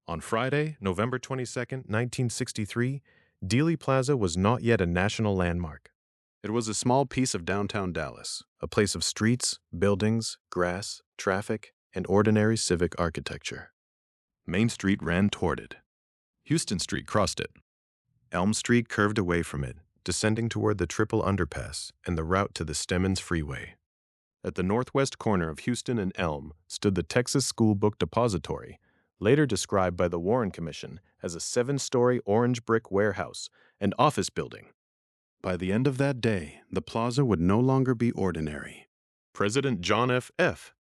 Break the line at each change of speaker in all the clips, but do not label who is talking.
On Friday, November 22, 1963, Dealey Plaza was not yet a national landmark. It was a small piece of downtown Dallas, a place of streets, buildings, grass, traffic, and ordinary civic architecture. Main Street ran toward it. Houston Street crossed it. Elm Street curved away from it, descending toward the Triple Underpass and the route to the Stemmons Freeway. At the northwest corner of Houston and Elm stood the Texas School Book Depository, later described by the Warren Commission as a 7-story orange brick warehouse and office building. By the end of that day, the plaza would no longer be ordinary. President John F.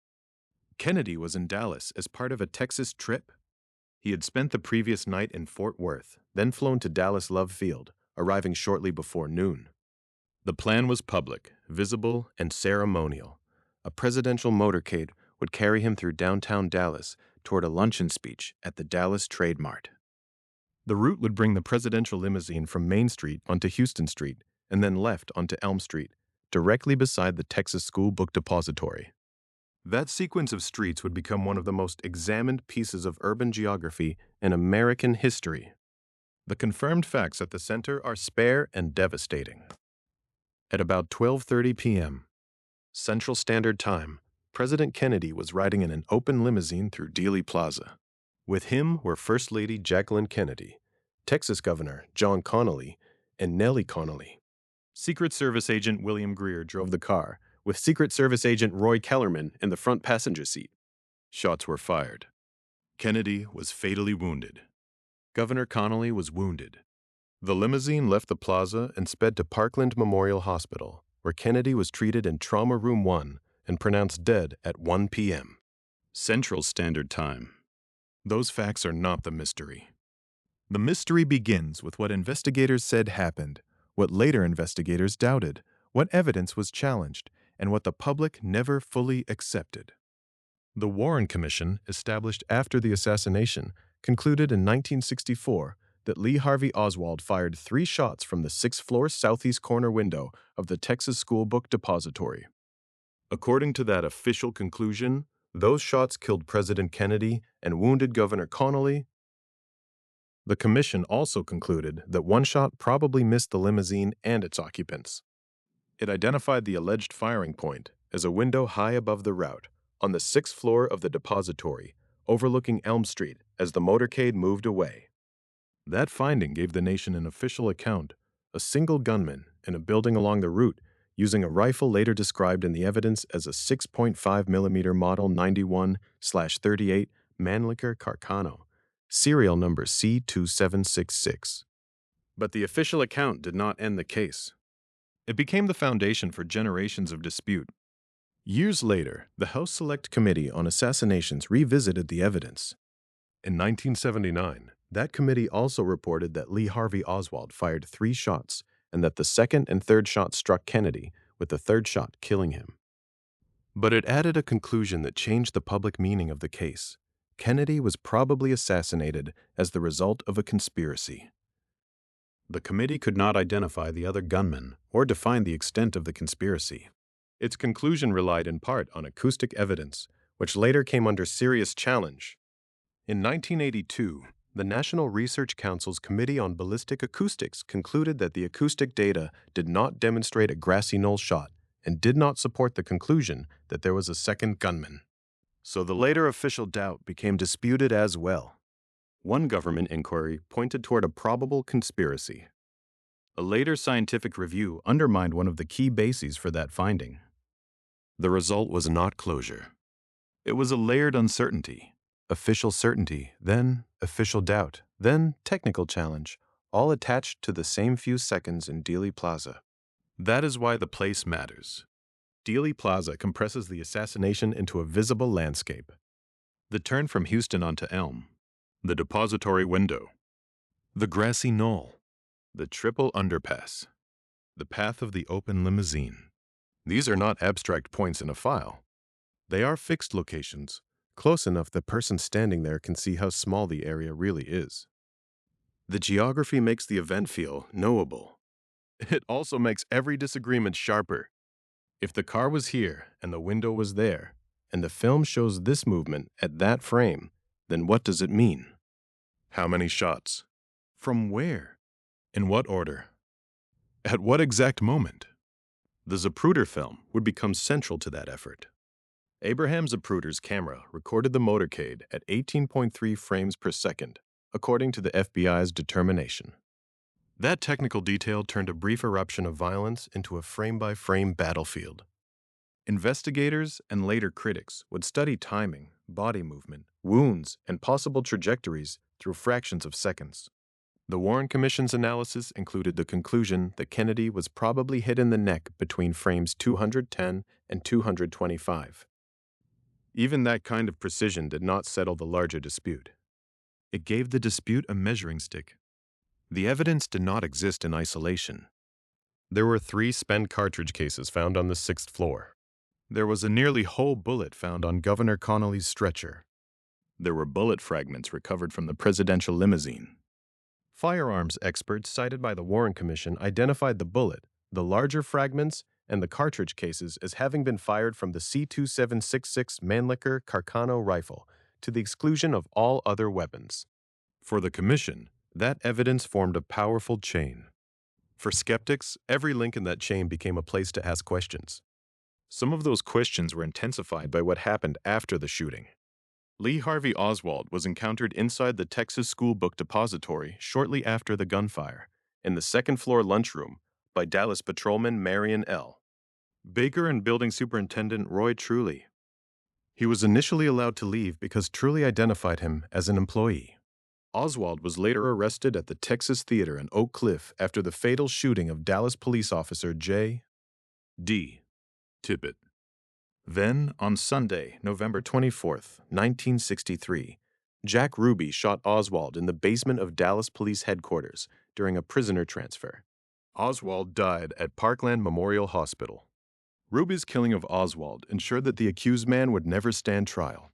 Kennedy was in Dallas as part of a Texas trip. He had spent the previous night in Fort Worth, then flown to Dallas Love Field, arriving shortly before noon. The plan was public, visible, and ceremonial. A presidential motorcade would carry him through downtown Dallas toward a luncheon speech at the Dallas Trade Mart. The route would bring the presidential limousine from Main Street onto Houston Street and then left onto Elm Street, directly beside the Texas School Book Depository. That sequence of streets would become one of the most examined pieces of urban geography in American history. The confirmed facts at the center are spare and devastating. At about 12:30 p.m., Central Standard Time, President Kennedy was riding in an open limousine through Dealey Plaza. With him were First Lady Jacqueline Kennedy, Texas Governor John Connally, and Nellie Connally. Secret Service Agent William Greer drove the car, with Secret Service Agent Roy Kellerman in the front passenger seat. Shots were fired. Kennedy was fatally wounded. Governor Connally was wounded. The limousine left the plaza and sped to Parkland Memorial Hospital, where Kennedy was treated in Trauma Room 1 and pronounced dead at 1 p.m. Central Standard Time. Those facts are not the mystery. The mystery begins with what investigators said happened, what later investigators doubted, what evidence was challenged, and what the public never fully accepted. The Warren Commission, established after the assassination, concluded in 1964 that Lee Harvey Oswald fired 3 shots from the 6th-floor southeast corner window of the Texas School Book Depository. According to that official conclusion, those shots killed President Kennedy and wounded Governor Connally. The commission also concluded that one shot probably missed the limousine and its occupants. It identified the alleged firing point as a window high above the route on the 6th floor of the depository, overlooking Elm Street as the motorcade moved away. That finding gave the nation an official account, a single gunman in a building along the route using a rifle later described in the evidence as a 6.5mm Model 91/38 Mannlicher Carcano, serial number C2766. But the official account did not end the case. It became the foundation for generations of dispute. Years later, the House Select Committee on Assassinations revisited the evidence. In 1979, that committee also reported that Lee Harvey Oswald fired 3 shots and that the second and third shot struck Kennedy, with the third shot killing him. But it added a conclusion that changed the public meaning of the case. Kennedy was probably assassinated as the result of a conspiracy. The committee could not identify the other gunman or define the extent of the conspiracy. Its conclusion relied in part on acoustic evidence, which later came under serious challenge. In 1982, the National Research Council's Committee on Ballistic Acoustics concluded that the acoustic data did not demonstrate a grassy knoll shot and did not support the conclusion that there was a second gunman. So the later official doubt became disputed as well. One government inquiry pointed toward a probable conspiracy. A later scientific review undermined one of the key bases for that finding. The result was not closure. It was a layered uncertainty. Official certainty, then official doubt, then technical challenge, all attached to the same few seconds in Dealey Plaza. That is why the place matters. Dealey Plaza compresses the assassination into a visible landscape. The turn from Houston onto Elm, the depository window, the grassy knoll, the triple underpass, the path of the open limousine. These are not abstract points in a file. They are fixed locations, close enough the person standing there can see how small the area really is. The geography makes the event feel knowable. It also makes every disagreement sharper. If the car was here and the window was there, and the film shows this movement at that frame, then what does it mean? How many shots? From where? In what order? At what exact moment? The Zapruder film would become central to that effort. Abraham Zapruder's camera recorded the motorcade at 18.3 frames per second, according to the FBI's determination. That technical detail turned a brief eruption of violence into a frame-by-frame battlefield. Investigators and later critics would study timing, body movement, wounds, and possible trajectories through fractions of seconds. The Warren Commission's analysis included the conclusion that Kennedy was probably hit in the neck between frames 210 and 225. Even that kind of precision did not settle the larger dispute. It gave the dispute a measuring stick. The evidence did not exist in isolation. There were 3 spent cartridge cases found on the 6th floor. There was a nearly whole bullet found on Governor Connolly's stretcher. There were bullet fragments recovered from the presidential limousine. Firearms experts cited by the Warren Commission identified the bullet, the larger fragments, and the cartridge cases as having been fired from the C-2766 Mannlicher Carcano rifle, to the exclusion of all other weapons. For the Commission, that evidence formed a powerful chain. For skeptics, every link in that chain became a place to ask questions. Some of those questions were intensified by what happened after the shooting. Lee Harvey Oswald was encountered inside the Texas School Book Depository shortly after the gunfire, in the 2nd floor lunchroom, by Dallas Patrolman Marion L. Baker and Building Superintendent Roy Truly. He was initially allowed to leave because Truly identified him as an employee. Oswald was later arrested at the Texas Theater in Oak Cliff after the fatal shooting of Dallas police officer J.D. Tippit. Then, on Sunday, November 24, 1963, Jack Ruby shot Oswald in the basement of Dallas Police Headquarters during a prisoner transfer. Oswald died at Parkland Memorial Hospital. Ruby's killing of Oswald ensured that the accused man would never stand trial.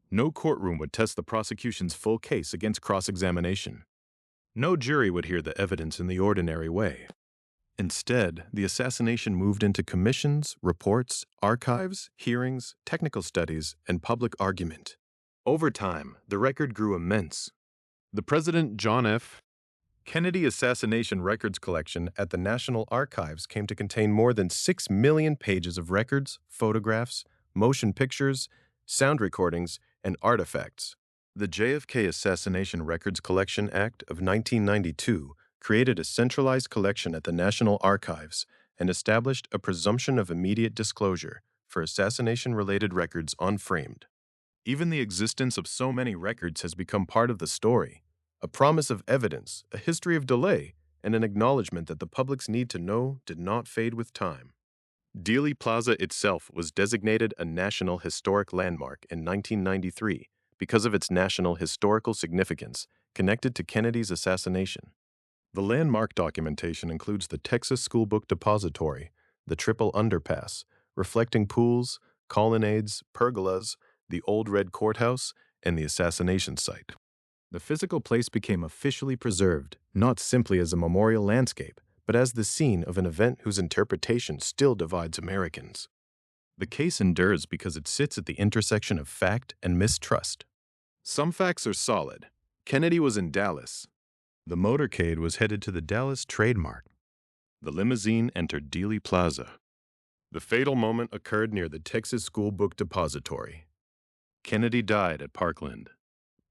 No courtroom would test the prosecution's full case against cross-examination. No jury would hear the evidence in the ordinary way. Instead, the assassination moved into commissions, reports, archives, hearings, technical studies, and public argument. Over time, the record grew immense. The President John F. Kennedy assassination records collection at the National Archives came to contain more than 6 million pages of records, photographs, motion pictures, sound recordings, and artifacts. The JFK Assassination Records Collection Act of 1992 created a centralized collection at the National Archives and established a presumption of immediate disclosure for assassination-related records unframed. Even the existence of so many records has become part of the story, a promise of evidence, a history of delay, and an acknowledgement that the public's need to know did not fade with time. Dealey Plaza itself was designated a National Historic Landmark in 1993 because of its national historical significance connected to Kennedy's assassination. The landmark documentation includes the Texas School Book Depository, the Triple Underpass, reflecting pools, colonnades, pergolas, the Old Red Courthouse, and the assassination site. The physical place became officially preserved, not simply as a memorial landscape, but as the scene of an event whose interpretation still divides Americans. The case endures because it sits at the intersection of fact and mistrust. Some facts are solid. Kennedy was in Dallas. The motorcade was headed to the Dallas Trade Mart. The limousine entered Dealey Plaza. The fatal moment occurred near the Texas School Book Depository. Kennedy died at Parkland.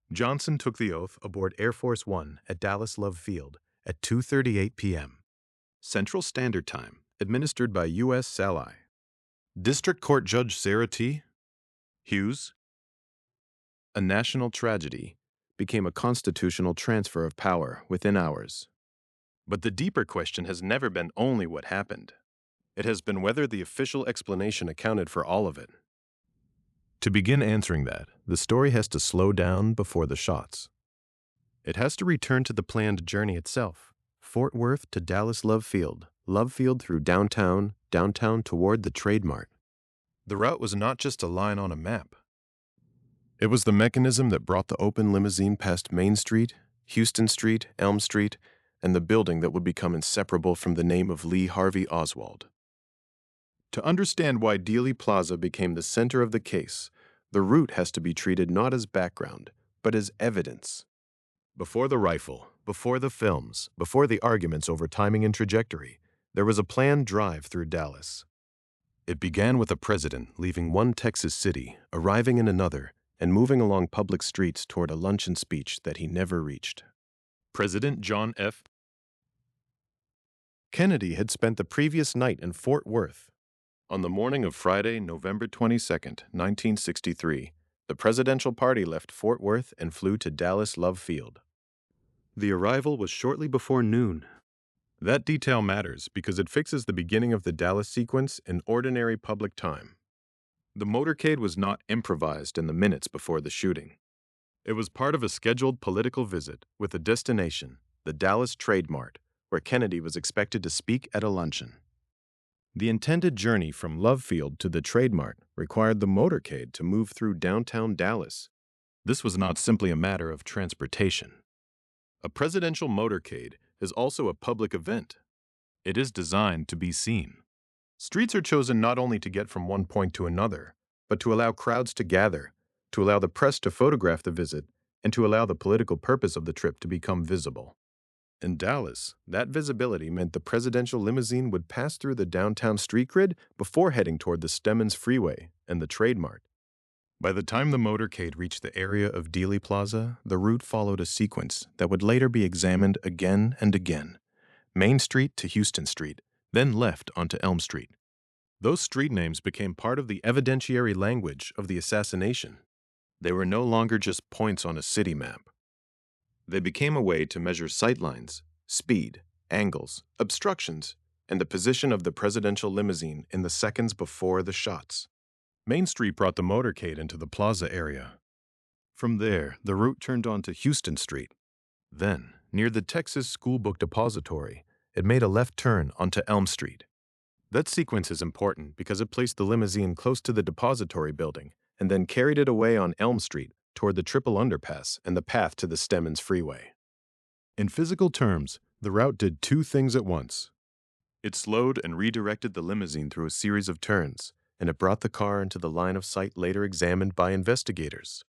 Johnson took the oath aboard Air Force One at Dallas Love Field at 2:38 p.m. Central Standard Time, administered by U.S. Sally. District Court Judge Sarah T. Hughes. A national tragedy became a constitutional transfer of power within hours. But the deeper question has never been only what happened. It has been whether the official explanation accounted for all of it. To begin answering that, the story has to slow down before the shots. It has to return to the planned journey itself. Fort Worth to Dallas Love Field through downtown toward the Trade Mart. The route was not just a line on a map. It was the mechanism that brought the open limousine past Main Street, Houston Street, Elm Street, and the building that would become inseparable from the name of Lee Harvey Oswald. To understand why Dealey Plaza became the center of the case, the route has to be treated not as background, but as evidence. Before the rifle, before the films, before the arguments over timing and trajectory, there was a planned drive through Dallas. It began with a president leaving one Texas city, arriving in another, and moving along public streets toward a luncheon speech that he never reached. President John F. Kennedy had spent the previous night in Fort Worth. On the morning of Friday, November 22nd, 1963, the presidential party left Fort Worth and flew to Dallas Love Field. The arrival was shortly before noon. That detail matters because it fixes the beginning of the Dallas sequence in ordinary public time. The motorcade was not improvised in the minutes before the shooting. It was part of a scheduled political visit with a destination, the Dallas Trade Mart, where Kennedy was expected to speak at a luncheon. The intended journey from Love Field to the Trade Mart required the motorcade to move through downtown Dallas. This was not simply a matter of transportation. A presidential motorcade is also a public event. It is designed to be seen. Streets are chosen not only to get from one point to another, but to allow crowds to gather, to allow the press to photograph the visit, and to allow the political purpose of the trip to become visible. In Dallas, that visibility meant the presidential limousine would pass through the downtown street grid before heading toward the Stemmons Freeway and the Trade Mart. By the time the motorcade reached the area of Dealey Plaza, the route followed a sequence that would later be examined again and again. Main Street to Houston Street, then left onto Elm Street. Those street names became part of the evidentiary language of the assassination. They were no longer just points on a city map. They became a way to measure sightlines, speed, angles, obstructions, and the position of the presidential limousine in the seconds before the shots. Main Street brought the motorcade into the plaza area. From there, the route turned onto Houston Street. Then, near the Texas School Book Depository, it made a left turn onto Elm Street. That sequence is important because it placed the limousine close to the depository building and then carried it away on Elm Street toward the triple underpass and the path to the Stemmons Freeway. In physical terms, the route did two things at once. It slowed and redirected the limousine through a series of turns, and it brought the car into the line of sight later examined by investigators.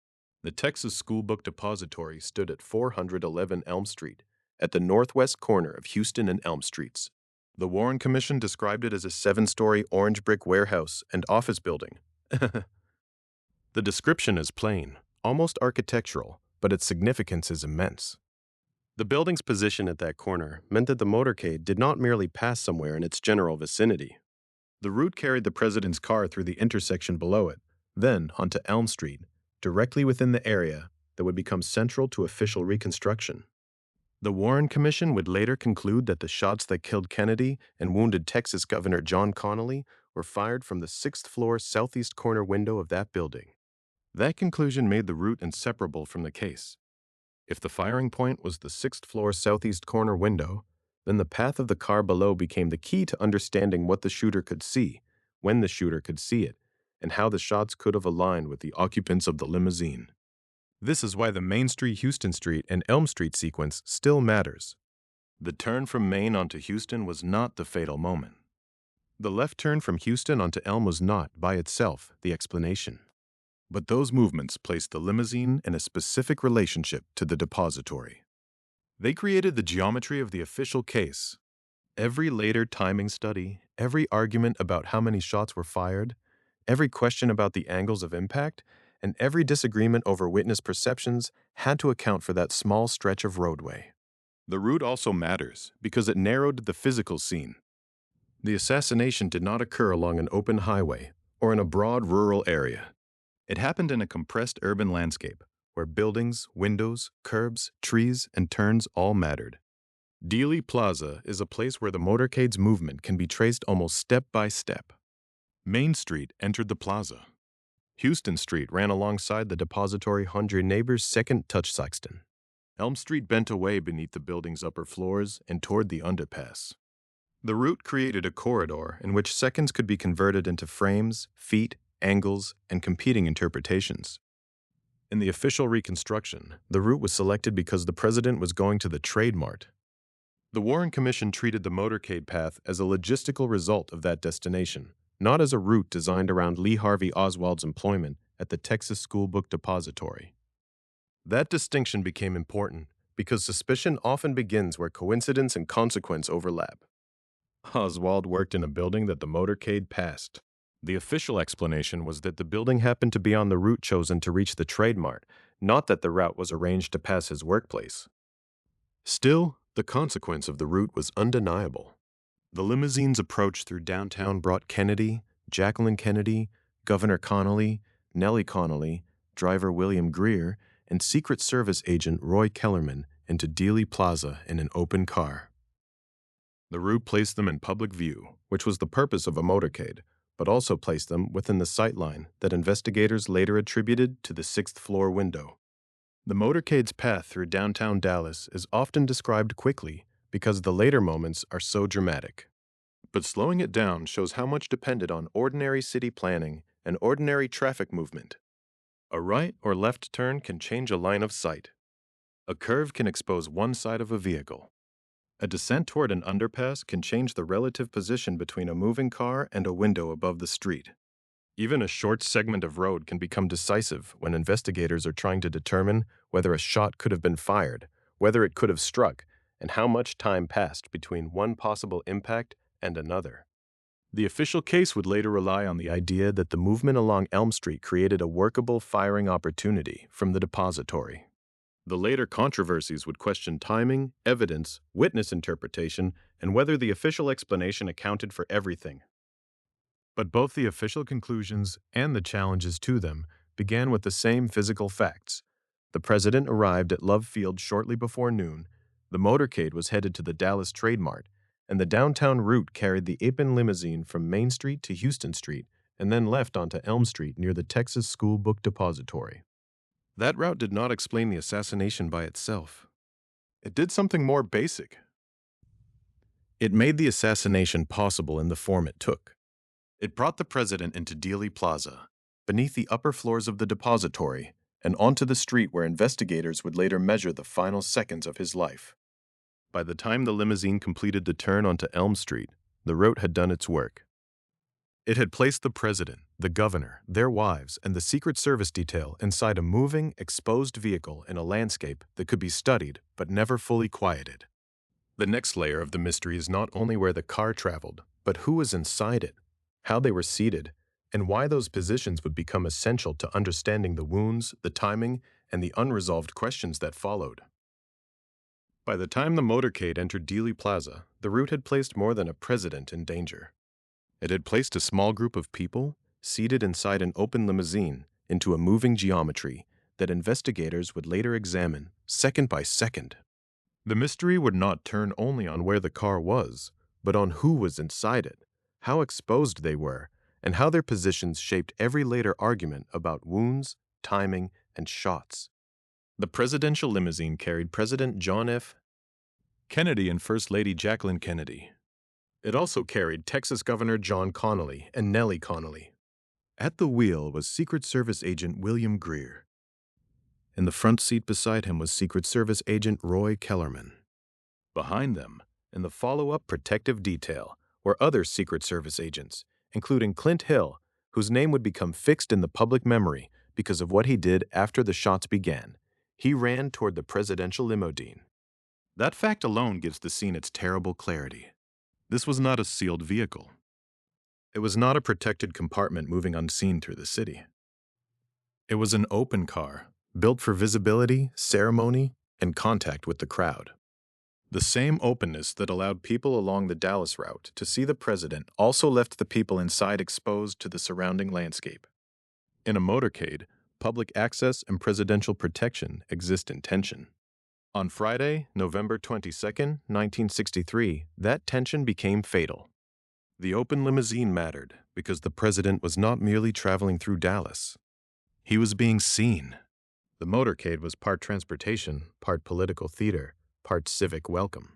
The Texas School Book Depository stood at 411 Elm Street, at the northwest corner of Houston and Elm Streets. The Warren Commission described it as a 7-story orange brick warehouse and office building. The description is plain, almost architectural, but its significance is immense. The building's position at that corner meant that the motorcade did not merely pass somewhere in its general vicinity. The route carried the president's car through the intersection below it, then onto Elm Street, directly within the area that would become central to official reconstruction. The Warren Commission would later conclude that the shots that killed Kennedy and wounded Texas Governor John Connally were fired from the 6th-floor southeast corner window of that building. That conclusion made the route inseparable from the case. If the firing point was the 6th-floor southeast corner window, then the path of the car below became the key to understanding what the shooter could see, when the shooter could see it, and how the shots could have aligned with the occupants of the limousine. This is why the Main Street, Houston Street, and Elm Street sequence still matters. The turn from Main onto Houston was not the fatal moment. The left turn from Houston onto Elm was not, by itself, the explanation. But those movements placed the limousine in a specific relationship to the depository. They created the geometry of the official case. Every later timing study, every argument about how many shots were fired, every question about the angles of impact, and every disagreement over witness perceptions had to account for that small stretch of roadway. The route also matters because it narrowed the physical scene. The assassination did not occur along an open highway or in a broad rural area. It happened in a compressed urban landscape where buildings, windows, curbs, trees, and turns all mattered. Dealey Plaza is a place where the motorcade's movement can be traced almost step by step. Main Street entered the plaza. Houston Street ran alongside the depository 100 neighbors' second touch sexton. Elm Street bent away beneath the building's upper floors and toward the underpass. The route created a corridor in which seconds could be converted into frames, feet, angles, and competing interpretations. In the official reconstruction, the route was selected because the president was going to the Trade Mart. The Warren Commission treated the motorcade path as a logistical result of that destination, not as a route designed around Lee Harvey Oswald's employment at the Texas School Book Depository. That distinction became important because suspicion often begins where coincidence and consequence overlap. Oswald worked in a building that the motorcade passed. The official explanation was that the building happened to be on the route chosen to reach the Trade Mart, not that the route was arranged to pass his workplace. Still, the consequence of the route was undeniable. The limousine's approach through downtown brought Kennedy, Jacqueline Kennedy, Governor Connolly, Nellie Connolly, driver William Greer, and Secret Service agent Roy Kellerman into Dealey Plaza in an open car. The route placed them in public view, which was the purpose of a motorcade, but also placed them within the sightline that investigators later attributed to the sixth-floor window. The motorcade's path through downtown Dallas is often described quickly because the later moments are so dramatic. But slowing it down shows how much depended on ordinary city planning and ordinary traffic movement. A right or left turn can change a line of sight. A curve can expose one side of a vehicle. A descent toward an underpass can change the relative position between a moving car and a window above the street. Even a short segment of road can become decisive when investigators are trying to determine whether a shot could have been fired, whether it could have struck, and how much time passed between one possible impact and another. The official case would later rely on the idea that the movement along Elm Street created a workable firing opportunity from the depository. The later controversies would question timing, evidence, witness interpretation, and whether the official explanation accounted for everything. But both the official conclusions and the challenges to them began with the same physical facts. The president arrived at Love Field shortly before noon, the motorcade was headed to the Dallas Trade Mart, and the downtown route carried the Apin limousine from Main Street to Houston Street and then left onto Elm Street near the Texas School Book Depository. That route did not explain the assassination by itself. It did something more basic. It made the assassination possible in the form it took. It brought the president into Dealey Plaza, beneath the upper floors of the depository, and onto the street where investigators would later measure the final seconds of his life. By the time the limousine completed the turn onto Elm Street, the route had done its work. It had placed the president, the governor, their wives, and the Secret Service detail inside a moving, exposed vehicle in a landscape that could be studied but never fully quieted. The next layer of the mystery is not only where the car traveled, but who was inside it, how they were seated, and why those positions would become essential to understanding the wounds, the timing, and the unresolved questions that followed. By the time the motorcade entered Dealey Plaza, the route had placed more than a president in danger. It had placed a small group of people, seated inside an open limousine, into a moving geometry that investigators would later examine, second by second. The mystery would not turn only on where the car was, but on who was inside it, how exposed they were, and how their positions shaped every later argument about wounds, timing, and shots. The presidential limousine carried President John F. Kennedy and First Lady Jacqueline Kennedy. It also carried Texas Governor John Connolly and Nellie Connolly. At the wheel was Secret Service agent William Greer. In the front seat beside him was Secret Service agent Roy Kellerman. Behind them, in the follow-up protective detail, were other Secret Service agents, including Clint Hill, whose name would become fixed in the public memory because of what he did after the shots began. He ran toward the presidential limousine. That fact alone gives the scene its terrible clarity. This was not a sealed vehicle. It was not a protected compartment moving unseen through the city. It was an open car, built for visibility, ceremony, and contact with the crowd. The same openness that allowed people along the Dallas route to see the president also left the people inside exposed to the surrounding landscape. In a motorcade, public access and presidential protection exist in tension. On Friday, November 22, 1963, that tension became fatal. The open limousine mattered because the president was not merely traveling through Dallas. He was being seen. The motorcade was part transportation, part political theater, part civic welcome.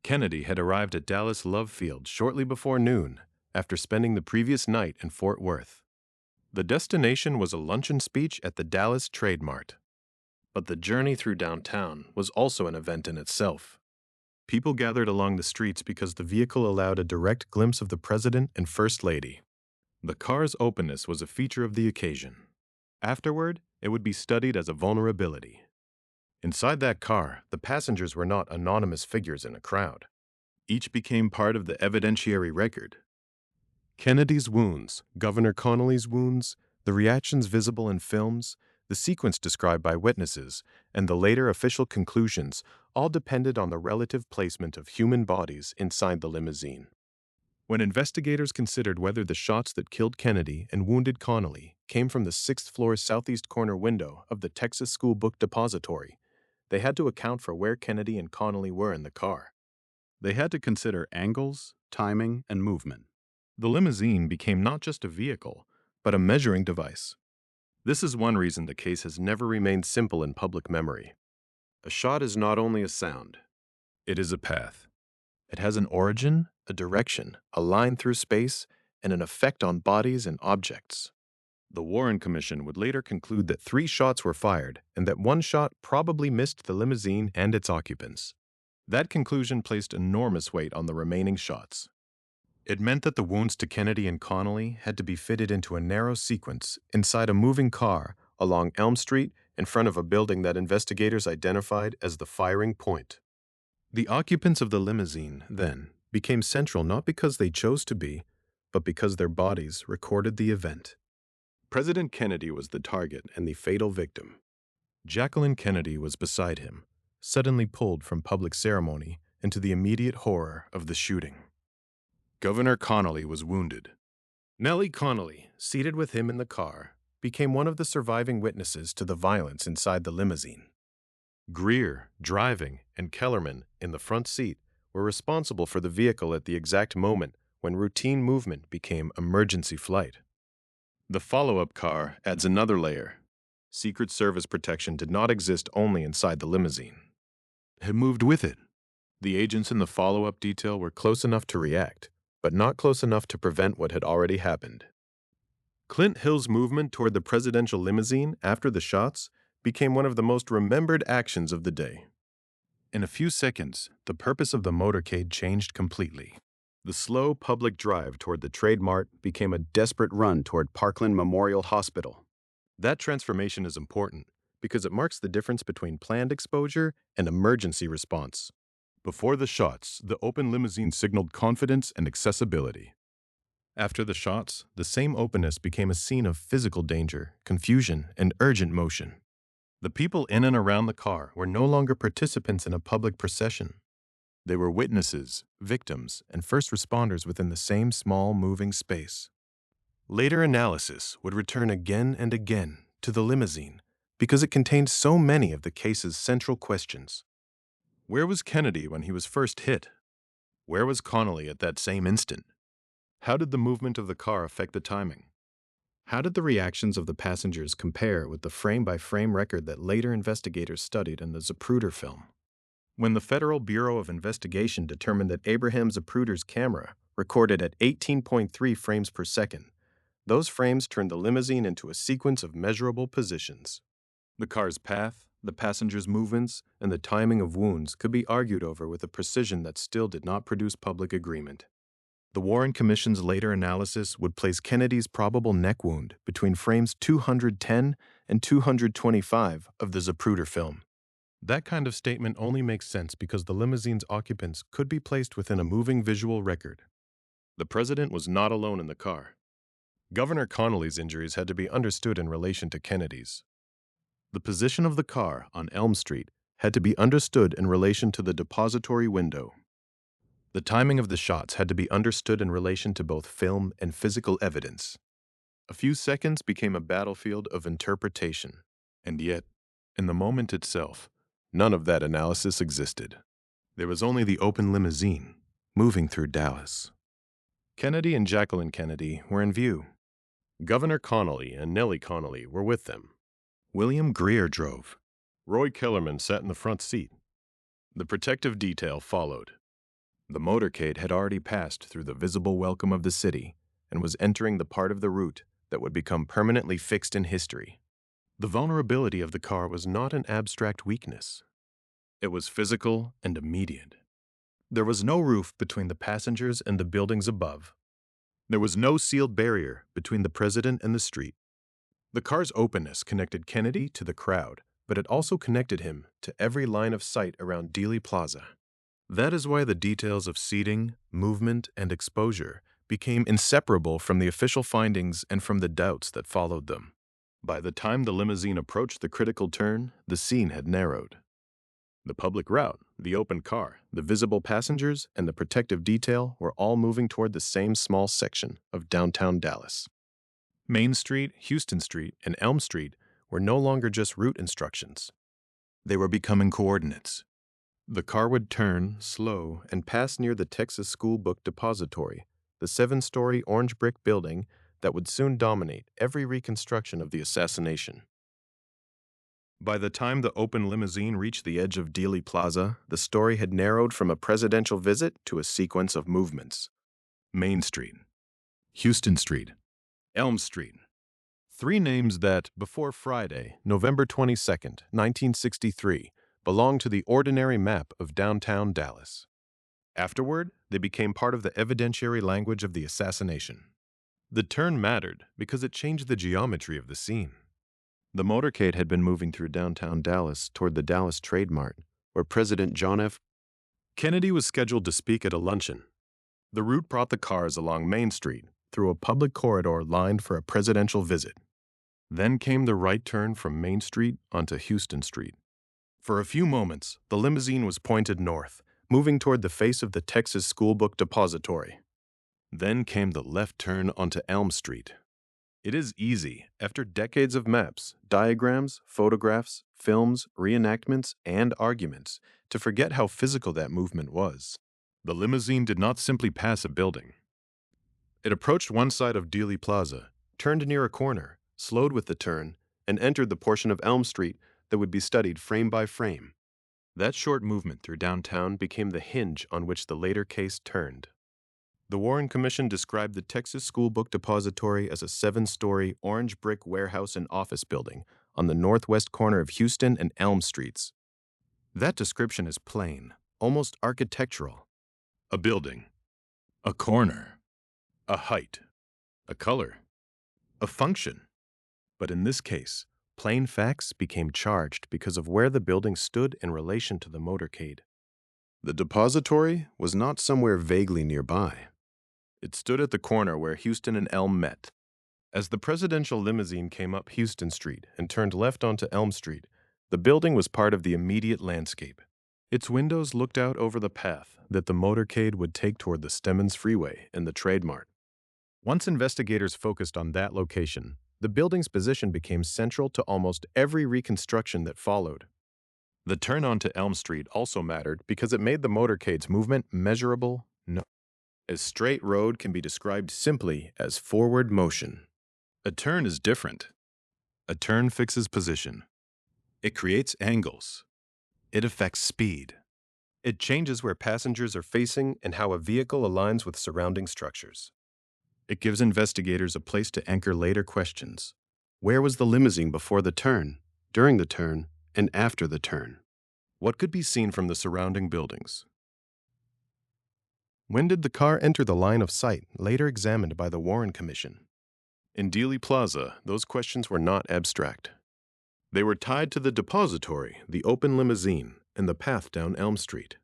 Kennedy had arrived at Dallas Love Field shortly before noon, after spending the previous night in Fort Worth. The destination was a luncheon speech at the Dallas Trade Mart. But the journey through downtown was also an event in itself. People gathered along the streets because the vehicle allowed a direct glimpse of the president and first lady. The car's openness was a feature of the occasion. Afterward, it would be studied as a vulnerability. Inside that car, the passengers were not anonymous figures in a crowd. Each became part of the evidentiary record. Kennedy's wounds, Governor Connolly's wounds, the reactions visible in films, the sequence described by witnesses, and the later official conclusions all depended on the relative placement of human bodies inside the limousine. When investigators considered whether the shots that killed Kennedy and wounded Connolly came from the 6th floor southeast corner window of the Texas School Book Depository, they had to account for where Kennedy and Connolly were in the car. They had to consider angles, timing, and movement. The limousine became not just a vehicle, but a measuring device. This is one reason the case has never remained simple in public memory. A shot is not only a sound, it is a path. It has an origin, a direction, a line through space, and an effect on bodies and objects. The Warren Commission would later conclude that 3 shots were fired and that 1 shot probably missed the limousine and its occupants. That conclusion placed enormous weight on the remaining shots. It meant that the wounds to Kennedy and Connolly had to be fitted into a narrow sequence inside a moving car along Elm Street in front of a building that investigators identified as the firing point. The occupants of the limousine, then, became central not because they chose to be, but because their bodies recorded the event. President Kennedy was the target and the fatal victim. Jacqueline Kennedy was beside him, suddenly pulled from public ceremony into the immediate horror of the shooting. Governor Connolly was wounded. Nellie Connolly, seated with him in the car, became one of the surviving witnesses to the violence inside the limousine. Greer, driving, and Kellerman, in the front seat, were responsible for the vehicle at the exact moment when routine movement became emergency flight. The follow-up car adds another layer. Secret Service protection did not exist only inside the limousine. It moved with it. The agents in the follow-up detail were close enough to react, but not close enough to prevent what had already happened. Clint Hill's movement toward the presidential limousine after the shots became one of the most remembered actions of the day. In a few seconds, the purpose of the motorcade changed completely. The slow public drive toward the Trade Mart became a desperate run toward Parkland Memorial Hospital. That transformation is important because it marks the difference between planned exposure and emergency response. Before the shots, the open limousine signaled confidence and accessibility. After the shots, the same openness became a scene of physical danger, confusion, and urgent motion. The people in and around the car were no longer participants in a public procession. They were witnesses, victims, and first responders within the same small, moving space. Later analysis would return again and again to the limousine because it contained so many of the case's central questions. Where was Kennedy when he was first hit? Where was Connolly at that same instant? How did the movement of the car affect the timing? How did the reactions of the passengers compare with the frame-by-frame record that later investigators studied in the Zapruder film? When the Federal Bureau of Investigation determined that Abraham Zapruder's camera recorded at 18.3 frames per second, those frames turned the limousine into a sequence of measurable positions. The car's path, the passengers' movements, and the timing of wounds could be argued over with a precision that still did not produce public agreement. The Warren Commission's later analysis would place Kennedy's probable neck wound between frames 210 and 225 of the Zapruder film. That kind of statement only makes sense because the limousine's occupants could be placed within a moving visual record. The president was not alone in the car. Governor Connolly's injuries had to be understood in relation to Kennedy's. The position of the car on Elm Street had to be understood in relation to the depository window. The timing of the shots had to be understood in relation to both film and physical evidence. A few seconds became a battlefield of interpretation, and yet, in the moment itself, none of that analysis existed. There was only the open limousine, moving through Dallas. Kennedy and Jacqueline Kennedy were in view. Governor Connolly and Nellie Connolly were with them. William Greer drove. Roy Kellerman sat in the front seat. The protective detail followed. The motorcade had already passed through the visible welcome of the city and was entering the part of the route that would become permanently fixed in history. The vulnerability of the car was not an abstract weakness. It was physical and immediate. There was no roof between the passengers and the buildings above. There was no sealed barrier between the president and the street. The car's openness connected Kennedy to the crowd, but it also connected him to every line of sight around Dealey Plaza. That is why the details of seating, movement, and exposure became inseparable from the official findings and from the doubts that followed them. By the time the limousine approached the critical turn, the scene had narrowed. The public route, the open car, the visible passengers, and the protective detail were all moving toward the same small section of downtown Dallas. Main Street, Houston Street, and Elm Street were no longer just route instructions. They were becoming coordinates. The car would turn, slow, and pass near the Texas School Book Depository, the 7-story orange brick building that would soon dominate every reconstruction of the assassination. By the time the open limousine reached the edge of Dealey Plaza, the story had narrowed from a presidential visit to a sequence of movements. Main Street, Houston Street, Elm Street. 3 names that, before Friday, November 22, 1963, belonged to the ordinary map of downtown Dallas. Afterward, they became part of the evidentiary language of the assassination. The turn mattered because it changed the geometry of the scene. The motorcade had been moving through downtown Dallas toward the Dallas Trade Mart, where President John F. Kennedy was scheduled to speak at a luncheon. The route brought the cars along Main Street, through a public corridor lined for a presidential visit. Then came the right turn from Main Street onto Houston Street. For a few moments, the limousine was pointed north, moving toward the face of the Texas School Book Depository. Then came the left turn onto Elm Street. It is easy, after decades of maps, diagrams, photographs, films, reenactments, and arguments, to forget how physical that movement was. The limousine did not simply pass a building. It approached one side of Dealey Plaza, turned near a corner, slowed with the turn, and entered the portion of Elm Street that would be studied frame by frame. That short movement through downtown became the hinge on which the later case turned. The Warren Commission described the Texas School Book Depository as a 7-story orange brick warehouse and office building on the northwest corner of Houston and Elm Streets. That description is plain, almost architectural. A building, a corner, a height, a color, a function. But in this case, plain facts became charged because of where the building stood in relation to the motorcade. The depository was not somewhere vaguely nearby. It stood at the corner where Houston and Elm met. As the presidential limousine came up Houston Street and turned left onto Elm Street, the building was part of the immediate landscape. Its windows looked out over the path that the motorcade would take toward the Stemmons Freeway and the Trade Mart. Once investigators focused on that location, the building's position became central to almost every reconstruction that followed. The turn onto Elm Street also mattered because it made the motorcade's movement measurable. A straight road can be described simply as forward motion. A turn is different. A turn fixes position. It creates angles. It affects speed. It changes where passengers are facing and how a vehicle aligns with surrounding structures. It gives investigators a place to anchor later questions. Where was the limousine before the turn, during the turn, and after the turn? What could be seen from the surrounding buildings? When did the car enter the line of sight, later examined by the Warren Commission? In Dealey Plaza, those questions were not abstract. They were tied to the depository, the open limousine, and the path down Elm Street.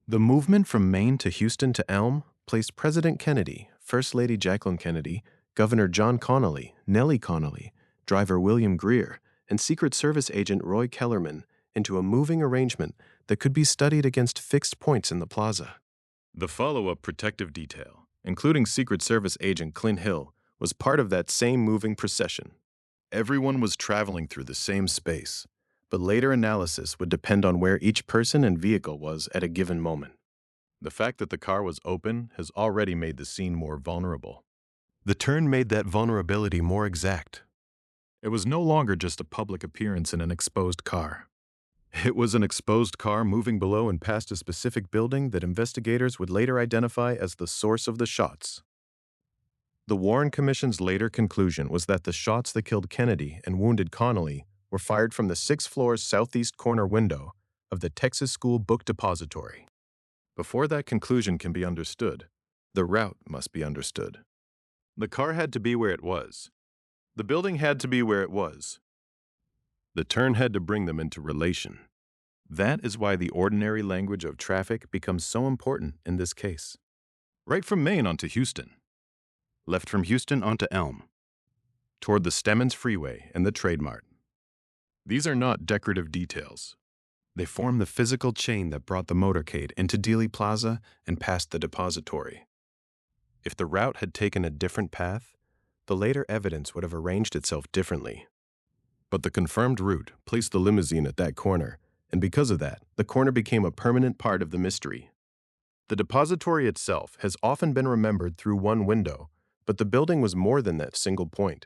The movement from Maine to Houston to Elm placed President Kennedy, First Lady Jacqueline Kennedy, Governor John Connally, Nellie Connally, driver William Greer, and Secret Service agent Roy Kellerman into a moving arrangement that could be studied against fixed points in the plaza. The follow-up protective detail, including Secret Service agent Clint Hill, was part of that same moving procession. Everyone was traveling through the same space, but later analysis would depend on where each person and vehicle was at a given moment. The fact that the car was open has already made the scene more vulnerable. The turn made that vulnerability more exact. It was no longer just a public appearance in an exposed car. It was an exposed car moving below and past a specific building that investigators would later identify as the source of the shots. The Warren Commission's later conclusion was that the shots that killed Kennedy and wounded Connally were fired from the 6th floor's southeast corner window of the Texas School Book Depository. Before that conclusion can be understood, the route must be understood. The car had to be where it was. The building had to be where it was. The turn had to bring them into relation. That is why the ordinary language of traffic becomes so important in this case. Right from Maine onto Houston. Left from Houston onto Elm. Toward the Stemmons Freeway and the Trade Mart. These are not decorative details. They form the physical chain that brought the motorcade into Dealey Plaza and past the depository. If the route had taken a different path, the later evidence would have arranged itself differently. But the confirmed route placed the limousine at that corner, and because of that, the corner became a permanent part of the mystery. The depository itself has often been remembered through one window, but the building was more than that single point.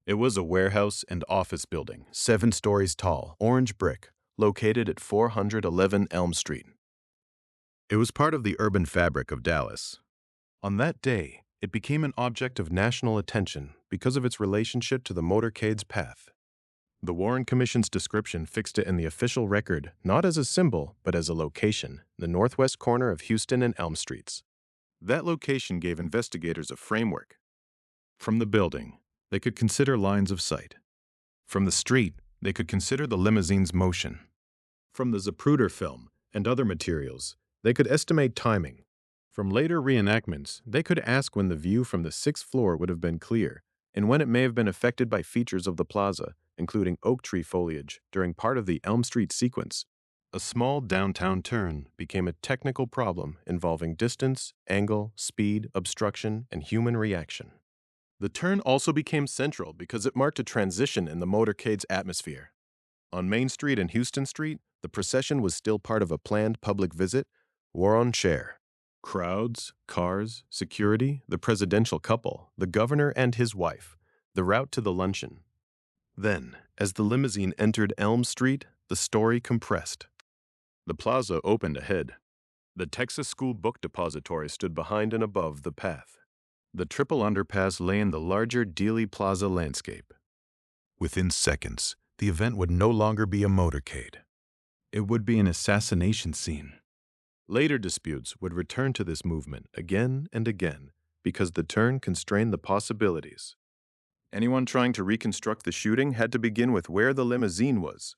It was a warehouse and office building, 7 stories tall, orange brick, located at 411 Elm Street. It was part of the urban fabric of Dallas. On that day, it became an object of national attention because of its relationship to the motorcade's path. The Warren Commission's description fixed it in the official record not as a symbol, but as a location, the northwest corner of Houston and Elm Streets. That location gave investigators a framework. From the building, they could consider lines of sight. From the street, they could consider the limousine's motion. From the Zapruder film and other materials, they could estimate timing. From later reenactments, they could ask when the view from the 6th floor would have been clear, and when it may have been affected by features of the plaza, including oak tree foliage during part of the Elm Street sequence. A small downtown turn became a technical problem involving distance, angle, speed, obstruction, and human reaction. The turn also became central because it marked a transition in the motorcade's atmosphere. On Main Street and Houston Street, the procession was still part of a planned public visit, war on chair. Crowds, cars, security, the presidential couple, the governor and his wife, the route to the luncheon. Then, as the limousine entered Elm Street, the story compressed. The plaza opened ahead. The Texas School Book Depository stood behind and above the path. The triple underpass lay in the larger Dealey Plaza landscape. Within seconds, the event would no longer be a motorcade. It would be an assassination scene. Later disputes would return to this movement again and again because the turn constrained the possibilities. Anyone trying to reconstruct the shooting had to begin with where the limousine was.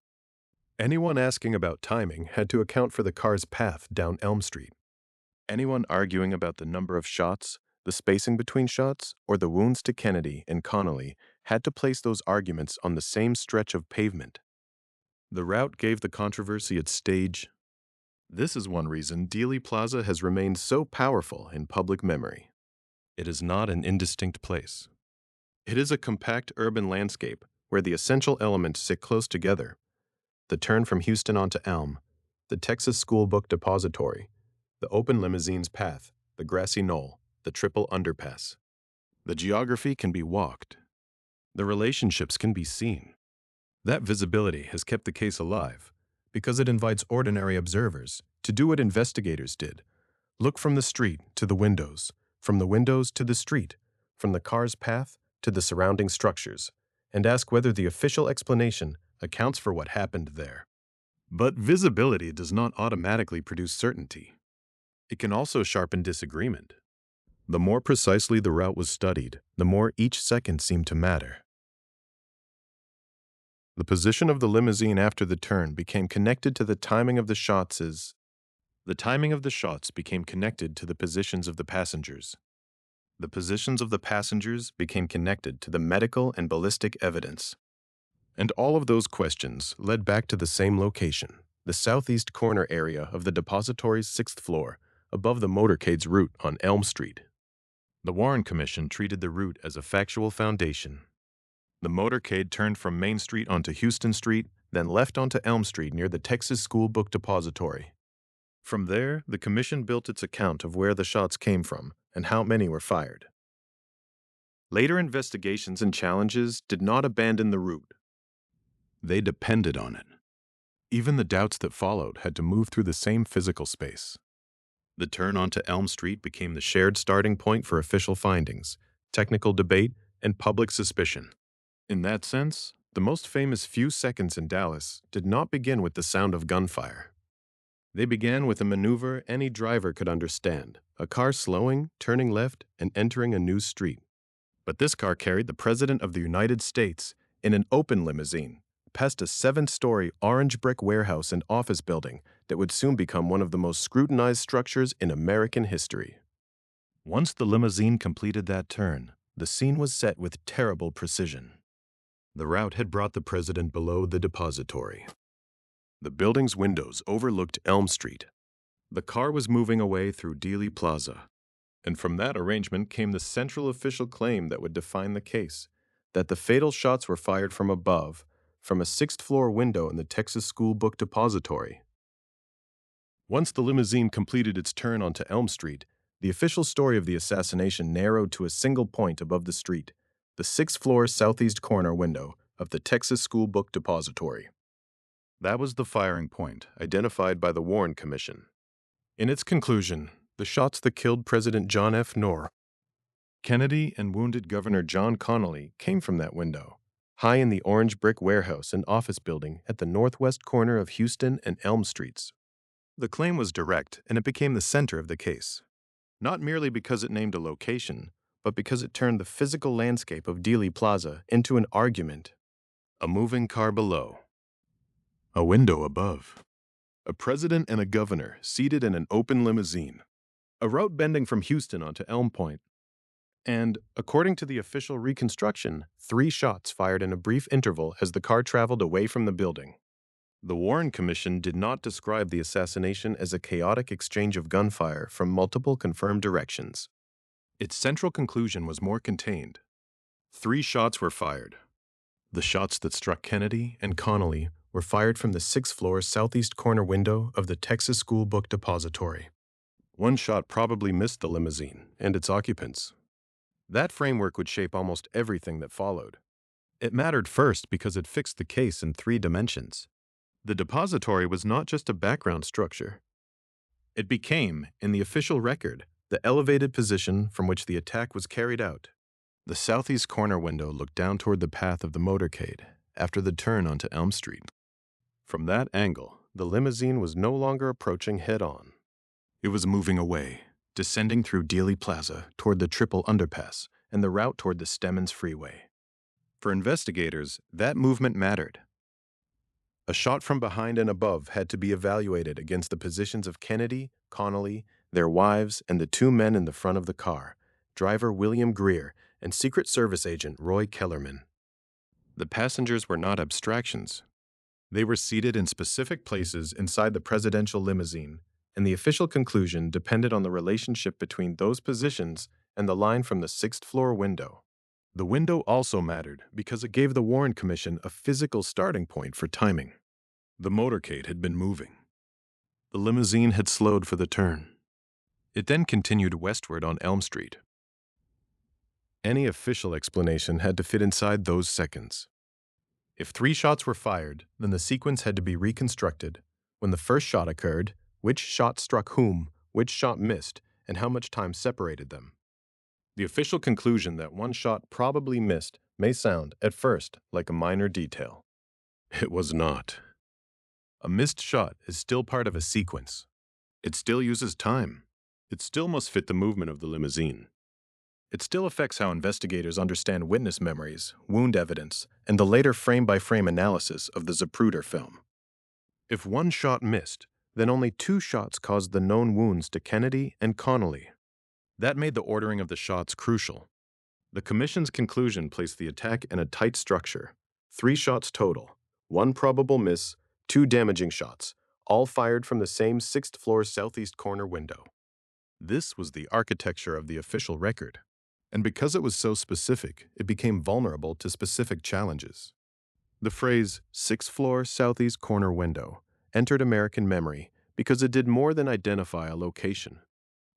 Anyone asking about timing had to account for the car's path down Elm Street. Anyone arguing about the number of shots, the spacing between shots, or the wounds to Kennedy and Connolly had to place those arguments on the same stretch of pavement. The route gave the controversy its stage. This is one reason Dealey Plaza has remained so powerful in public memory. It is not an indistinct place. It is a compact urban landscape where the essential elements sit close together. The turn from Houston onto Elm, the Texas School Book Depository, the open limousine's path, the grassy knoll, the triple underpass. The geography can be walked. The relationships can be seen. That visibility has kept the case alive because it invites ordinary observers to do what investigators did. Look from the street to the windows, from the windows to the street, from the car's path to the surrounding structures, and ask whether the official explanation accounts for what happened there. But visibility does not automatically produce certainty. It can also sharpen disagreement. The more precisely the route was studied, the more each second seemed to matter. The position of the limousine after the turn became connected to the timing of the shots The timing of the shots became connected to the positions of the passengers. The positions of the passengers became connected to the medical and ballistic evidence. And all of those questions led back to the same location, the southeast corner area of the depository's 6th floor, above the motorcade's route on Elm Street. The Warren Commission treated the route as a factual foundation. The motorcade turned from Main Street onto Houston Street, then left onto Elm Street near the Texas School Book Depository. From there, the commission built its account of where the shots came from and how many were fired. Later investigations and challenges did not abandon the route. They depended on it. Even the doubts that followed had to move through the same physical space. The turn onto Elm Street became the shared starting point for official findings, technical debate, and public suspicion. In that sense, the most famous few seconds in Dallas did not begin with the sound of gunfire. They began with a maneuver any driver could understand, a car slowing, turning left, and entering a new street. But this car carried the President of the United States in an open limousine, past a 7-story orange brick warehouse and office building that would soon become one of the most scrutinized structures in American history. Once the limousine completed that turn, the scene was set with terrible precision. The route had brought the president below the depository. The building's windows overlooked Elm Street. The car was moving away through Dealey Plaza. And from that arrangement came the central official claim that would define the case, that the fatal shots were fired from above, from a 6th-floor window in the Texas School Book Depository. Once the limousine completed its turn onto Elm Street, the official story of the assassination narrowed to a single point above the street, the 6th-floor southeast corner window of the Texas School Book Depository. That was the firing point, identified by the Warren Commission. In its conclusion, the shots that killed President John F. Kennedy and wounded Governor John Connally came from that window, high in the orange brick warehouse and office building at the northwest corner of Houston and Elm Streets. The claim was direct, and it became the center of the case, not merely because it named a location, but because it turned the physical landscape of Dealey Plaza into an argument. A moving car below, a window above, a president and a governor seated in an open limousine, a route bending from Houston onto Elm Point, and, according to the official reconstruction, 3 shots fired in a brief interval as the car traveled away from the building. The Warren Commission did not describe the assassination as a chaotic exchange of gunfire from multiple confirmed directions. Its central conclusion was more contained. 3 shots were fired. The shots that struck Kennedy and Connally were fired from the 6th-floor southeast corner window of the Texas School Book Depository. 1 shot probably missed the limousine and its occupants. That framework would shape almost everything that followed. It mattered first because it fixed the case in 3 dimensions. The depository was not just a background structure. It became, in the official record, the elevated position from which the attack was carried out. The southeast corner window looked down toward the path of the motorcade after the turn onto Elm Street. From that angle, the limousine was no longer approaching head-on. It was moving away, descending through Dealey Plaza toward the Triple Underpass and the route toward the Stemmons Freeway. For investigators, that movement mattered. A shot from behind and above had to be evaluated against the positions of Kennedy, Connally, their wives, and the 2 men in the front of the car, driver William Greer and Secret Service agent Roy Kellerman. The passengers were not abstractions. They were seated in specific places inside the presidential limousine, and the official conclusion depended on the relationship between those positions and the line from the 6th-floor window. The window also mattered because it gave the Warren Commission a physical starting point for timing. The motorcade had been moving. The limousine had slowed for the turn. It then continued westward on Elm Street. Any official explanation had to fit inside those seconds. If 3 shots were fired, then the sequence had to be reconstructed. When the first shot occurred, which shot struck whom, which shot missed, and how much time separated them. The official conclusion that 1 shot probably missed may sound, at first, like a minor detail. It was not. A missed shot is still part of a sequence. It still uses time. It still must fit the movement of the limousine. It still affects how investigators understand witness memories, wound evidence, and the later frame-by-frame analysis of the Zapruder film. If 1 shot missed, then only 2 shots caused the known wounds to Kennedy and Connally. That made the ordering of the shots crucial. The Commission's conclusion placed the attack in a tight structure. 3 shots total, 1 probable miss, 2 damaging shots, all fired from the same 6th-floor southeast corner window. This was the architecture of the official record. And because it was so specific, it became vulnerable to specific challenges. The phrase 6th-floor southeast corner window entered American memory because it did more than identify a location.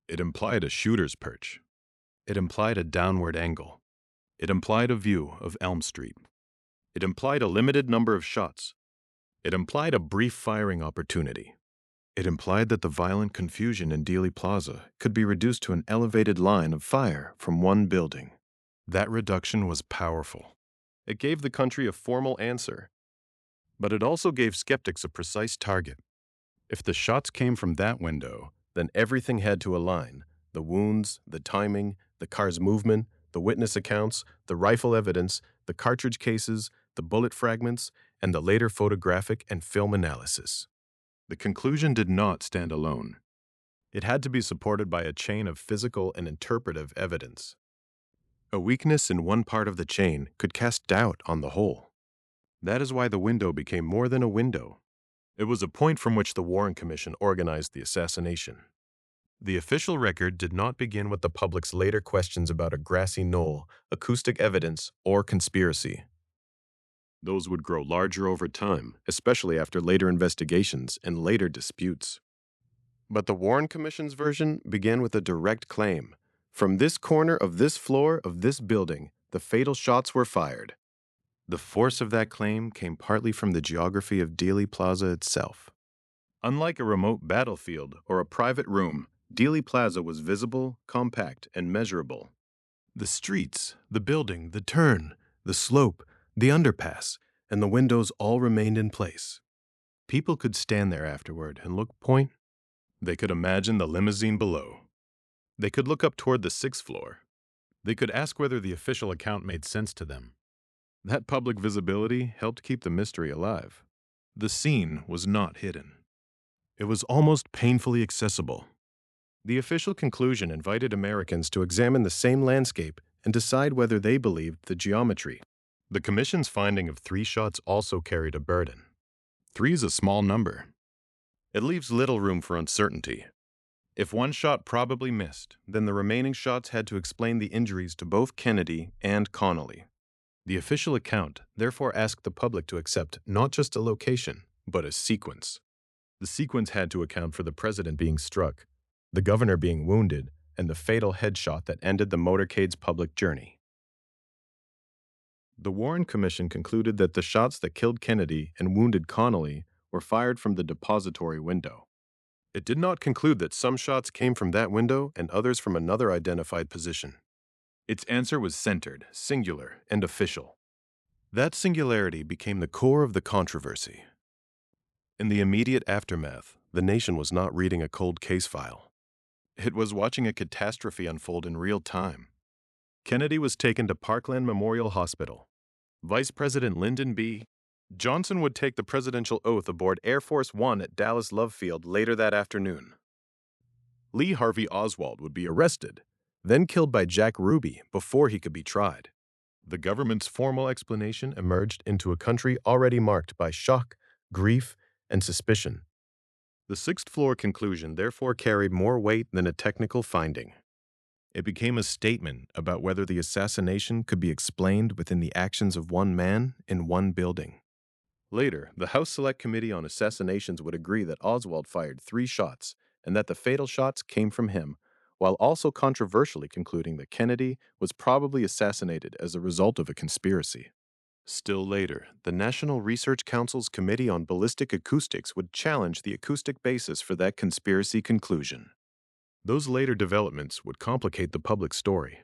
It implied a shooter's perch. It implied a downward angle. It implied a view of Elm Street. It implied a limited number of shots. It implied a brief firing opportunity. It implied that the violent confusion in Dealey Plaza could be reduced to an elevated line of fire from 1 building. That reduction was powerful. It gave the country a formal answer, but it also gave skeptics a precise target. If the shots came from that window, then everything had to align: the wounds, the timing, the car's movement, the witness accounts, the rifle evidence, the cartridge cases, the bullet fragments, and the later photographic and film analysis. The conclusion did not stand alone. It had to be supported by a chain of physical and interpretive evidence. A weakness in one part of the chain could cast doubt on the whole. That is why the window became more than a window. It was a point from which the Warren Commission organized the assassination. The official record did not begin with the public's later questions about a grassy knoll, acoustic evidence, or conspiracy. Those would grow larger over time, especially after later investigations and later disputes. But the Warren Commission's version began with a direct claim. From this corner of this floor of this building, the fatal shots were fired. The force of that claim came partly from the geography of Dealey Plaza itself. Unlike a remote battlefield or a private room, Dealey Plaza was visible, compact, and measurable. The streets, the building, the turn, the slope, the underpass, and the windows all remained in place. People could stand there afterward and look point. They could imagine the limousine below. They could look up toward the 6th floor. They could ask whether the official account made sense to them. That public visibility helped keep the mystery alive. The scene was not hidden. It was almost painfully accessible. The official conclusion invited Americans to examine the same landscape and decide whether they believed the geometry. The Commission's finding of 3 shots also carried a burden. 3 is a small number. It leaves little room for uncertainty. If one shot probably missed, then the remaining shots had to explain the injuries to both Kennedy and Connally. The official account therefore asked the public to accept not just a location, but a sequence. The sequence had to account for the president being struck, the governor being wounded, and the fatal headshot that ended the motorcade's public journey. The Warren Commission concluded that the shots that killed Kennedy and wounded Connally were fired from the depository window. It did not conclude that some shots came from that window and others from another identified position. Its answer was centered, singular, and official. That singularity became the core of the controversy. In the immediate aftermath, the nation was not reading a cold case file. It was watching a catastrophe unfold in real time. Kennedy was taken to Parkland Memorial Hospital. Vice President Lyndon B. Johnson would take the presidential oath aboard Air Force One at Dallas Love Field later that afternoon. Lee Harvey Oswald would be arrested, then killed by Jack Ruby before he could be tried. The government's formal explanation emerged into a country already marked by shock, grief, and suspicion. The 6th floor conclusion therefore carried more weight than a technical finding. It became a statement about whether the assassination could be explained within the actions of one man in one building. Later, the House Select Committee on Assassinations would agree that Oswald fired 3 shots and that the fatal shots came from him, while also controversially concluding that Kennedy was probably assassinated as a result of a conspiracy. Still later, the National Research Council's Committee on Ballistic Acoustics would challenge the acoustic basis for that conspiracy conclusion. Those later developments would complicate the public story,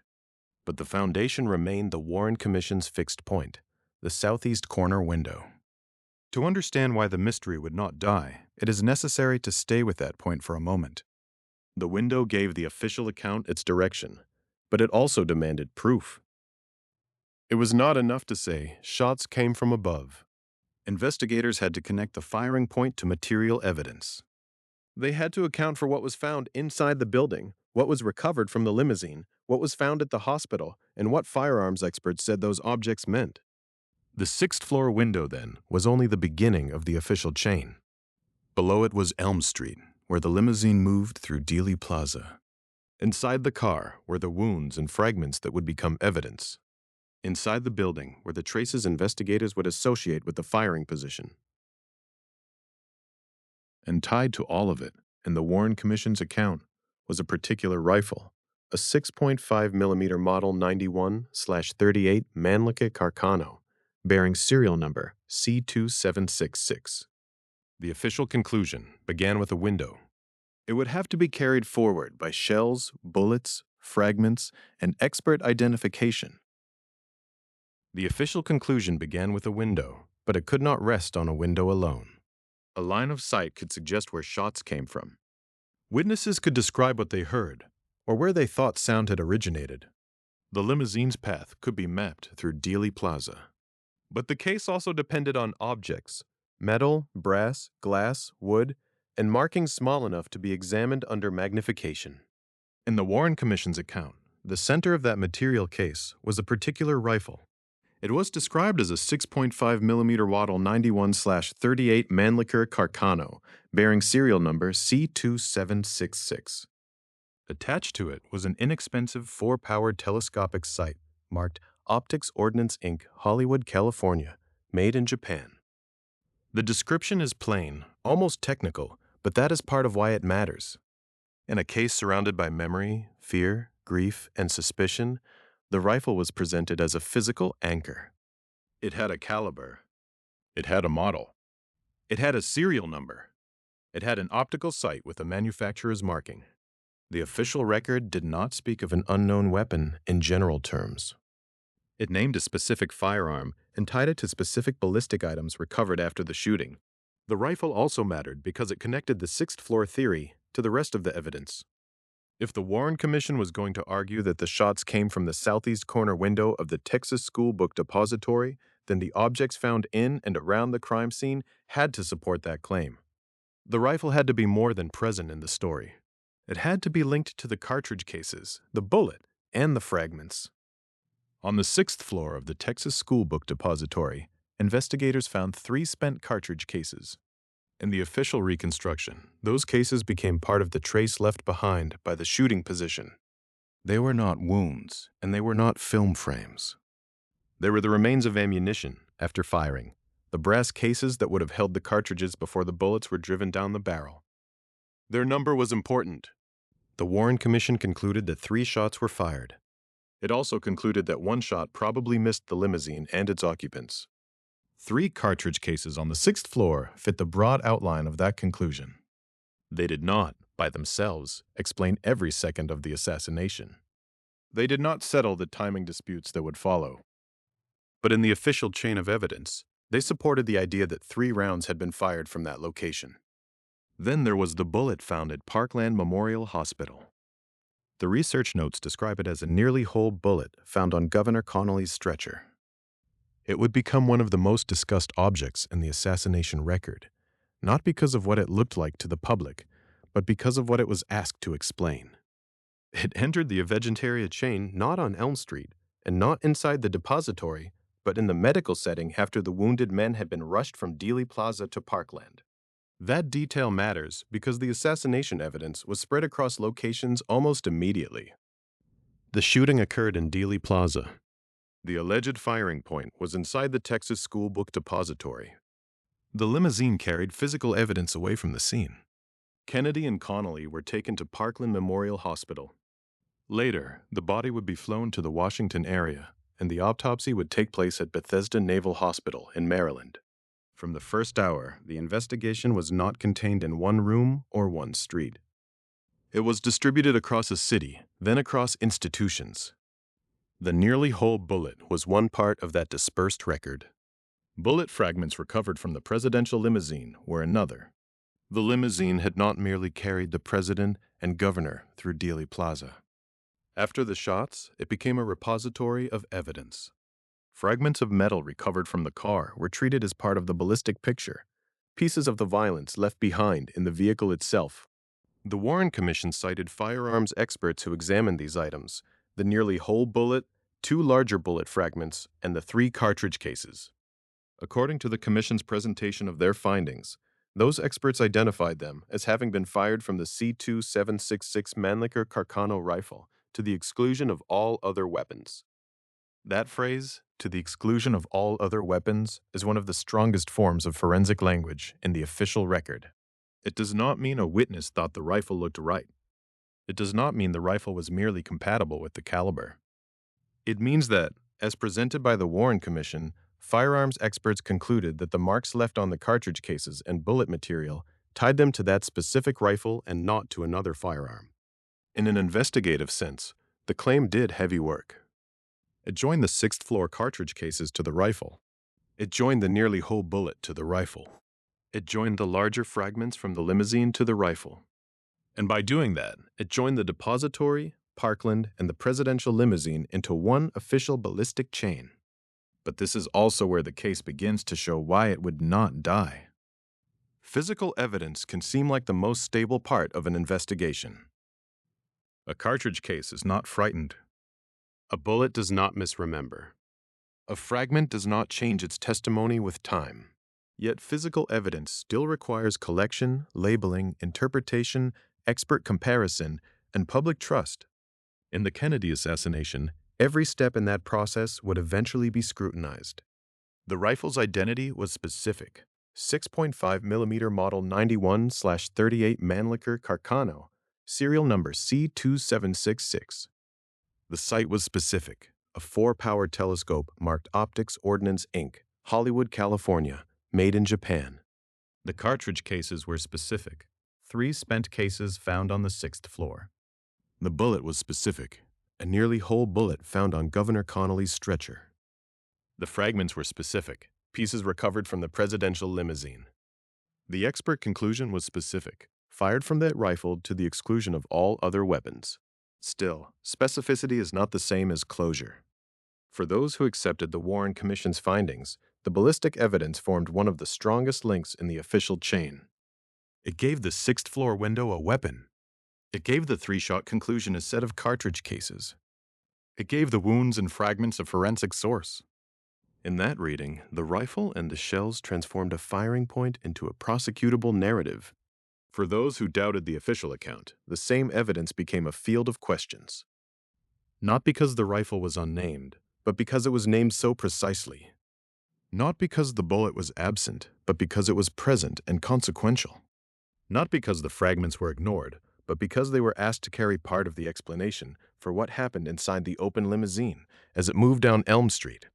but the foundation remained the Warren Commission's fixed point, the southeast corner window. To understand why the mystery would not die, it is necessary to stay with that point for a moment. The window gave the official account its direction, but it also demanded proof. It was not enough to say, shots came from above. Investigators had to connect the firing point to material evidence. They had to account for what was found inside the building, what was recovered from the limousine, what was found at the hospital, and what firearms experts said those objects meant. The 6th floor window, then, was only the beginning of the official chain. Below it was Elm Street, where the limousine moved through Dealey Plaza. Inside the car were the wounds and fragments that would become evidence. Inside the building were the traces investigators would associate with the firing position. And tied to all of it, in the Warren Commission's account, was a particular rifle, a 6.5mm Model 91/38 Mannlicher Carcano, bearing serial number C2766. The official conclusion began with a window. It would have to be carried forward by shells, bullets, fragments, and expert identification. The official conclusion began with a window, but it could not rest on a window alone. A line of sight could suggest where shots came from. Witnesses could describe what they heard, or where they thought sound had originated. The limousine's path could be mapped through Dealey Plaza. But the case also depended on objects: metal, brass, glass, wood, and markings small enough to be examined under magnification. In the Warren Commission's account, the center of that material case was a particular rifle. It was described as a 6.5 millimeter Waddle 91/38 Mannlicher Carcano, bearing serial number C2766. Attached to it was an inexpensive 4-powered telescopic sight marked Optics Ordnance Inc., Hollywood, California, made in Japan. The description is plain, almost technical, but that is part of why it matters. In a case surrounded by memory, fear, grief, and suspicion, the rifle was presented as a physical anchor. It had a caliber. It had a model. It had a serial number. It had an optical sight with a manufacturer's marking. The official record did not speak of an unknown weapon in general terms. It named a specific firearm and tied it to specific ballistic items recovered after the shooting. The rifle also mattered because it connected the sixth-floor theory to the rest of the evidence. If the Warren Commission was going to argue that the shots came from the southeast corner window of the Texas School Book Depository, then the objects found in and around the crime scene had to support that claim. The rifle had to be more than present in the story. It had to be linked to the cartridge cases, the bullet, and the fragments. On the sixth floor of the Texas School Book Depository, investigators found 3 spent cartridge cases. In the official reconstruction, those cases became part of the trace left behind by the shooting position. They were not wounds, and they were not film frames. They were the remains of ammunition after firing, the brass cases that would have held the cartridges before the bullets were driven down the barrel. Their number was important. The Warren Commission concluded that 3 shots were fired. It also concluded that 1 shot probably missed the limousine and its occupants. 3 cartridge cases on the 6th floor fit the broad outline of that conclusion. They did not, by themselves, explain every second of the assassination. They did not settle the timing disputes that would follow. But in the official chain of evidence, they supported the idea that 3 rounds had been fired from that location. Then there was the bullet found at Parkland Memorial Hospital. The research notes describe it as a nearly whole bullet found on Governor Connolly's stretcher. It would become one of the most discussed objects in the assassination record, not because of what it looked like to the public, but because of what it was asked to explain. It entered the Evangentaria chain not on Elm Street, and not inside the depository, but in the medical setting after the wounded men had been rushed from Dealey Plaza to Parkland. That detail matters because the assassination evidence was spread across locations almost immediately. The shooting occurred in Dealey Plaza. The alleged firing point was inside the Texas School Book Depository. The limousine carried physical evidence away from the scene. Kennedy and Connolly were taken to Parkland Memorial Hospital. Later, the body would be flown to the Washington area, and the autopsy would take place at Bethesda Naval Hospital in Maryland. From the first hour, the investigation was not contained in one room or one street. It was distributed across a city, then across institutions. The nearly whole bullet was one part of that dispersed record. Bullet fragments recovered from the presidential limousine were another. The limousine had not merely carried the president and governor through Dealey Plaza. After the shots, it became a repository of evidence. Fragments of metal recovered from the car were treated as part of the ballistic picture, pieces of the violence left behind in the vehicle itself. The Warren Commission cited firearms experts who examined these items, the nearly whole bullet, 2 larger bullet fragments, and the 3 cartridge cases. According to the Commission's presentation of their findings, those experts identified them as having been fired from the C2766 Mannlicher Carcano rifle to the exclusion of all other weapons. That phrase, "to the exclusion of all other weapons," is one of the strongest forms of forensic language in the official record. It does not mean a witness thought the rifle looked right. It does not mean the rifle was merely compatible with the caliber. It means that, as presented by the Warren Commission, firearms experts concluded that the marks left on the cartridge cases and bullet material tied them to that specific rifle and not to another firearm. In an investigative sense, the claim did heavy work. It joined the 6th floor cartridge cases to the rifle. It joined the nearly whole bullet to the rifle. It joined the larger fragments from the limousine to the rifle. And by doing that, it joined the depository, Parkland, and the presidential limousine into one official ballistic chain. But this is also where the case begins to show why it would not die. Physical evidence can seem like the most stable part of an investigation. A cartridge case is not frightened. A bullet does not misremember. A fragment does not change its testimony with time. Yet physical evidence still requires collection, labeling, interpretation, expert comparison, and public trust. In the Kennedy assassination, every step in that process would eventually be scrutinized. The rifle's identity was specific. 6.5mm model 91/38 Mannlicher Carcano, serial number C2766. The sight was specific. A 4-power telescope marked Optics Ordnance Inc., Hollywood, California, made in Japan. The cartridge cases were specific. 3 spent cases found on the 6th floor. The bullet was specific. A nearly whole bullet found on Governor Connolly's stretcher. The fragments were specific. Pieces recovered from the presidential limousine. The expert conclusion was specific. Fired from that rifle to the exclusion of all other weapons. Still, specificity is not the same as closure. For those who accepted the Warren Commission's findings, the ballistic evidence formed one of the strongest links in the official chain. It gave the 6th floor window a weapon. It gave the 3-shot conclusion a set of cartridge cases. It gave the wounds and fragments a forensic source. In that reading, the rifle and the shells transformed a firing point into a prosecutable narrative. For those who doubted the official account, the same evidence became a field of questions. Not because the rifle was unnamed, but because it was named so precisely. Not because the bullet was absent, but because it was present and consequential. Not because the fragments were ignored, but because they were asked to carry part of the explanation for what happened inside the open limousine as it moved down Elm Street.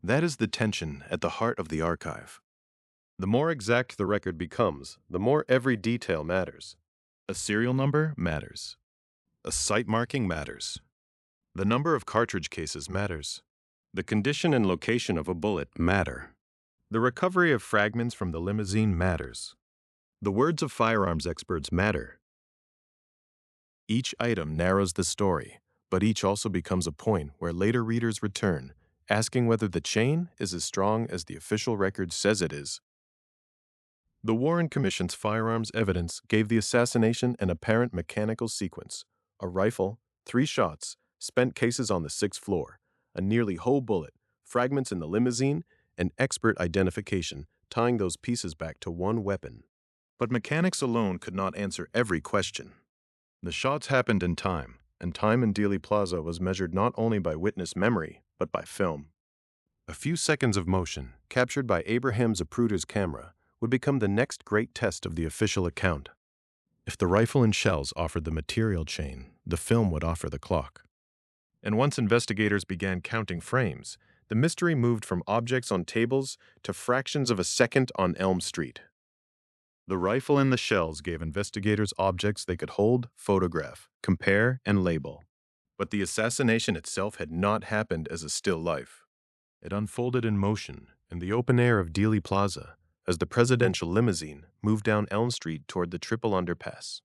That is the tension at the heart of the archive. The more exact the record becomes, the more every detail matters. A serial number matters. A site marking matters. The number of cartridge cases matters. The condition and location of a bullet matter. The recovery of fragments from the limousine matters. The words of firearms experts matter. Each item narrows the story, but each also becomes a point where later readers return, asking whether the chain is as strong as the official record says it is. The Warren Commission's firearms evidence gave the assassination an apparent mechanical sequence: a rifle, 3 shots, spent cases on the 6th floor, a nearly whole bullet, fragments in the limousine, and expert identification tying those pieces back to one weapon. But mechanics alone could not answer every question. The shots happened in time, and time in Dealey Plaza was measured not only by witness memory, but by film. A few seconds of motion, captured by Abraham Zapruder's camera, would become the next great test of the official account. If the rifle and shells offered the material chain, the film would offer the clock. And once investigators began counting frames, the mystery moved from objects on tables to fractions of a second on Elm Street. The rifle and the shells gave investigators objects they could hold, photograph, compare, and label. But the assassination itself had not happened as a still life. It unfolded in motion in the open air of Dealey Plaza as the presidential limousine moved down Elm Street toward the triple underpass.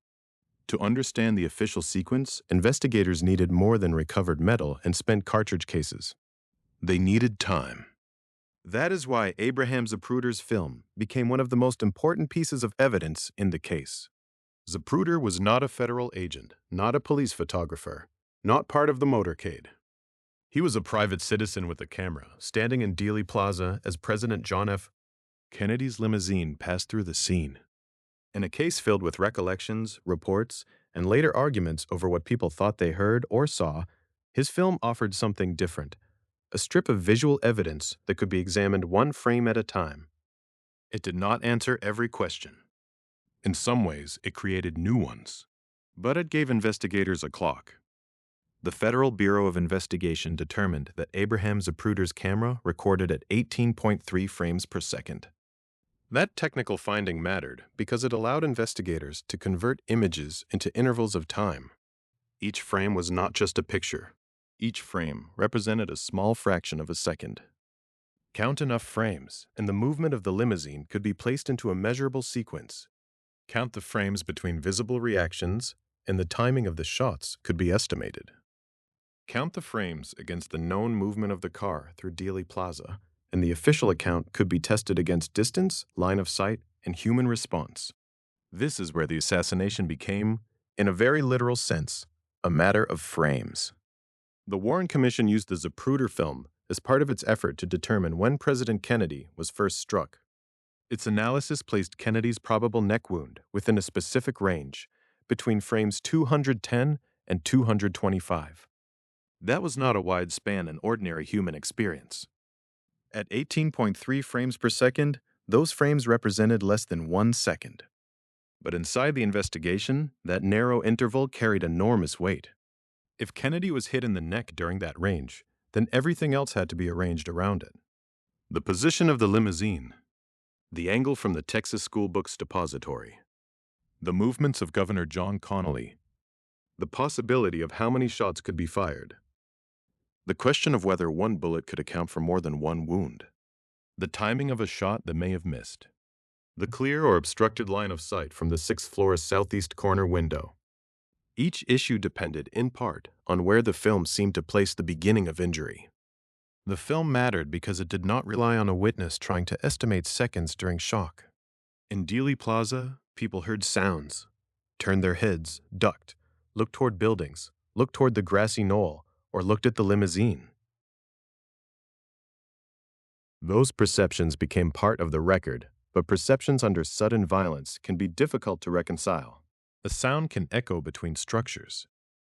To understand the official sequence, investigators needed more than recovered metal and spent cartridge cases. They needed time. That is why Abraham Zapruder's film became one of the most important pieces of evidence in the case. Zapruder was not a federal agent, not a police photographer, not part of the motorcade. He was a private citizen with a camera, standing in Dealey Plaza as President John F. Kennedy's limousine passed through the scene. In a case filled with recollections, reports, and later arguments over what people thought they heard or saw, his film offered something different. A strip of visual evidence that could be examined one frame at a time. It did not answer every question. In some ways, it created new ones. But it gave investigators a clock. The Federal Bureau of Investigation determined that Abraham Zapruder's camera recorded at 18.3 frames per second. That technical finding mattered because it allowed investigators to convert images into intervals of time. Each frame was not just a picture. Each frame represented a small fraction of a second. Count enough frames, and the movement of the limousine could be placed into a measurable sequence. Count the frames between visible reactions, and the timing of the shots could be estimated. Count the frames against the known movement of the car through Dealey Plaza, and the official account could be tested against distance, line of sight, and human response. This is where the assassination became, in a very literal sense, a matter of frames. The Warren Commission used the Zapruder film as part of its effort to determine when President Kennedy was first struck. Its analysis placed Kennedy's probable neck wound within a specific range, between frames 210 and 225. That was not a wide span in ordinary human experience. At 18.3 frames per second, those frames represented less than 1 second. But inside the investigation, that narrow interval carried enormous weight. If Kennedy was hit in the neck during that range, then everything else had to be arranged around it. The position of the limousine, the angle from the Texas School Book Depository, the movements of Governor John Connally, the possibility of how many shots could be fired, the question of whether one bullet could account for more than one wound, the timing of a shot that may have missed, the clear or obstructed line of sight from the 6th floor southeast corner window. Each issue depended, in part, on where the film seemed to place the beginning of injury. The film mattered because it did not rely on a witness trying to estimate seconds during shock. In Dealey Plaza, people heard sounds, turned their heads, ducked, looked toward buildings, looked toward the grassy knoll, or looked at the limousine. Those perceptions became part of the record, but perceptions under sudden violence can be difficult to reconcile. A sound can echo between structures.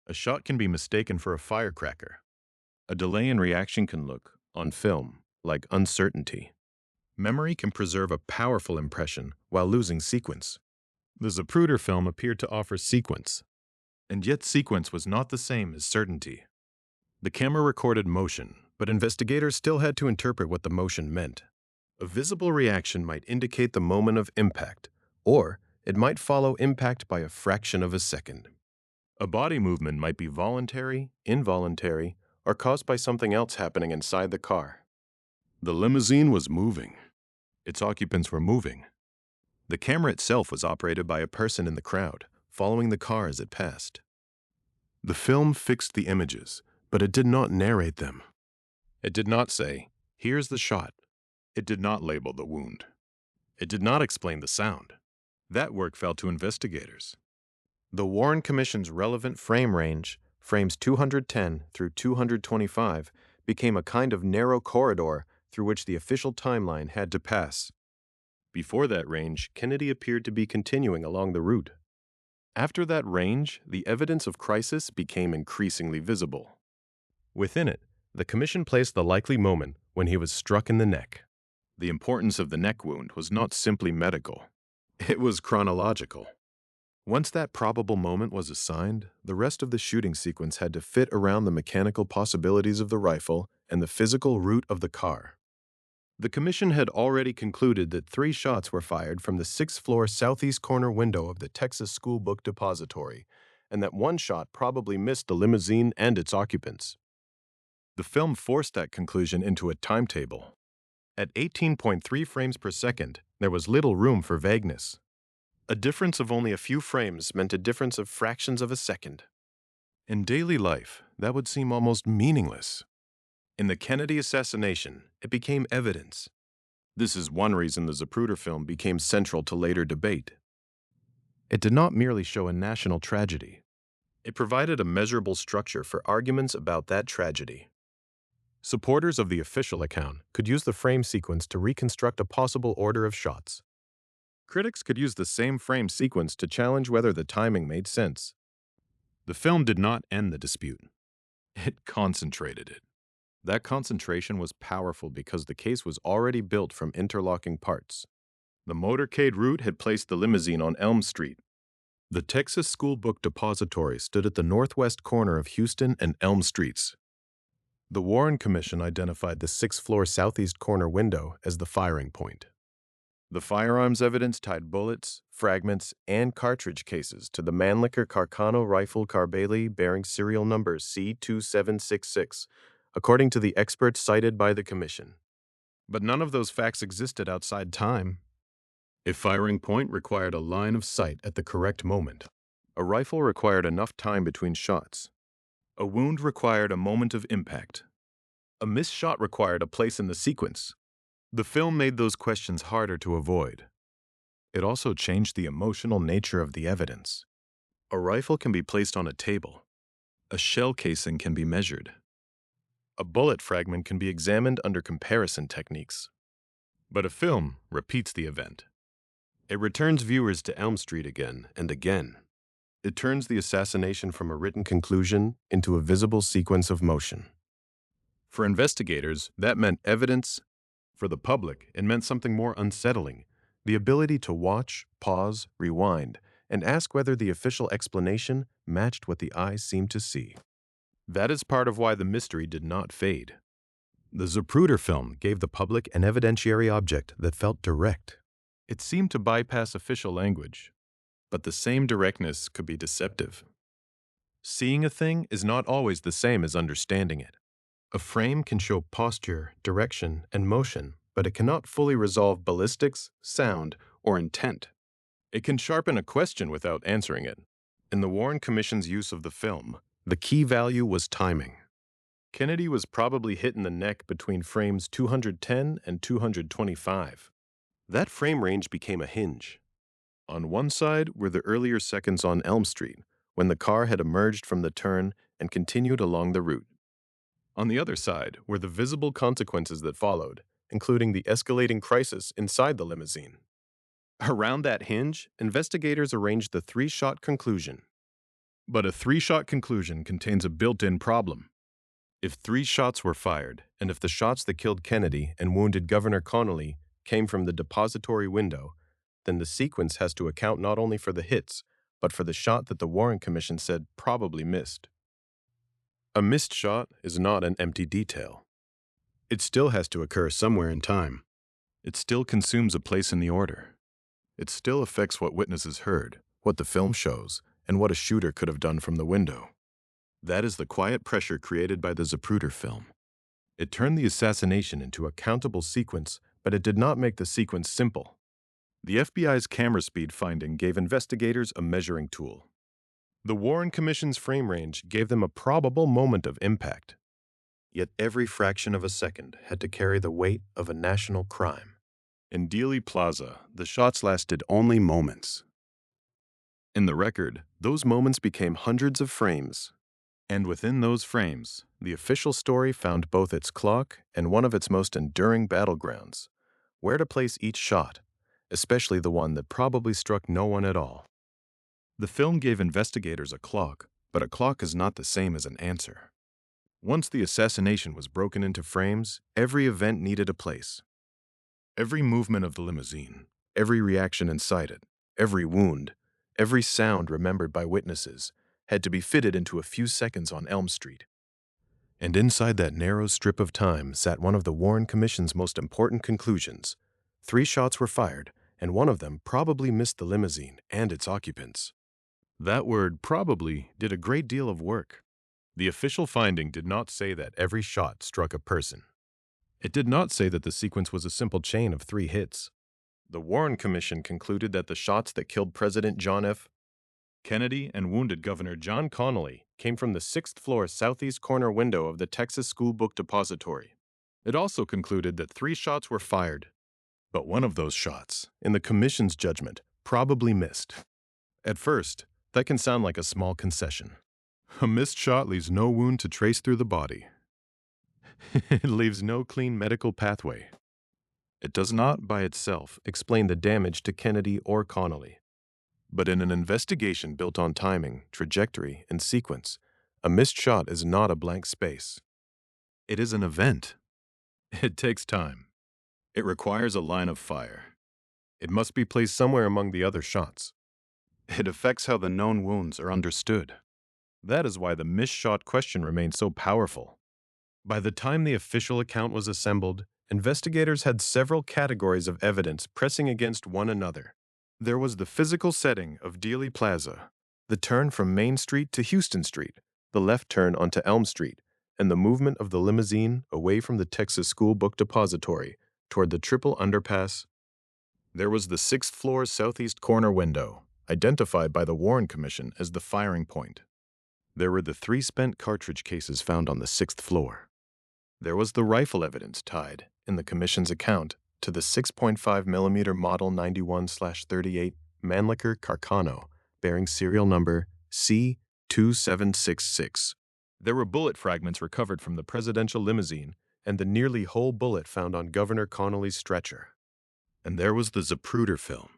A shot can be mistaken for a firecracker. A delay in reaction can look, on film, like uncertainty. Memory can preserve a powerful impression while losing sequence. The Zapruder film appeared to offer sequence, and yet sequence was not the same as certainty. The camera recorded motion, but investigators still had to interpret what the motion meant. A visible reaction might indicate the moment of impact, or it might follow impact by a fraction of a second. A body movement might be voluntary, involuntary, or caused by something else happening inside the car. The limousine was moving. Its occupants were moving. The camera itself was operated by a person in the crowd, following the car as it passed. The film fixed the images, but it did not narrate them. It did not say, "Here's the shot." It did not label the wound. It did not explain the sound. That work fell to investigators. The Warren Commission's relevant frame range, frames 210 through 225, became a kind of narrow corridor through which the official timeline had to pass. Before that range, Kennedy appeared to be continuing along the route. After that range, the evidence of crisis became increasingly visible. Within it, the Commission placed the likely moment when he was struck in the neck. The importance of the neck wound was not simply medical. It was chronological. Once that probable moment was assigned, the rest of the shooting sequence had to fit around the mechanical possibilities of the rifle and the physical route of the car. The Commission had already concluded that 3 shots were fired from the 6th floor southeast corner window of the Texas School Book Depository, and that 1 shot probably missed the limousine and its occupants. The film forced that conclusion into a timetable. At 18.3 frames per second, there was little room for vagueness. A difference of only a few frames meant a difference of fractions of a second. In daily life, that would seem almost meaningless. In the Kennedy assassination, it became evidence. This is one reason the Zapruder film became central to later debate. It did not merely show a national tragedy. It provided a measurable structure for arguments about that tragedy. Supporters of the official account could use the frame sequence to reconstruct a possible order of shots. Critics could use the same frame sequence to challenge whether the timing made sense. The film did not end the dispute. It concentrated it. That concentration was powerful because the case was already built from interlocking parts. The motorcade route had placed the limousine on Elm Street. The Texas School Book Depository stood at the northwest corner of Houston and Elm Streets. The Warren Commission identified the 6th floor southeast corner window as the firing point. The firearms evidence tied bullets, fragments, and cartridge cases to the Mannlicher Carcano rifle Carbali bearing serial number C2766, according to the experts cited by the Commission. But none of those facts existed outside time. A firing point required a line of sight at the correct moment. A rifle required enough time between shots. A wound required a moment of impact. A missed shot required a place in the sequence. The film made those questions harder to avoid. It also changed the emotional nature of the evidence. A rifle can be placed on a table. A shell casing can be measured. A bullet fragment can be examined under comparison techniques. But a film repeats the event. It returns viewers to Elm Street again and again. It turns the assassination from a written conclusion into a visible sequence of motion. For investigators, that meant evidence. For the public, it meant something more unsettling: the ability to watch, pause, rewind, and ask whether the official explanation matched what the eyes seemed to see. That is part of why the mystery did not fade. The Zapruder film gave the public an evidentiary object that felt direct. It seemed to bypass official language, but the same directness could be deceptive. Seeing a thing is not always the same as understanding it. A frame can show posture, direction, and motion, but it cannot fully resolve ballistics, sound, or intent. It can sharpen a question without answering it. In the Warren Commission's use of the film, the key value was timing. Kennedy was probably hit in the neck between frames 210 and 225. That frame range became a hinge. On one side were the earlier seconds on Elm Street, when the car had emerged from the turn and continued along the route. On the other side were the visible consequences that followed, including the escalating crisis inside the limousine. Around that hinge, investigators arranged the three-shot conclusion. But a three-shot conclusion contains a built-in problem. If 3 shots were fired, and if the shots that killed Kennedy and wounded Governor Connolly came from the depository window, then the sequence has to account not only for the hits, but for the shot that the Warren Commission said probably missed. A missed shot is not an empty detail. It still has to occur somewhere in time. It still consumes a place in the order. It still affects what witnesses heard, what the film shows, and what a shooter could have done from the window. That is the quiet pressure created by the Zapruder film. It turned the assassination into a countable sequence, but it did not make the sequence simple. The FBI's camera speed finding gave investigators a measuring tool. The Warren Commission's frame range gave them a probable moment of impact. Yet every fraction of a second had to carry the weight of a national crime. In Dealey Plaza, the shots lasted only moments. In the record, those moments became hundreds of frames. And within those frames, the official story found both its clock and one of its most enduring battlegrounds: where to place each shot, especially the one that probably struck no one at all. The film gave investigators a clock, but a clock is not the same as an answer. Once the assassination was broken into frames, every event needed a place. Every movement of the limousine, every reaction inside it, every wound, every sound remembered by witnesses, had to be fitted into a few seconds on Elm Street. And inside that narrow strip of time sat one of the Warren Commission's most important conclusions. 3 shots were fired, and one of them probably missed the limousine and its occupants. That word "probably" did a great deal of work. The official finding did not say that every shot struck a person. It did not say that the sequence was a simple chain of 3 hits. The Warren Commission concluded that the shots that killed President John F. Kennedy and wounded Governor John Connolly came from the 6th-floor southeast corner window of the Texas School Book Depository. It also concluded that 3 shots were fired, but one of those shots, in the Commission's judgment, probably missed. At first, that can sound like a small concession. A missed shot leaves no wound to trace through the body. It leaves no clean medical pathway. It does not, by itself, explain the damage to Kennedy or Connolly. But in an investigation built on timing, trajectory, and sequence, a missed shot is not a blank space. It is an event. It takes time. It requires a line of fire. It must be placed somewhere among the other shots. It affects how the known wounds are understood. That is why the missed shot question remains so powerful. By the time the official account was assembled, investigators had several categories of evidence pressing against one another. There was the physical setting of Dealey Plaza, the turn from Main Street to Houston Street, the left turn onto Elm Street, and the movement of the limousine away from the Texas School Book Depository toward the triple underpass. There was the 6th-floor southeast corner window, identified by the Warren Commission as the firing point. There were the 3 spent cartridge cases found on the 6th floor. There was the rifle evidence tied, in the commission's account, to the 6.5mm Model 91/38 Mannlicher Carcano, bearing serial number C2766. There were bullet fragments recovered from the presidential limousine and the nearly whole bullet found on Governor Connolly's stretcher. And there was the Zapruder film,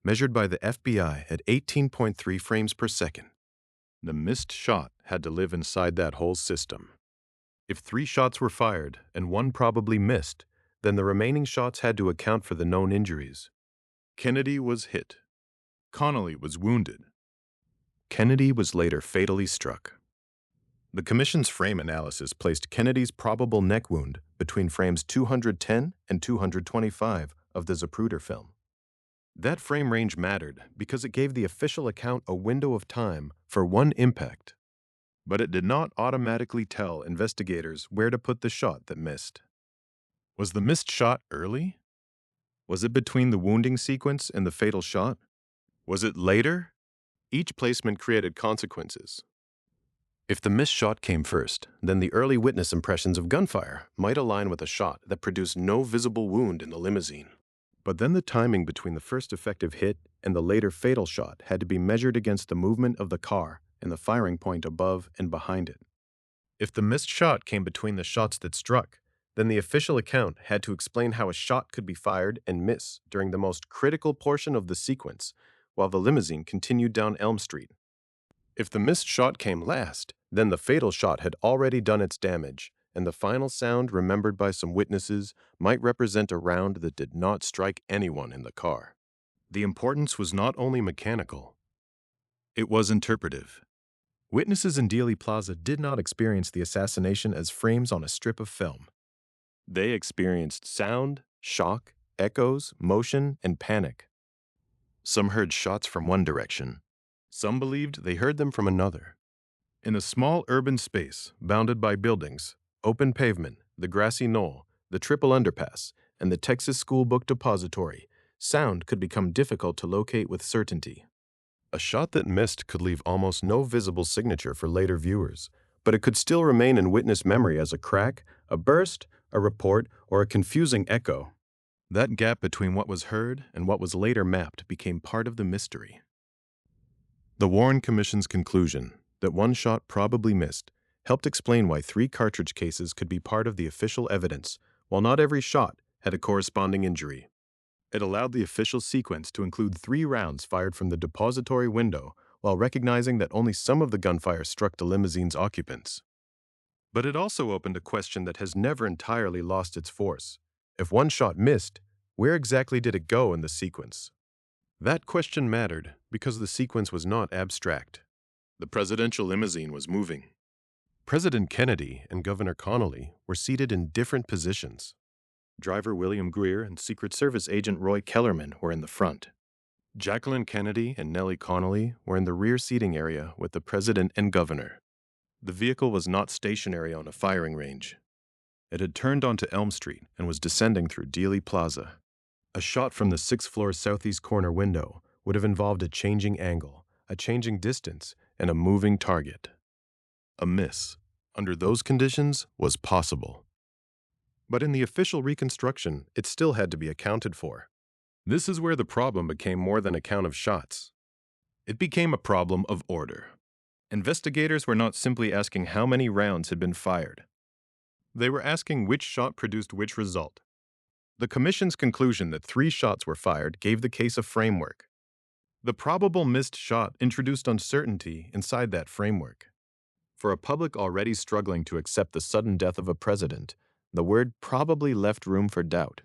measured by the FBI at 18.3 frames per second. The missed shot had to live inside that whole system. If 3 shots were fired and 1 probably missed, then the remaining shots had to account for the known injuries. Kennedy was hit. Connolly was wounded. Kennedy was later fatally struck. The commission's frame analysis placed Kennedy's probable neck wound between frames 210 and 225 of the Zapruder film. That frame range mattered because it gave the official account a window of time for one impact. But it did not automatically tell investigators where to put the shot that missed. Was the missed shot early? Was it between the wounding sequence and the fatal shot? Was it later? Each placement created consequences. If the missed shot came first, then the early witness impressions of gunfire might align with a shot that produced no visible wound in the limousine. But then the timing between the first effective hit and the later fatal shot had to be measured against the movement of the car and the firing point above and behind it. If the missed shot came between the shots that struck, then the official account had to explain how a shot could be fired and miss during the most critical portion of the sequence, while the limousine continued down Elm Street. If the missed shot came last, then the fatal shot had already done its damage, and the final sound remembered by some witnesses might represent a round that did not strike anyone in the car. The importance was not only mechanical, it was interpretive. Witnesses in Dealey Plaza did not experience the assassination as frames on a strip of film. They experienced sound, shock, echoes, motion, and panic. Some heard shots from one direction. Some believed they heard them from another. In a small urban space bounded by buildings, open pavement, the grassy knoll, the triple underpass, and the Texas School Book Depository, sound could become difficult to locate with certainty. A shot that missed could leave almost no visible signature for later viewers, but it could still remain in witness memory as a crack, a burst, a report, or a confusing echo. That gap between what was heard and what was later mapped became part of the mystery. The Warren Commission's conclusion that one shot probably missed helped explain why 3 cartridge cases could be part of the official evidence, while not every shot had a corresponding injury. It allowed the official sequence to include 3 rounds fired from the depository window, while recognizing that only some of the gunfire struck the limousine's occupants. But it also opened a question that has never entirely lost its force. If one shot missed, where exactly did it go in the sequence? That question mattered because the sequence was not abstract. The presidential limousine was moving. President Kennedy and Governor Connolly were seated in different positions. Driver William Greer and Secret Service agent Roy Kellerman were in the front. Jacqueline Kennedy and Nellie Connolly were in the rear seating area with the president and governor. The vehicle was not stationary on a firing range. It had turned onto Elm Street and was descending through Dealey Plaza. A shot from the 6th floor southeast corner window would have involved a changing angle, a changing distance, and a moving target. A miss, under those conditions, was possible. But in the official reconstruction, it still had to be accounted for. This is where the problem became more than a count of shots. It became a problem of order. Investigators were not simply asking how many rounds had been fired. They were asking which shot produced which result. The commission's conclusion that 3 shots were fired gave the case a framework. The probable missed shot introduced uncertainty inside that framework. For a public already struggling to accept the sudden death of a president, the word probably left room for doubt.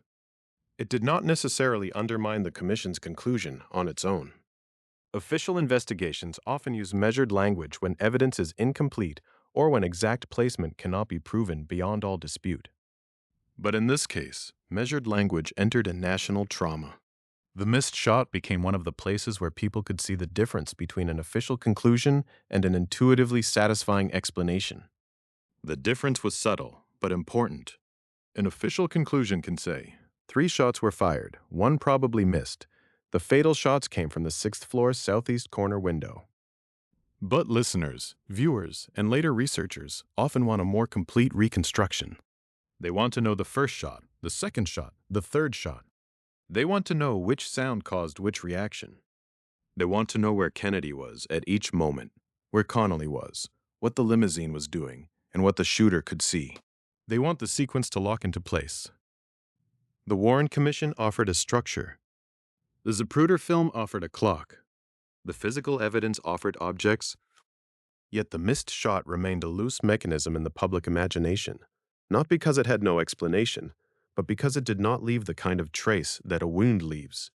It did not necessarily undermine the commission's conclusion on its own. Official investigations often use measured language when evidence is incomplete or when exact placement cannot be proven beyond all dispute. But in this case, measured language entered a national trauma. The missed shot became one of the places where people could see the difference between an official conclusion and an intuitively satisfying explanation. The difference was subtle, but important. An official conclusion can say, 3 shots were fired, 1 probably missed. The fatal shots came from the 6th floor southeast corner window. But listeners, viewers, and later researchers often want a more complete reconstruction. They want to know the first shot, the second shot, the third shot. They want to know which sound caused which reaction. They want to know where Kennedy was at each moment, where Connolly was, what the limousine was doing, and what the shooter could see. They want the sequence to lock into place. The Warren Commission offered a structure. The Zapruder film offered a clock. The physical evidence offered objects. Yet the missed shot remained a loose mechanism in the public imagination, not because it had no explanation, but because it did not leave the kind of trace that a wound leaves.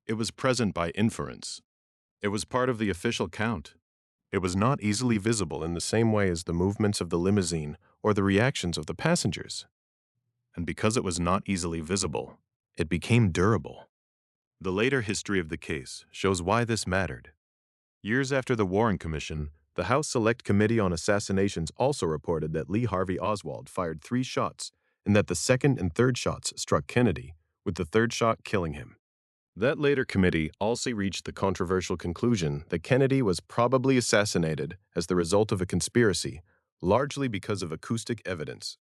It was present by inference. It was part of the official count. It was not easily visible in the same way as the movements of the limousine or the reactions of the passengers. And because it was not easily visible, it became durable. The later history of the case shows why this mattered. Years after the Warren Commission, the House Select Committee on Assassinations also reported that Lee Harvey Oswald fired 3 shots and that the second and third shots struck Kennedy, with the third shot killing him. That later committee also reached the controversial conclusion that Kennedy was probably assassinated as the result of a conspiracy, largely because of acoustic evidence.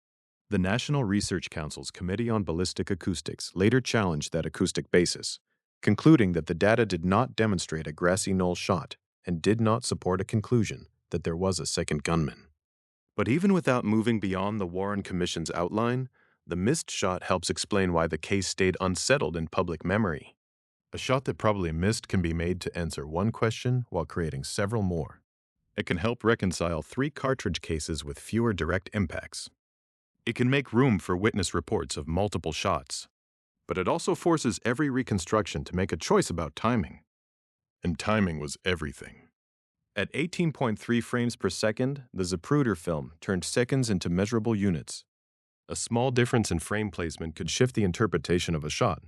The National Research Council's Committee on Ballistic Acoustics later challenged that acoustic basis, concluding that the data did not demonstrate a grassy knoll shot and did not support a conclusion that there was a second gunman. But even without moving beyond the Warren Commission's outline, the missed shot helps explain why the case stayed unsettled in public memory. A shot that probably missed can be made to answer one question while creating several more. It can help reconcile 3 cartridge cases with fewer direct impacts. It can make room for witness reports of multiple shots. But it also forces every reconstruction to make a choice about timing. And timing was everything. At 18.3 frames per second, the Zapruder film turned seconds into measurable units. A small difference in frame placement could shift the interpretation of a shot.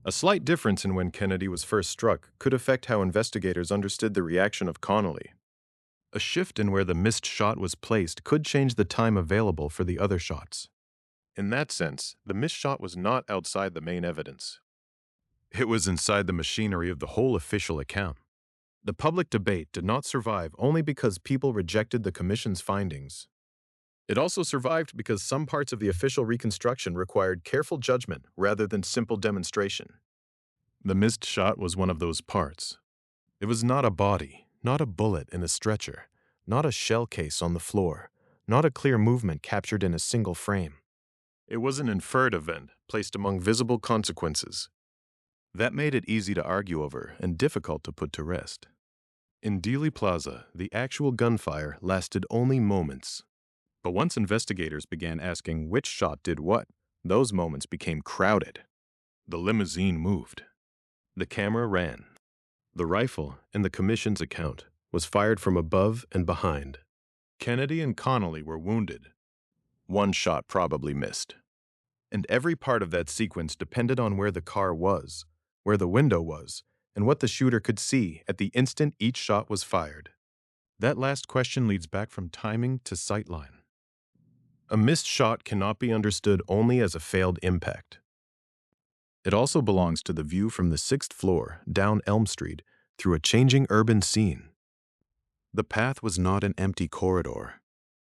A slight difference in when Kennedy was first struck could affect how investigators understood the reaction of Connolly. A shift in where the missed shot was placed could change the time available for the other shots. In that sense, the missed shot was not outside the main evidence. It was inside the machinery of the whole official account. The public debate did not survive only because people rejected the commission's findings. It also survived because some parts of the official reconstruction required careful judgment rather than simple demonstration. The missed shot was one of those parts. It was not a body, not a bullet in a stretcher, not a shell case on the floor, not a clear movement captured in a single frame. It was an inferred event placed among visible consequences. That made it easy to argue over and difficult to put to rest. In Dealey Plaza, the actual gunfire lasted only moments. But once investigators began asking which shot did what, those moments became crowded. The limousine moved. The camera ran. The rifle, in the commission's account, was fired from above and behind. Kennedy and Connolly were wounded. One shot probably missed. And every part of that sequence depended on where the car was, where the window was, and what the shooter could see at the instant each shot was fired. That last question leads back from timing to sightline. A missed shot cannot be understood only as a failed impact. It also belongs to the view from the 6th floor, down Elm Street, through a changing urban scene. The path was not an empty corridor.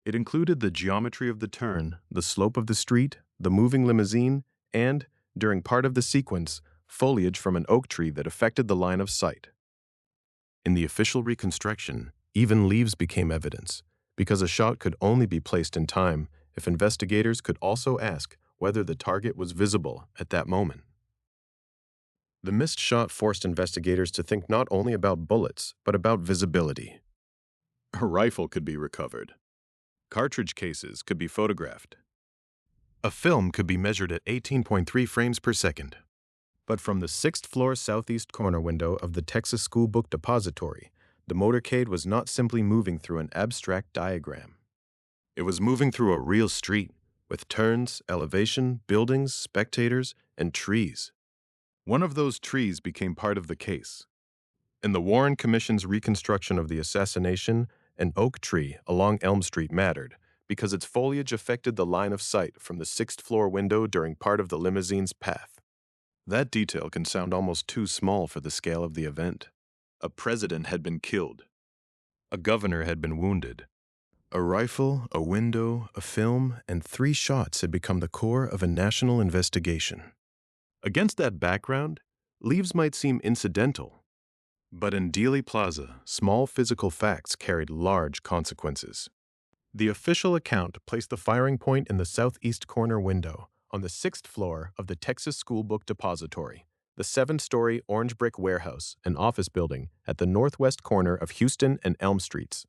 It included the geometry of the turn, the slope of the street, the moving limousine, and, during part of the sequence, foliage from an oak tree that affected the line of sight. In the official reconstruction, even leaves became evidence, because a shot could only be placed in time if investigators could also ask whether the target was visible at that moment. The missed shot forced investigators to think not only about bullets, but about visibility. A rifle could be recovered. Cartridge cases could be photographed. A film could be measured at 18.3 frames per second. But from the 6th floor southeast corner window of the Texas School Book Depository, the motorcade was not simply moving through an abstract diagram. It was moving through a real street, with turns, elevation, buildings, spectators, and trees. One of those trees became part of the case. In the Warren Commission's reconstruction of the assassination, an oak tree along Elm Street mattered because its foliage affected the line of sight from the 6th floor window during part of the limousine's path. That detail can sound almost too small for the scale of the event. A president had been killed. A governor had been wounded. A rifle, a window, a film, and 3 shots had become the core of a national investigation. Against that background, leaves might seem incidental, but in Dealey Plaza, small physical facts carried large consequences. The official account placed the firing point in the southeast corner window on the 6th floor of the Texas School Book Depository, the 7-story orange brick warehouse and office building at the northwest corner of Houston and Elm Streets.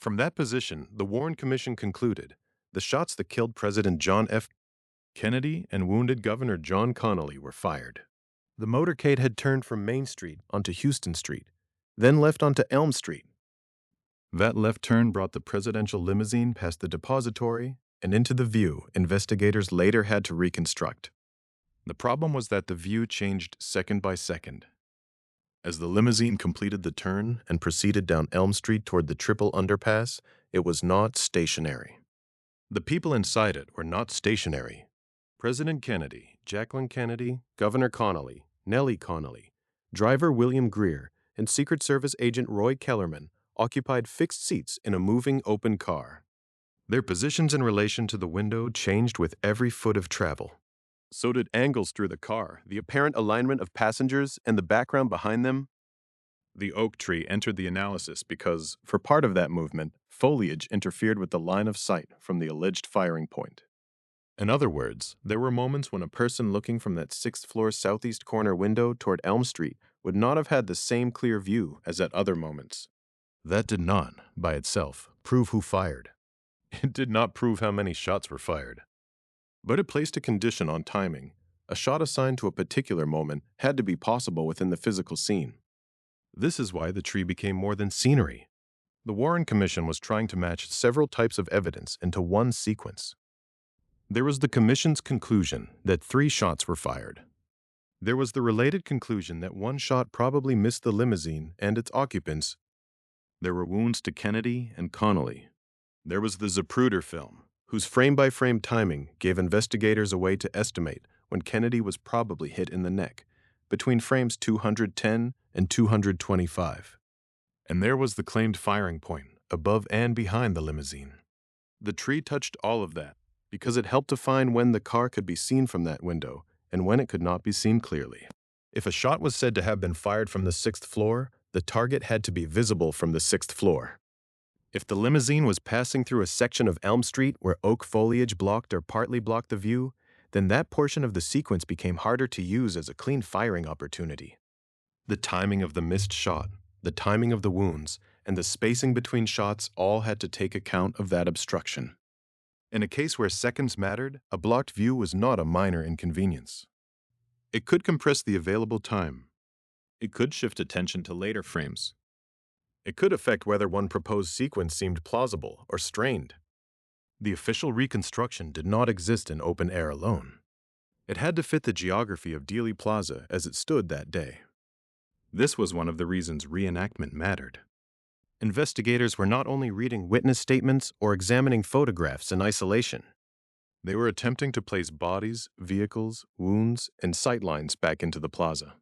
From that position, the Warren Commission concluded the shots that killed President John F. Kennedy and wounded Governor John Connally were fired. The motorcade had turned from Main Street onto Houston Street, then left onto Elm Street. That left turn brought the presidential limousine past the depository and into the view investigators later had to reconstruct. The problem was that the view changed second by second. As the limousine completed the turn and proceeded down Elm Street toward the triple underpass, it was not stationary. The people inside it were not stationary. President Kennedy, Jacqueline Kennedy, Governor Connally, Nellie Connally, driver William Greer, and Secret Service agent Roy Kellerman occupied fixed seats in a moving open car. Their positions in relation to the window changed with every foot of travel. So did angles through the car, the apparent alignment of passengers, and the background behind them. The oak tree entered the analysis because, for part of that movement, foliage interfered with the line of sight from the alleged firing point. In other words, there were moments when a person looking from that 6th-floor southeast corner window toward Elm Street would not have had the same clear view as at other moments. That did not, by itself, prove who fired. It did not prove how many shots were fired. But it placed a condition on timing. A shot assigned to a particular moment had to be possible within the physical scene. This is why the tree became more than scenery. The Warren Commission was trying to match several types of evidence into one sequence. There was the Commission's conclusion that 3 shots were fired. There was the related conclusion that 1 shot probably missed the limousine and its occupants. There were wounds to Kennedy and Connally. There was the Zapruder film, whose frame-by-frame timing gave investigators a way to estimate when Kennedy was probably hit in the neck, between frames 210 and 225. And there was the claimed firing point, above and behind the limousine. The tree touched all of that, because it helped to find when the car could be seen from that window and when it could not be seen clearly. If a shot was said to have been fired from the 6th floor, the target had to be visible from the 6th floor. If the limousine was passing through a section of Elm Street where oak foliage blocked or partly blocked the view, then that portion of the sequence became harder to use as a clean firing opportunity. The timing of the missed shot, the timing of the wounds, and the spacing between shots all had to take account of that obstruction. In a case where seconds mattered, a blocked view was not a minor inconvenience. It could compress the available time. It could shift attention to later frames. It could affect whether one proposed sequence seemed plausible or strained. The official reconstruction did not exist in open air alone. It had to fit the geography of Dealey Plaza as it stood that day. This was one of the reasons reenactment mattered. Investigators were not only reading witness statements or examining photographs in isolation. They were attempting to place bodies, vehicles, wounds, and sightlines back into the plaza.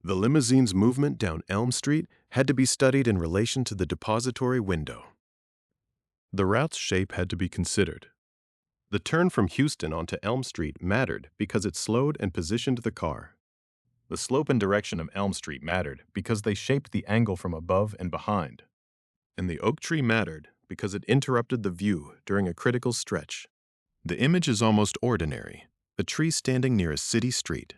The limousine's movement down Elm Street had to be studied in relation to the depository window. The route's shape had to be considered. The turn from Houston onto Elm Street mattered because it slowed and positioned the car. The slope and direction of Elm Street mattered because they shaped the angle from above and behind. And the oak tree mattered because it interrupted the view during a critical stretch. The image is almost ordinary, a tree standing near a city street.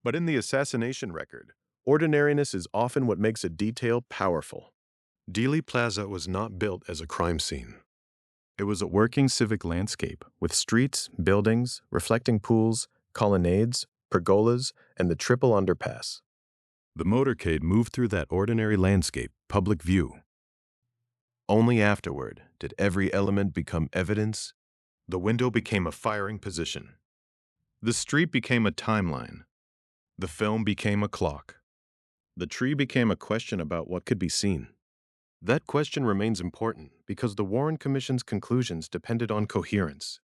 But in the assassination record, ordinariness is often what makes a detail powerful. Dealey Plaza was not built as a crime scene. It was a working civic landscape with streets, buildings, reflecting pools, colonnades, pergolas, and the triple underpass. The motorcade moved through that ordinary landscape, public view. Only afterward did every element become evidence. The window became a firing position. The street became a timeline. The film became a clock. The tree became a question about what could be seen. That question remains important because the Warren Commission's conclusions depended on coherence.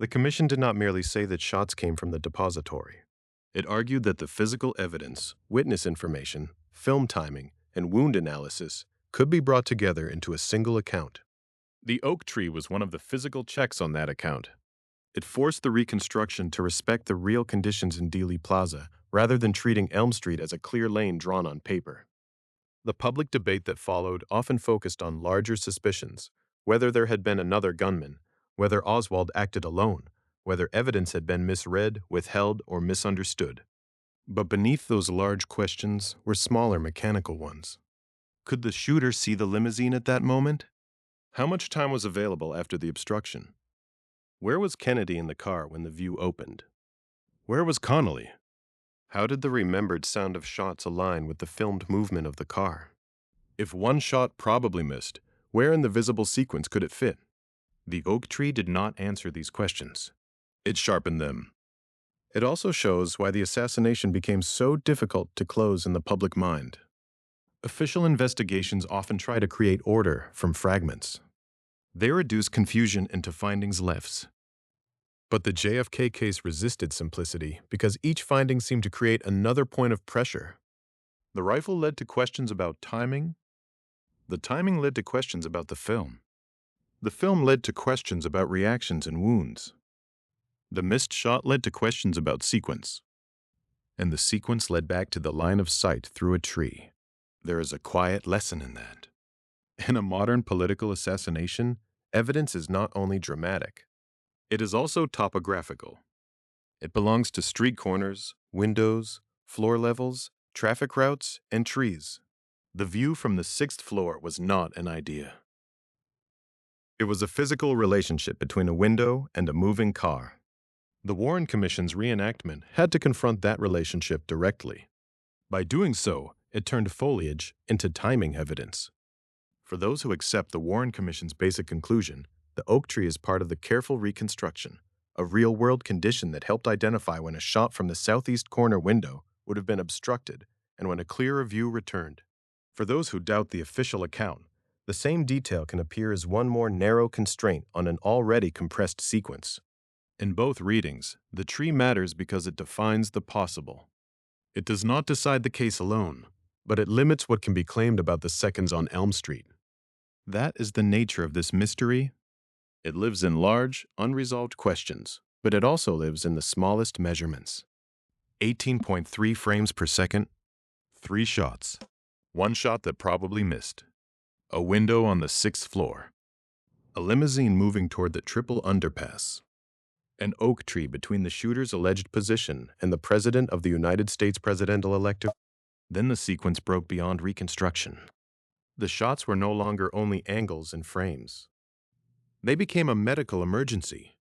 The Commission did not merely say that shots came from the depository. It argued that the physical evidence, witness information, film timing, and wound analysis could be brought together into a single account. The oak tree was one of the physical checks on that account. It forced the reconstruction to respect the real conditions in Dealey Plaza rather than treating Elm Street as a clear lane drawn on paper. The public debate that followed often focused on larger suspicions, whether there had been another gunman, whether Oswald acted alone, whether evidence had been misread, withheld, or misunderstood. But beneath those large questions were smaller mechanical ones. Could the shooter see the limousine at that moment? How much time was available after the obstruction? Where was Kennedy in the car when the view opened? Where was Connolly? How did the remembered sound of shots align with the filmed movement of the car? If one shot probably missed, where in the visible sequence could it fit? The oak tree did not answer these questions. It sharpened them. It also shows why the assassination became so difficult to close in the public mind. Official investigations often try to create order from fragments. They reduce confusion into findings lefts. But the JFK case resisted simplicity because each finding seemed to create another point of pressure. The rifle led to questions about timing. The timing led to questions about the film. The film led to questions about reactions and wounds. The missed shot led to questions about sequence. And the sequence led back to the line of sight through a tree. There is a quiet lesson in that. In a modern political assassination, evidence is not only dramatic, it is also topographical. It belongs to street corners, windows, floor levels, traffic routes, and trees. The view from the 6th floor was not an idea. It was a physical relationship between a window and a moving car. The Warren Commission's reenactment had to confront that relationship directly. By doing so, it turned foliage into timing evidence. For those who accept the Warren Commission's basic conclusion, the oak tree is part of the careful reconstruction, a real-world condition that helped identify when a shot from the southeast corner window would have been obstructed and when a clearer view returned. For those who doubt the official account, the same detail can appear as one more narrow constraint on an already compressed sequence. In both readings, the tree matters because it defines the possible. It does not decide the case alone, but it limits what can be claimed about the seconds on Elm Street. That is the nature of this mystery. It lives in large, unresolved questions, but it also lives in the smallest measurements. 18.3 frames per second, 3 shots, 1 shot that probably missed, a window on the 6th floor, a limousine moving toward the triple underpass, an oak tree between the shooter's alleged position and the President of the United States presidential elect. Then the sequence broke beyond reconstruction. The shots were no longer only angles and frames. They became a medical emergency.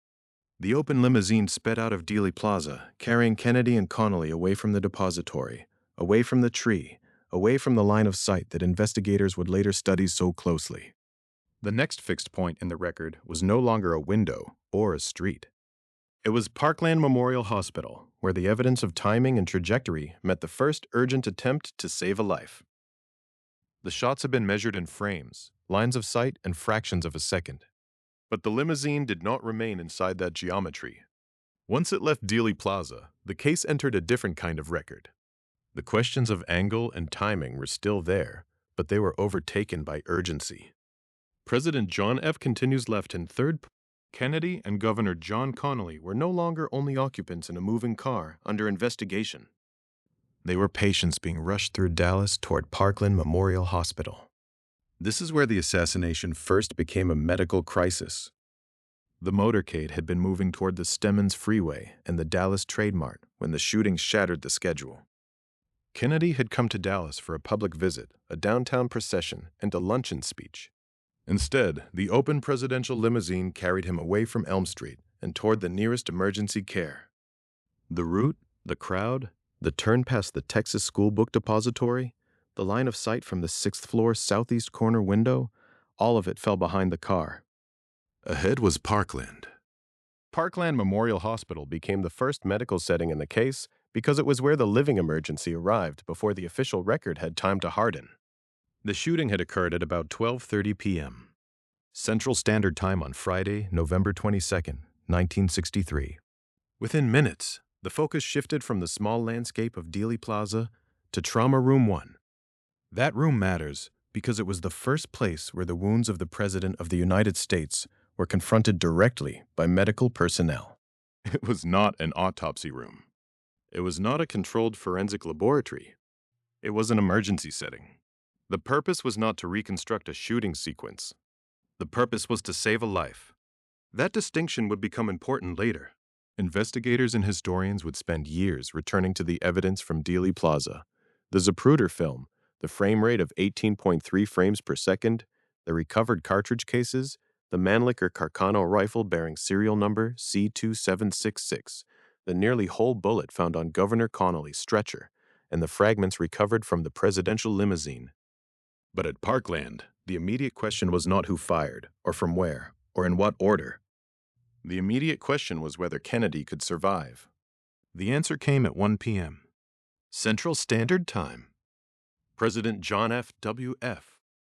The open limousine sped out of Dealey Plaza, carrying Kennedy and Connolly away from the depository, away from the tree, away from the line of sight that investigators would later study so closely. The next fixed point in the record was no longer a window or a street. It was Parkland Memorial Hospital, where the evidence of timing and trajectory met the first urgent attempt to save a life. The shots had been measured in frames, lines of sight, and fractions of a second. But the limousine did not remain inside that geometry. Once it left Dealey Plaza, the case entered a different kind of record. The questions of angle and timing were still there, but they were overtaken by urgency. President John F. Continues left in third. Kennedy and Governor John Connolly were no longer only occupants in a moving car under investigation. They were patients being rushed through Dallas toward Parkland Memorial Hospital. This is where the assassination first became a medical crisis. The motorcade had been moving toward the Stemmons Freeway and the Dallas Trade Mart when the shooting shattered the schedule. Kennedy had come to Dallas for a public visit, a downtown procession, and a luncheon speech. Instead, the open presidential limousine carried him away from Elm Street and toward the nearest emergency care. The route, the crowd, the turn past the Texas School Book Depository, the line of sight from the 6th floor southeast corner window, all of it fell behind the car. Ahead was Parkland. Parkland Memorial Hospital became the first medical setting in the case because it was where the living emergency arrived before the official record had time to harden. The shooting had occurred at about 12:30 p.m. Central Standard Time on Friday, November 22, 1963. Within minutes, the focus shifted from the small landscape of Dealey Plaza to Trauma Room 1. That room matters because it was the first place where the wounds of the President of the United States were confronted directly by medical personnel. It was not an autopsy room. It was not a controlled forensic laboratory. It was an emergency setting. The purpose was not to reconstruct a shooting sequence. The purpose was to save a life. That distinction would become important later. Investigators and historians would spend years returning to the evidence from Dealey Plaza, the Zapruder film, the frame rate of 18.3 frames per second, the recovered cartridge cases, the Mannlicher Carcano rifle bearing serial number C2766, the nearly whole bullet found on Governor Connolly's stretcher, and the fragments recovered from the presidential limousine. But at Parkland, the immediate question was not who fired, or from where, or in what order. The immediate question was whether Kennedy could survive. The answer came at 1 p.m. Central Standard Time. President John F.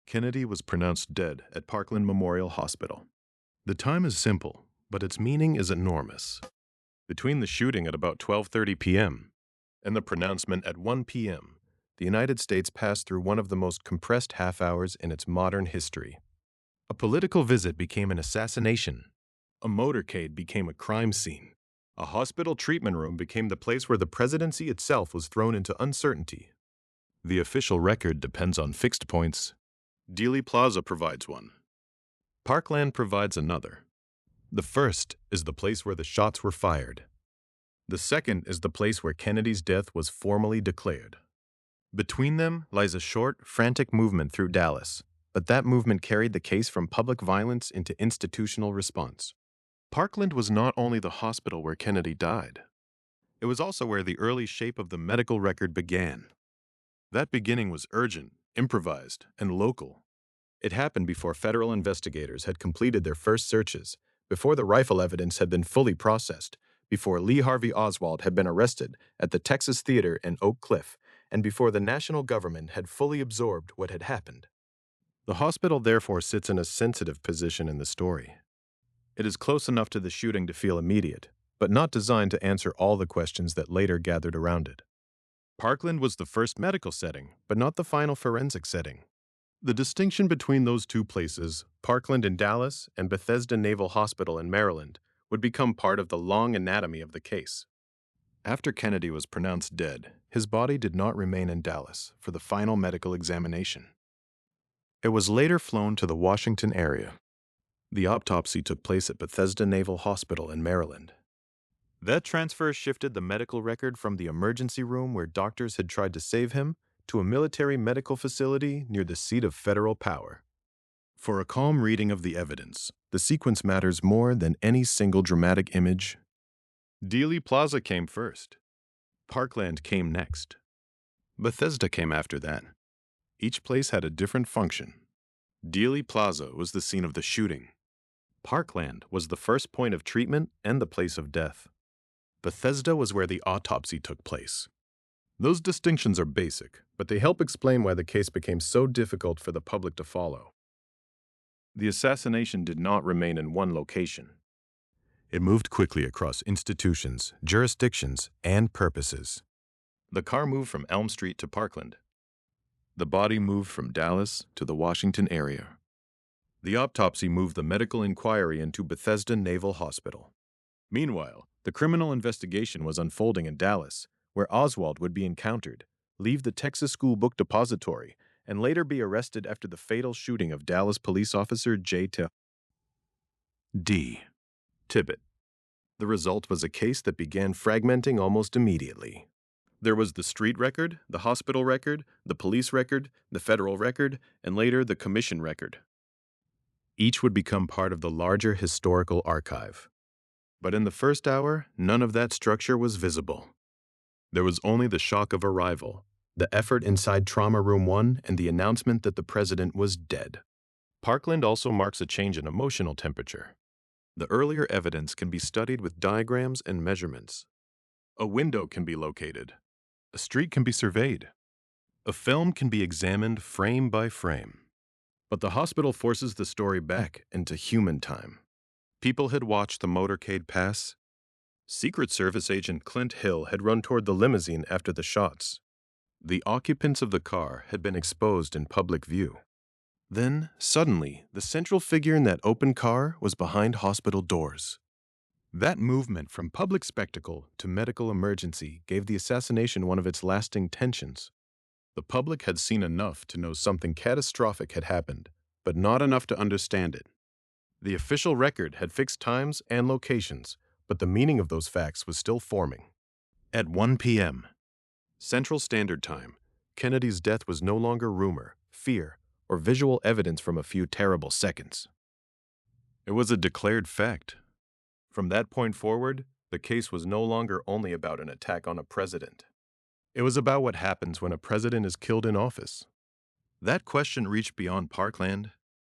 Kennedy was pronounced dead at Parkland Memorial Hospital. The time is simple, but its meaning is enormous. Between the shooting at about 12:30 p.m. and the pronouncement at 1 p.m., the United States passed through one of the most compressed half-hours in its modern history. A political visit became an assassination. A motorcade became a crime scene. A hospital treatment room became the place where the presidency itself was thrown into uncertainty. The official record depends on fixed points. Dealey Plaza provides one. Parkland provides another. The first is the place where the shots were fired. The second is the place where Kennedy's death was formally declared. Between them lies a short, frantic movement through Dallas, but that movement carried the case from public violence into institutional response. Parkland was not only the hospital where Kennedy died. It was also where the early shape of the medical record began. That beginning was urgent, improvised, and local. It happened before federal investigators had completed their first searches, before the rifle evidence had been fully processed, before Lee Harvey Oswald had been arrested at the Texas Theater in Oak Cliff, and before the national government had fully absorbed what had happened. The hospital therefore sits in a sensitive position in the story. It is close enough to the shooting to feel immediate, but not designed to answer all the questions that later gathered around it. Parkland was the first medical setting, but not the final forensic setting. The distinction between those two places, Parkland in Dallas and Bethesda Naval Hospital in Maryland, would become part of the long anatomy of the case. After Kennedy was pronounced dead, his body did not remain in Dallas for the final medical examination. It was later flown to the Washington area. The autopsy took place at Bethesda Naval Hospital in Maryland. That transfer shifted the medical record from the emergency room where doctors had tried to save him to a military medical facility near the seat of federal power. For a calm reading of the evidence, the sequence matters more than any single dramatic image. Dealey Plaza came first. Parkland came next. Bethesda came after that. Each place had a different function. Dealey Plaza was the scene of the shooting. Parkland was the first point of treatment and the place of death. Bethesda was where the autopsy took place. Those distinctions are basic, but they help explain why the case became so difficult for the public to follow. The assassination did not remain in one location. It moved quickly across institutions, jurisdictions, and purposes. The car moved from Elm Street to Parkland. The body moved from Dallas to the Washington area. The autopsy moved the medical inquiry into Bethesda Naval Hospital. Meanwhile, the criminal investigation was unfolding in Dallas, where Oswald would be encountered, leave the Texas School Book Depository, and later be arrested after the fatal shooting of Dallas police officer J.T. Tippit. The result was a case that began fragmenting almost immediately. There was the street record, the hospital record, the police record, the federal record, and later the commission record. Each would become part of the larger historical archive. But in the first hour, none of that structure was visible. There was only the shock of arrival, the effort inside Trauma Room 1, and the announcement that the president was dead. Parkland also marks a change in emotional temperature. The earlier evidence can be studied with diagrams and measurements. A window can be located. A street can be surveyed. A film can be examined frame by frame. But the hospital forces the story back into human time. People had watched the motorcade pass. Secret Service agent Clint Hill had run toward the limousine after the shots. The occupants of the car had been exposed in public view. Then, suddenly, the central figure in that open car was behind hospital doors. That movement from public spectacle to medical emergency gave the assassination one of its lasting tensions. The public had seen enough to know something catastrophic had happened, but not enough to understand it. The official record had fixed times and locations, but the meaning of those facts was still forming. At 1 p.m., Central Standard Time, Kennedy's death was no longer rumor, fear, or visual evidence from a few terrible seconds. It was a declared fact. From that point forward, the case was no longer only about an attack on a president. It was about what happens when a president is killed in office. That question reached beyond Parkland.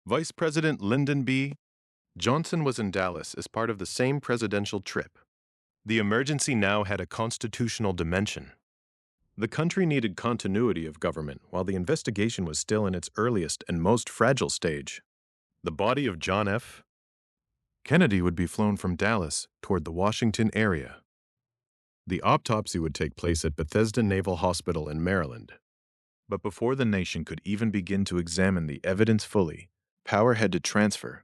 Vice President Lyndon B. Johnson was in Dallas as part of the same presidential trip. The emergency now had a constitutional dimension. The country needed continuity of government while the investigation was still in its earliest and most fragile stage. The body of John F. Kennedy would be flown from Dallas toward the Washington area. The autopsy would take place at Bethesda Naval Hospital in Maryland. But before the nation could even begin to examine the evidence fully, power had to transfer.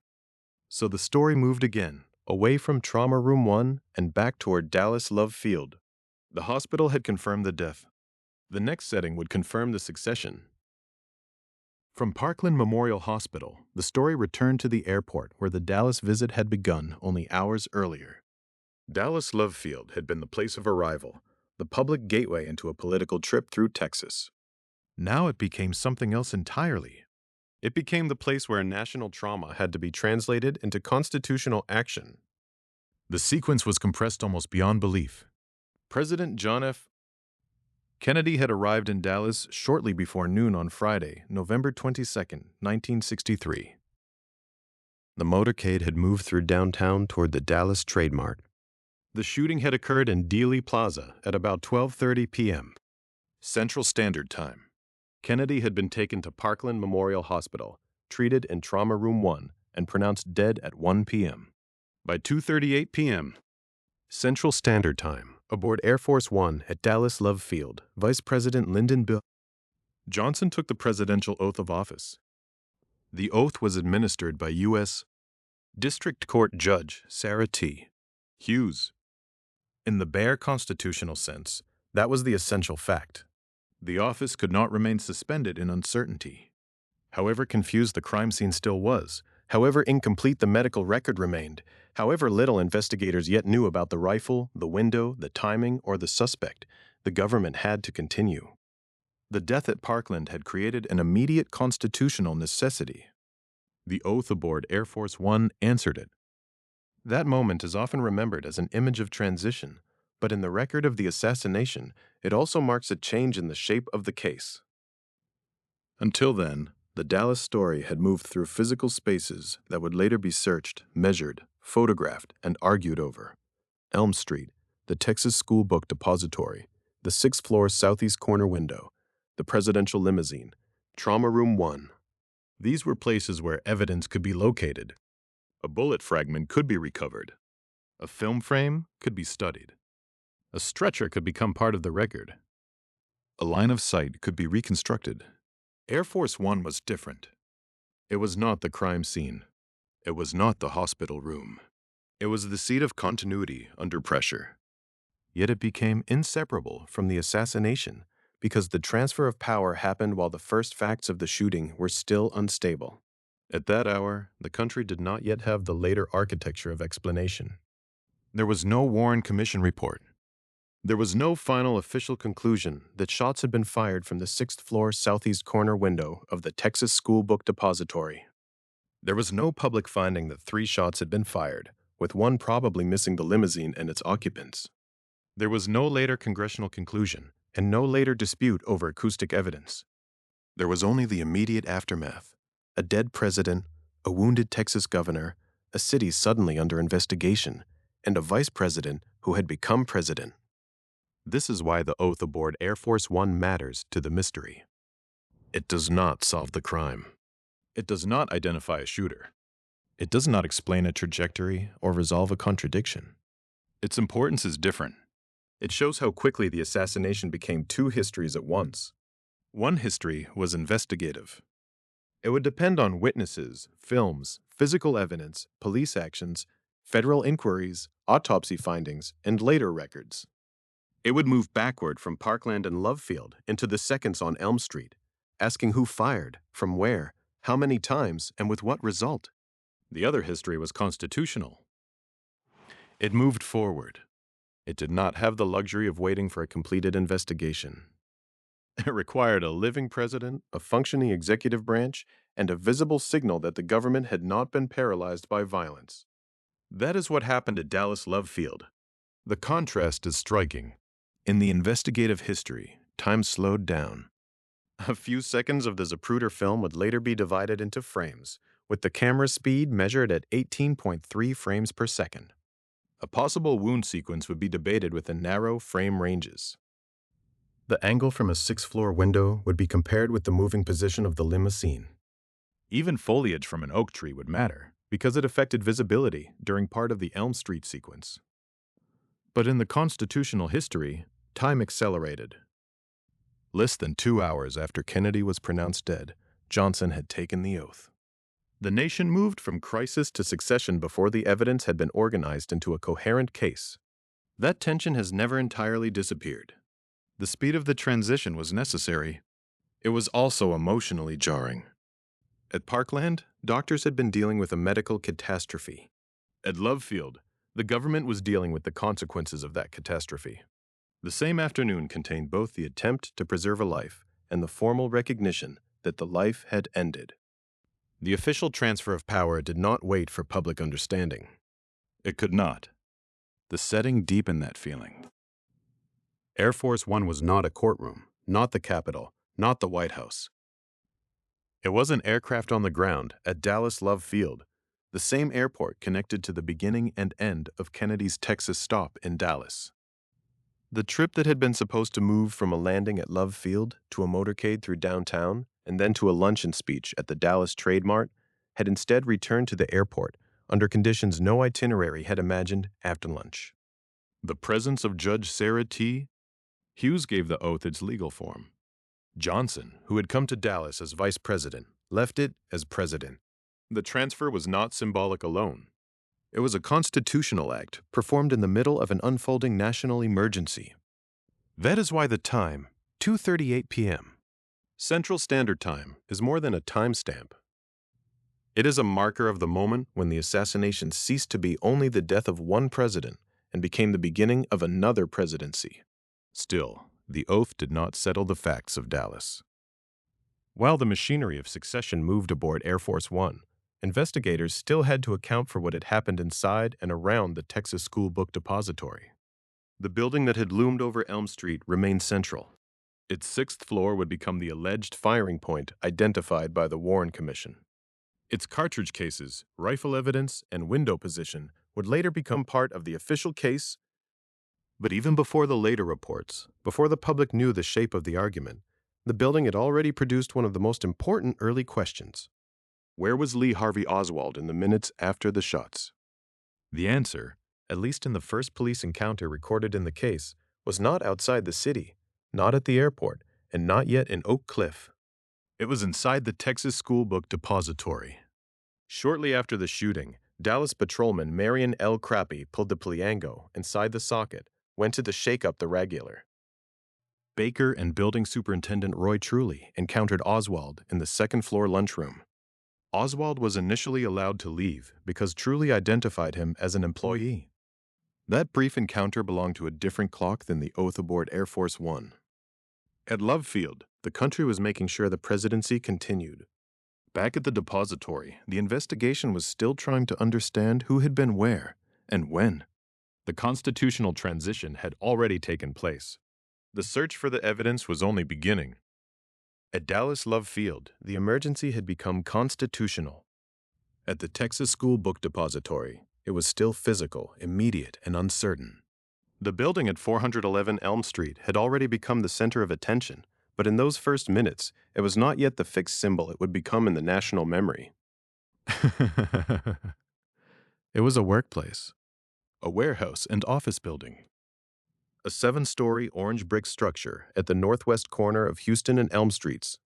So the story moved again, away from Trauma Room 1 and back toward Dallas Love Field. The hospital had confirmed the death. The next setting would confirm the succession. From Parkland Memorial Hospital, the story returned to the airport where the Dallas visit had begun only hours earlier. Dallas Love Field had been the place of arrival, the public gateway into a political trip through Texas. Now it became something else entirely. It became the place where national trauma had to be translated into constitutional action. The sequence was compressed almost beyond belief. President John F. Kennedy had arrived in Dallas shortly before noon on Friday, November 22, 1963. The motorcade had moved through downtown toward the Dallas Trade Mart. The shooting had occurred in Dealey Plaza at about 12:30 p.m. Central Standard Time. Kennedy had been taken to Parkland Memorial Hospital, treated in Trauma Room 1, and pronounced dead at 1 p.m. By 2:38 p.m. Central Standard Time, aboard Air Force One at Dallas Love Field, Vice President Lyndon B. Johnson took the presidential oath of office. The oath was administered by U.S. District Court Judge Sarah T. Hughes. In the bare constitutional sense, that was the essential fact. The office could not remain suspended in uncertainty. However confused the crime scene still was, however incomplete the medical record remained, however little investigators yet knew about the rifle, the window, the timing, or the suspect, the government had to continue. The death at Parkland had created an immediate constitutional necessity. The oath aboard Air Force One answered it. That moment is often remembered as an image of transition, but in the record of the assassination, it also marks a change in the shape of the case. Until then, the Dallas story had moved through physical spaces that would later be searched, measured, photographed, and argued over. Elm Street, the Texas School Book Depository, the 6th floor southeast corner window, the presidential limousine, Trauma Room 1. These were places where evidence could be located. A bullet fragment could be recovered. A film frame could be studied. A stretcher could become part of the record. A line of sight could be reconstructed. Air Force One was different. It was not the crime scene. It was not the hospital room. It was the seat of continuity under pressure. Yet it became inseparable from the assassination because the transfer of power happened while the first facts of the shooting were still unstable. At that hour, the country did not yet have the later architecture of explanation. There was no Warren Commission report. There was no final official conclusion that shots had been fired from the 6th floor southeast corner window of the Texas School Book Depository. There was no public finding that 3 shots had been fired, with one probably missing the limousine and its occupants. There was no later congressional conclusion, and no later dispute over acoustic evidence. There was only the immediate aftermath: a dead president, a wounded Texas governor, a city suddenly under investigation, and a vice president who had become president. This is why the oath aboard Air Force One matters to the mystery. It does not solve the crime. It does not identify a shooter. It does not explain a trajectory or resolve a contradiction. Its importance is different. It shows how quickly the assassination became 2 histories at once. One history was investigative. It would depend on witnesses, films, physical evidence, police actions, federal inquiries, autopsy findings, and later records. It would move backward from Parkland and Lovefield into the seconds on Elm Street, asking who fired, from where, how many times, and with what result. The other history was constitutional. It moved forward. It did not have the luxury of waiting for a completed investigation. It required a living president, a functioning executive branch, and a visible signal that the government had not been paralyzed by violence. That is what happened at Dallas Lovefield. The contrast is striking. In the investigative history, time slowed down. A few seconds of the Zapruder film would later be divided into frames, with the camera speed measured at 18.3 frames per second. A possible wound sequence would be debated within narrow frame ranges. The angle from a sixth-floor window would be compared with the moving position of the limousine. Even foliage from an oak tree would matter, because it affected visibility during part of the Elm Street sequence. But in the constitutional history, time accelerated. Less than 2 hours after Kennedy was pronounced dead, Johnson had taken the oath. The nation moved from crisis to succession before the evidence had been organized into a coherent case. That tension has never entirely disappeared. The speed of the transition was necessary. It was also emotionally jarring. At Parkland, doctors had been dealing with a medical catastrophe. At Lovefield, the government was dealing with the consequences of that catastrophe. The same afternoon contained both the attempt to preserve a life and the formal recognition that the life had ended. The official transfer of power did not wait for public understanding. It could not. The setting deepened that feeling. Air Force One was not a courtroom, not the Capitol, not the White House. It was an aircraft on the ground at Dallas Love Field, the same airport connected to the beginning and end of Kennedy's Texas stop in Dallas. The trip that had been supposed to move from a landing at Love Field to a motorcade through downtown and then to a luncheon speech at the Dallas Trade Mart had instead returned to the airport under conditions no itinerary had imagined after lunch. The presence of Judge Sarah T. Hughes gave the oath its legal form. Johnson, who had come to Dallas as vice president, left it as president. The transfer was not symbolic alone. It was a constitutional act performed in the middle of an unfolding national emergency. That is why the time, 2:38 p.m., Central Standard Time, is more than a timestamp. It is a marker of the moment when the assassination ceased to be only the death of one president and became the beginning of another presidency. Still, the oath did not settle the facts of Dallas. While the machinery of succession moved aboard Air Force One, investigators still had to account for what had happened inside and around the Texas School Book Depository. The building that had loomed over Elm Street remained central. Its sixth floor would become the alleged firing point identified by the Warren Commission. Its cartridge cases, rifle evidence, and window position would later become part of the official case. But even before the later reports, before the public knew the shape of the argument, the building had already produced one of the most important early questions. Where was Lee Harvey Oswald in the minutes after the shots? The answer, at least in the first police encounter recorded in the case, was not outside the city, not at the airport, and not yet in Oak Cliff. It was inside the Texas School Book Depository. Shortly after the shooting, Dallas patrolman Marion L. Crappy pulled the pliango inside the socket, went to shake up the regular. Baker and building superintendent Roy Truly encountered Oswald in the second-floor lunchroom. Oswald was initially allowed to leave because Truly identified him as an employee. That brief encounter belonged to a different clock than the oath aboard Air Force One. At Lovefield, the country was making sure the presidency continued. Back at the depository, the investigation was still trying to understand who had been where and when. The constitutional transition had already taken place. The search for the evidence was only beginning. At Dallas Love Field, the emergency had become constitutional. At the Texas School Book Depository, it was still physical, immediate, and uncertain. The building at 411 Elm Street had already become the center of attention, but in those first minutes, it was not yet the fixed symbol it would become in the national memory. It was a workplace, a warehouse and office building. A 7-story orange brick structure at the northwest corner of Houston and Elm Streets.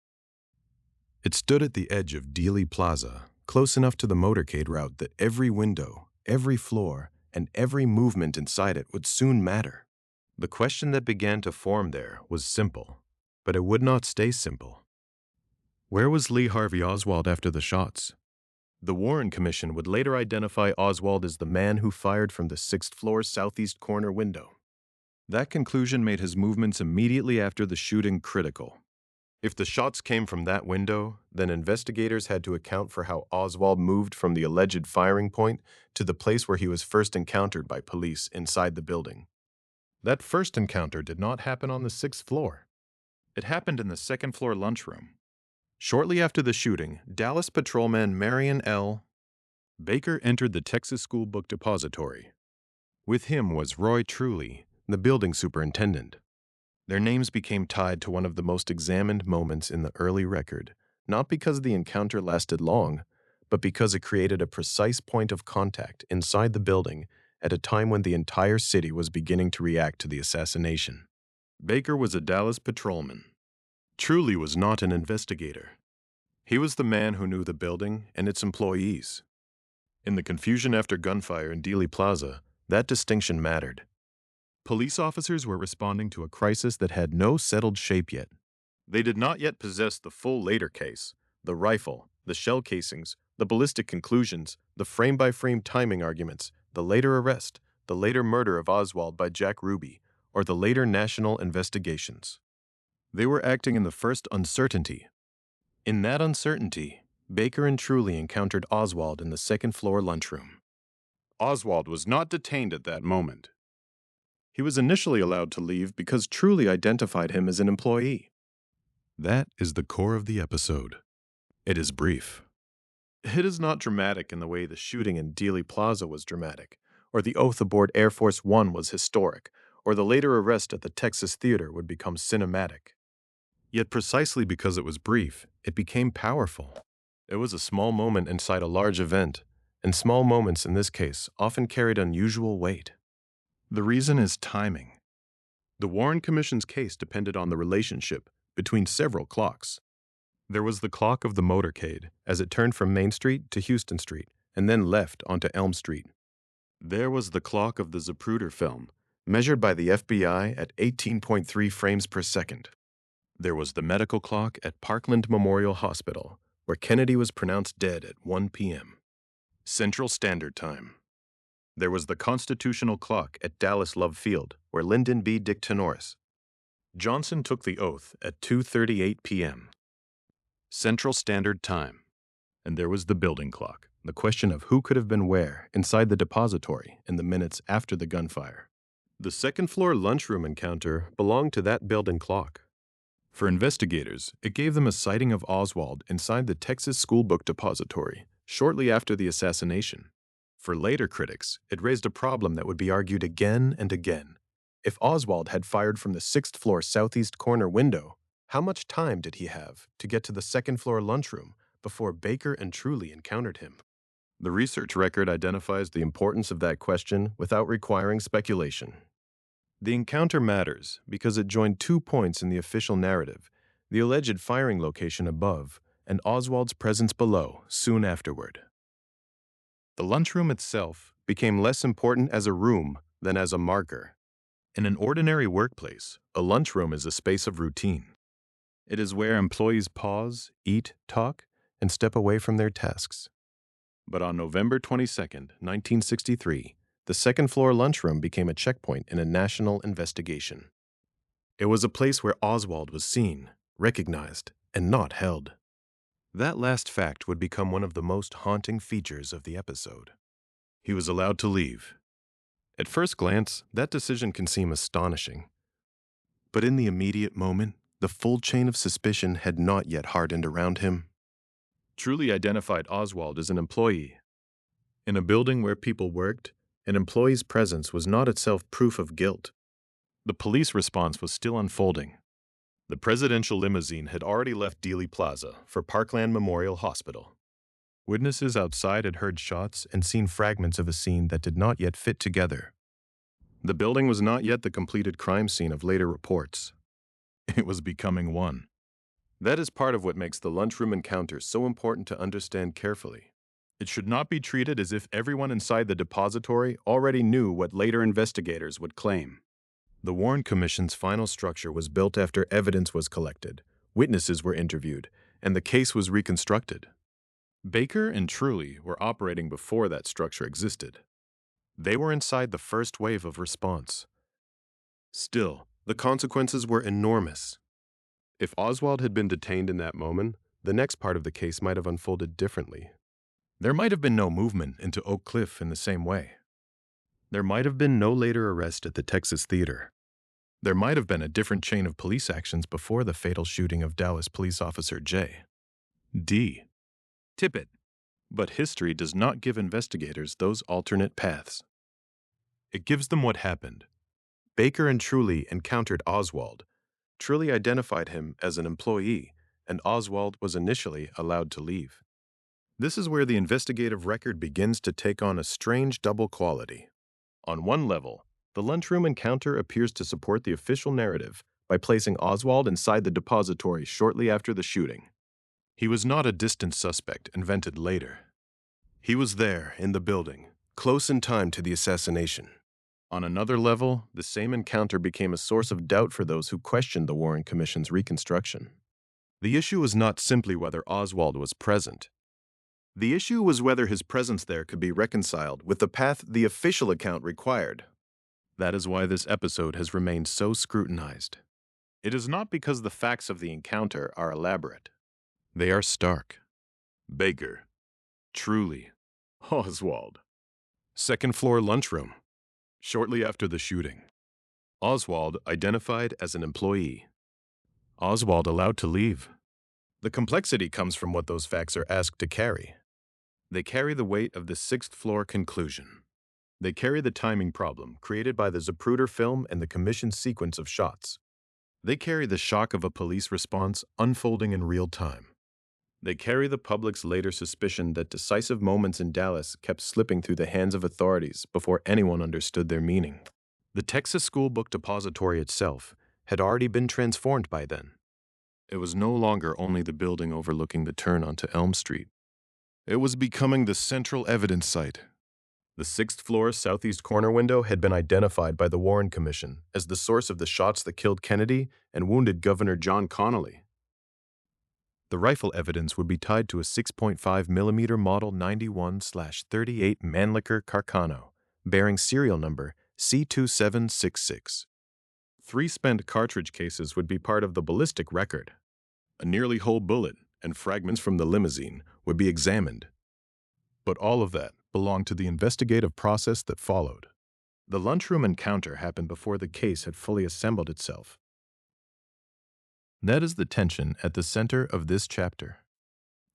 It stood at the edge of Dealey Plaza, close enough to the motorcade route that every window, every floor, and every movement inside it would soon matter. The question that began to form there was simple, but it would not stay simple. Where was Lee Harvey Oswald after the shots? The Warren Commission would later identify Oswald as the man who fired from the 6th floor southeast corner window. That conclusion made his movements immediately after the shooting critical. If the shots came from that window, then investigators had to account for how Oswald moved from the alleged firing point to the place where he was first encountered by police inside the building. That first encounter did not happen on the 6th floor. It happened in the 2nd floor lunchroom. Shortly after the shooting, Dallas patrolman Marion L. Baker entered the Texas School Book Depository. With him was Roy Truly, the building superintendent. Their names became tied to one of the most examined moments in the early record, not because the encounter lasted long, but because it created a precise point of contact inside the building at a time when the entire city was beginning to react to the assassination. Baker was a Dallas patrolman. Truly was not an investigator. He was the man who knew the building and its employees. In the confusion after gunfire in Dealey Plaza, that distinction mattered. Police officers were responding to a crisis that had no settled shape yet. They did not yet possess the full later case, the rifle, the shell casings, the ballistic conclusions, the frame-by-frame timing arguments, the later arrest, the later murder of Oswald by Jack Ruby, or the later national investigations. They were acting in the first uncertainty. In that uncertainty, Baker and Truly encountered Oswald in the 2nd floor lunchroom. Oswald was not detained at that moment. He was initially allowed to leave because Truly identified him as an employee. That is the core of the episode. It is brief. It is not dramatic in the way the shooting in Dealey Plaza was dramatic, or the oath aboard Air Force One was historic, or the later arrest at the Texas Theater would become cinematic. Yet precisely because it was brief, it became powerful. It was a small moment inside a large event, and small moments in this case often carried unusual weight. The reason is timing. The Warren Commission's case depended on the relationship between several clocks. There was the clock of the motorcade as it turned from Main Street to Houston Street and then left onto Elm Street. There was the clock of the Zapruder film, measured by the FBI at 18.3 frames per second. There was the medical clock at Parkland Memorial Hospital, where Kennedy was pronounced dead at 1 p.m. Central Standard Time. There was the constitutional clock at Dallas Love Field, where Lyndon B. Dick Tenoris. Johnson took the oath at 2:38 p.m. Central Standard Time. And there was the building clock, the question of who could have been where inside the depository in the minutes after the gunfire. The 2nd floor lunchroom encounter belonged to that building clock. For investigators, it gave them a sighting of Oswald inside the Texas School Book Depository shortly after the assassination. For later critics, it raised a problem that would be argued again and again. If Oswald had fired from the 6th floor southeast corner window, how much time did he have to get to the 2nd floor lunchroom before Baker and Truly encountered him? The research record identifies the importance of that question without requiring speculation. The encounter matters because it joined 2 points in the official narrative, the alleged firing location above and Oswald's presence below soon afterward. The lunchroom itself became less important as a room than as a marker. In an ordinary workplace, a lunchroom is a space of routine. It is where employees pause, eat, talk, and step away from their tasks. But on November 22, 1963, the 2nd floor lunchroom became a checkpoint in a national investigation. It was a place where Oswald was seen, recognized, and not held. That last fact would become one of the most haunting features of the episode. He was allowed to leave. At first glance, that decision can seem astonishing. But in the immediate moment, the full chain of suspicion had not yet hardened around him. Truly identified Oswald as an employee. In a building where people worked, an employee's presence was not itself proof of guilt. The police response was still unfolding. The presidential limousine had already left Dealey Plaza for Parkland Memorial Hospital. Witnesses outside had heard shots and seen fragments of a scene that did not yet fit together. The building was not yet the completed crime scene of later reports. It was becoming one. That is part of what makes the lunchroom encounter so important to understand carefully. It should not be treated as if everyone inside the depository already knew what later investigators would claim. The Warren Commission's final structure was built after evidence was collected, witnesses were interviewed, and the case was reconstructed. Baker and Truly were operating before that structure existed. They were inside the first wave of response. Still, the consequences were enormous. If Oswald had been detained in that moment, the next part of the case might have unfolded differently. There might have been no movement into Oak Cliff in the same way. There might have been no later arrest at the Texas Theater. There might have been a different chain of police actions before the fatal shooting of Dallas police officer J. D. Tippit. But history does not give investigators those alternate paths. It gives them what happened. Baker and Truly encountered Oswald. Truly identified him as an employee, and Oswald was initially allowed to leave. This is where the investigative record begins to take on a strange double quality. On one level, the lunchroom encounter appears to support the official narrative by placing Oswald inside the depository shortly after the shooting. He was not a distant suspect invented later. He was there in the building, close in time to the assassination. On another level, the same encounter became a source of doubt for those who questioned the Warren Commission's reconstruction. The issue was not simply whether Oswald was present. The issue was whether his presence there could be reconciled with the path the official account required. That is why this episode has remained so scrutinized. It is not because the facts of the encounter are elaborate. They are stark. Baker. Truly. Oswald. Second floor lunchroom. Shortly after the shooting. Oswald identified as an employee. Oswald allowed to leave. The complexity comes from what those facts are asked to carry. They carry the weight of the sixth floor conclusion. They carry the timing problem created by the Zapruder film and the commission's sequence of shots. They carry the shock of a police response unfolding in real time. They carry the public's later suspicion that decisive moments in Dallas kept slipping through the hands of authorities before anyone understood their meaning. The Texas School Book Depository itself had already been transformed by then. It was no longer only the building overlooking the turn onto Elm Street. It was becoming the central evidence site. The sixth floor southeast corner window had been identified by the Warren Commission as the source of the shots that killed Kennedy and wounded Governor John Connally. The rifle evidence would be tied to a 6.5mm Model 91/38 Mannlicher Carcano, bearing serial number C2766. 3 spent cartridge cases would be part of the ballistic record. A nearly whole bullet and fragments from the Limousine would be examined. But all of that belonged to the investigative process that followed. The lunchroom encounter happened before the case had fully assembled itself. That is the tension at the center of this chapter.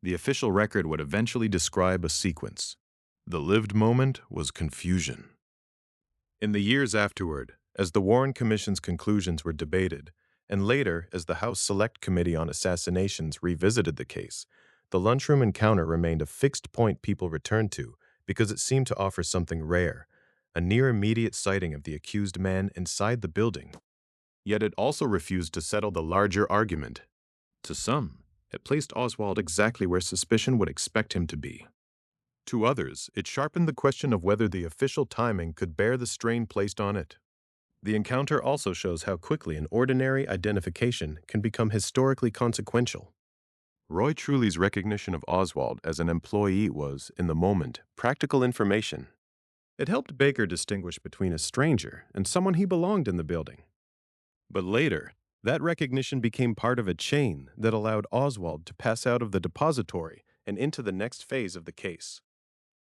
The official record would eventually describe a sequence. The lived moment was confusion. In the years afterward, as the Warren Commission's conclusions were debated, and later as the House Select Committee on Assassinations revisited the case, the lunchroom encounter remained a fixed point people returned to because it seemed to offer something rare, a near-immediate sighting of the accused man inside the building. Yet it also refused to settle the larger argument. To some, it placed Oswald exactly where suspicion would expect him to be. To others, it sharpened the question of whether the official timing could bear the strain placed on it. The encounter also shows how quickly an ordinary identification can become historically consequential. Roy Truly's recognition of Oswald as an employee was, in the moment, practical information. It helped Baker distinguish between a stranger and someone he belonged in the building. But later, that recognition became part of a chain that allowed Oswald to pass out of the depository and into the next phase of the case.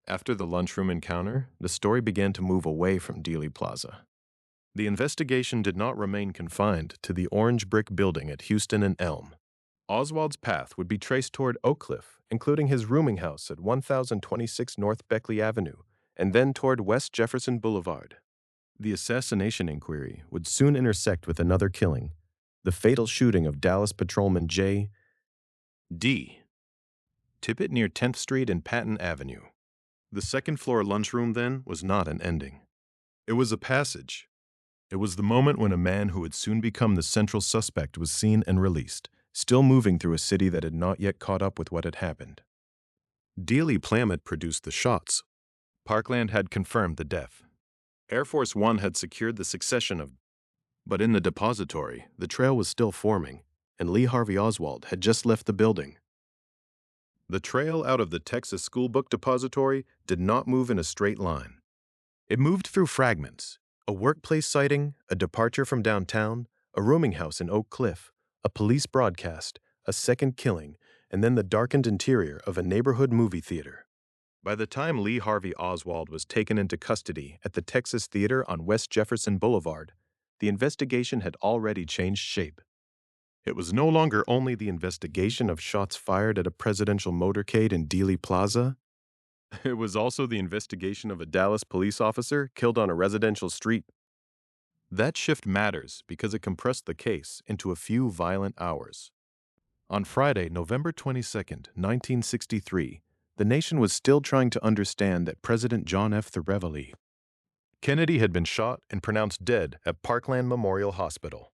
After the lunchroom encounter, the story began to move away from Dealey Plaza. The investigation did not remain confined to the orange brick building at Houston and Elm. Oswald's path would be traced toward Oak Cliff, including his rooming house at 1026 North Beckley Avenue, and then toward West Jefferson Boulevard. The assassination inquiry would soon intersect with another killing, the fatal shooting of Dallas patrolman J. D. Tippit near 10th Street and Patton Avenue. The second-floor lunchroom, then, was not an ending. It was a passage. It was the moment when a man who would soon become the central suspect was seen and released, still moving through a city that had not yet caught up with what had happened. Dealey Plaza produced the shots. Parkland had confirmed the death. Air Force One had secured the succession of... But in the depository, the trail was still forming, and Lee Harvey Oswald had just left the building. The trail out of the Texas School Book Depository did not move in a straight line. It moved through fragments: a workplace sighting, a departure from downtown, a rooming house in Oak Cliff, a police broadcast, a second killing, and then the darkened interior of a neighborhood movie theater. By the time Lee Harvey Oswald was taken into custody at the Texas Theater on West Jefferson Boulevard, the investigation had already changed shape. It was no longer only the investigation of shots fired at a presidential motorcade in Dealey Plaza. It was also the investigation of a Dallas police officer killed on a residential street. That shift matters because it compressed the case into a few violent hours. On Friday, November 22, 1963, the nation was still trying to understand that President John F. Kennedy had been shot and pronounced dead at Parkland Memorial Hospital.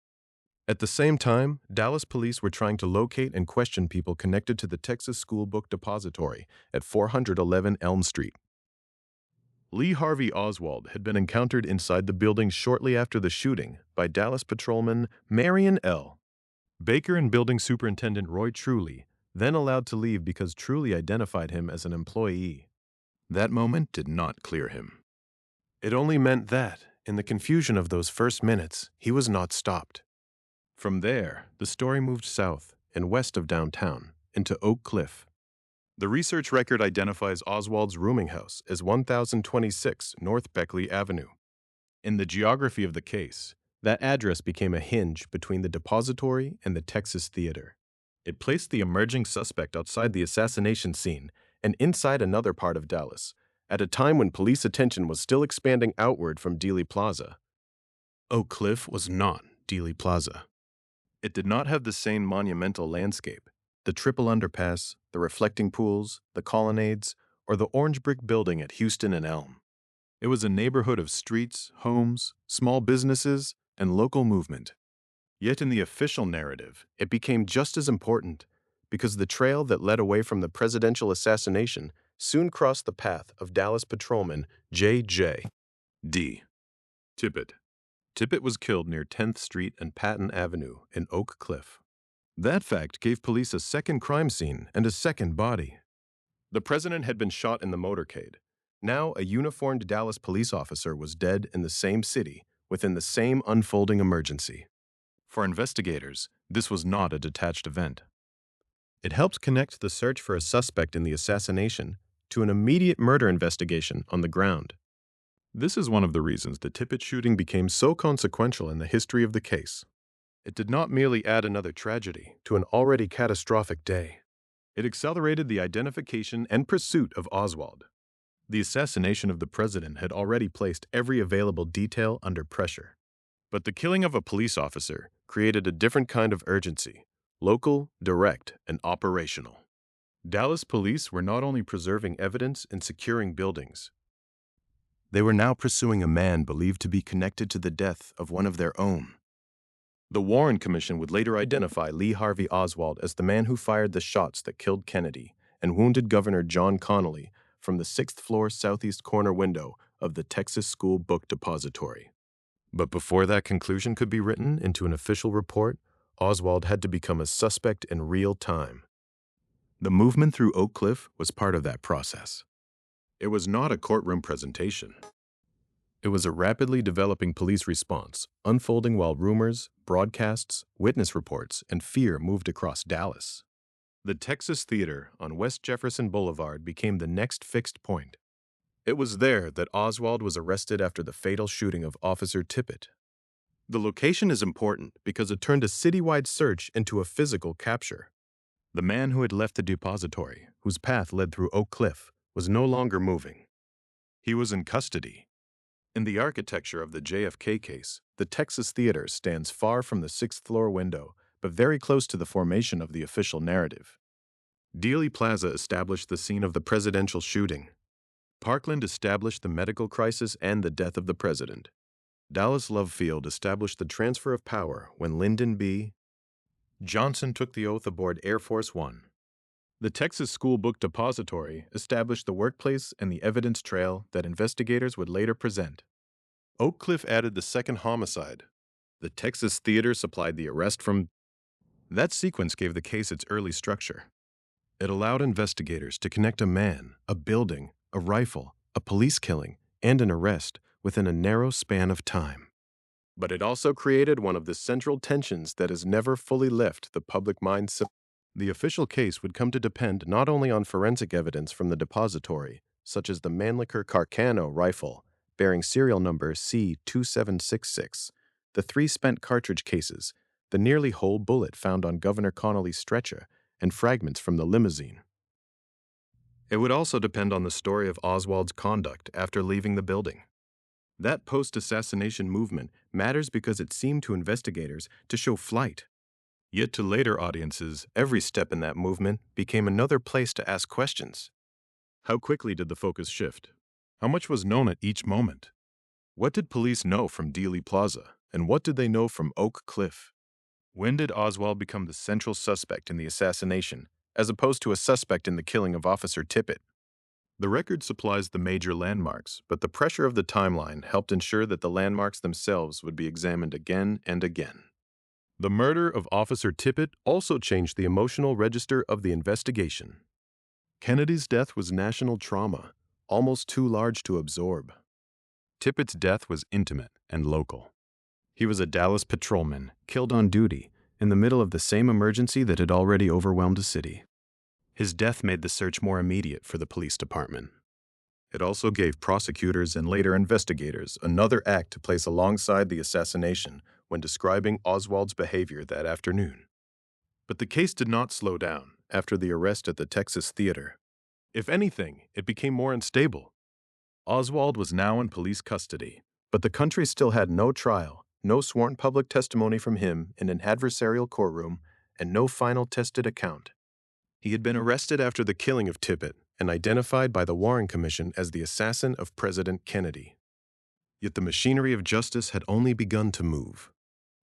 At the same time, Dallas police were trying to locate and question people connected to the Texas School Book Depository at 411 Elm Street. Lee Harvey Oswald had been encountered inside the building shortly after the shooting by Dallas patrolman Marion L. Baker and building superintendent Roy Truly, then allowed to leave because Truly identified him as an employee. That moment did not clear him. It only meant that, in the confusion of those first minutes, he was not stopped. From there, the story moved south and west of downtown into Oak Cliff. The research record identifies Oswald's rooming house as 1026 North Beckley Avenue. In the geography of the case, that address became a hinge between the depository and the Texas Theater. It placed the emerging suspect outside the assassination scene and inside another part of Dallas, at a time when police attention was still expanding outward from Dealey Plaza. Oak Cliff was not Dealey Plaza. It did not have the same monumental landscape: the triple underpass, the reflecting pools, the colonnades, or the orange brick building at Houston and Elm. It was a neighborhood of streets, homes, small businesses, and local movement. Yet in the official narrative, it became just as important, because the trail that led away from the presidential assassination soon crossed the path of Dallas patrolman J.J.D. Tippit. Tippit was killed near 10th Street and Patton Avenue in Oak Cliff. That fact gave police a second crime scene and a second body. The president had been shot in the motorcade. Now a uniformed Dallas police officer was dead in the same city within the same unfolding emergency. For investigators, this was not a detached event. It helped connect the search for a suspect in the assassination to an immediate murder investigation on the ground. This is one of the reasons the Tippit shooting became so consequential in the history of the case. It did not merely add another tragedy to an already catastrophic day. It accelerated the identification and pursuit of Oswald. The assassination of the president had already placed every available detail under pressure. But the killing of a police officer created a different kind of urgency: local, direct, and operational. Dallas police were not only preserving evidence and securing buildings. They were now pursuing a man believed to be connected to the death of one of their own. The Warren Commission would later identify Lee Harvey Oswald as the man who fired the shots that killed Kennedy and wounded Governor John Connally from the 6th floor southeast corner window of the Texas School Book Depository. But before that conclusion could be written into an official report, Oswald had to become a suspect in real time. The movement through Oak Cliff was part of that process. It was not a courtroom presentation. It was a rapidly developing police response, unfolding while rumors, broadcasts, witness reports, and fear moved across Dallas. The Texas Theater on West Jefferson Boulevard became the next fixed point. It was there that Oswald was arrested after the fatal shooting of Officer Tippit. The location is important because it turned a citywide search into a physical capture. The man who had left the depository, whose path led through Oak Cliff, was no longer moving. He was in custody. In the architecture of the JFK case, the Texas Theater stands far from the 6th floor window, but very close to the formation of the official narrative. Dealey Plaza established the scene of the presidential shooting. Parkland established the medical crisis and the death of the president. Dallas Love Field established the transfer of power when Lyndon B. Johnson took the oath aboard Air Force One. The Texas School Book Depository established the workplace and the evidence trail that investigators would later present. Oak Cliff added the second homicide. The Texas Theater supplied the arrest from. That sequence gave the case its early structure. It allowed investigators to connect a man, a building, a rifle, a police killing, and an arrest within a narrow span of time. But it also created one of the central tensions that has never fully left the public mind. The official case would come to depend not only on forensic evidence from the depository, such as the Mannlicher Carcano rifle, bearing serial number C2766, the 3 spent cartridge cases, the nearly whole bullet found on Governor Connolly's stretcher, and fragments from the Limousine. It would also depend on the story of Oswald's conduct after leaving the building. That post-assassination movement matters because it seemed to investigators to show flight. Yet to later audiences, every step in that movement became another place to ask questions. How quickly did the focus shift? How much was known at each moment? What did police know from Dealey Plaza, and what did they know from Oak Cliff? When did Oswald become the central suspect in the assassination, as opposed to a suspect in the killing of Officer Tippit? The record supplies the major landmarks, but the pressure of the timeline helped ensure that the landmarks themselves would be examined again and again. The murder of Officer Tippit also changed the emotional register of the investigation. Kennedy's death was national trauma, almost too large to absorb. Tippit's death was intimate and local. He was a Dallas patrolman, killed on duty, in the middle of the same emergency that had already overwhelmed the city. His death made the search more immediate for the police department. It also gave prosecutors and later investigators another act to place alongside the assassination when describing Oswald's behavior that afternoon. But the case did not slow down after the arrest at the Texas Theater. If anything, it became more unstable. Oswald was now in police custody, but the country still had no trial, no sworn public testimony from him in an adversarial courtroom, and no final tested account. He had been arrested after the killing of Tippit and identified by the Warren Commission as the assassin of President Kennedy. Yet the machinery of justice had only begun to move.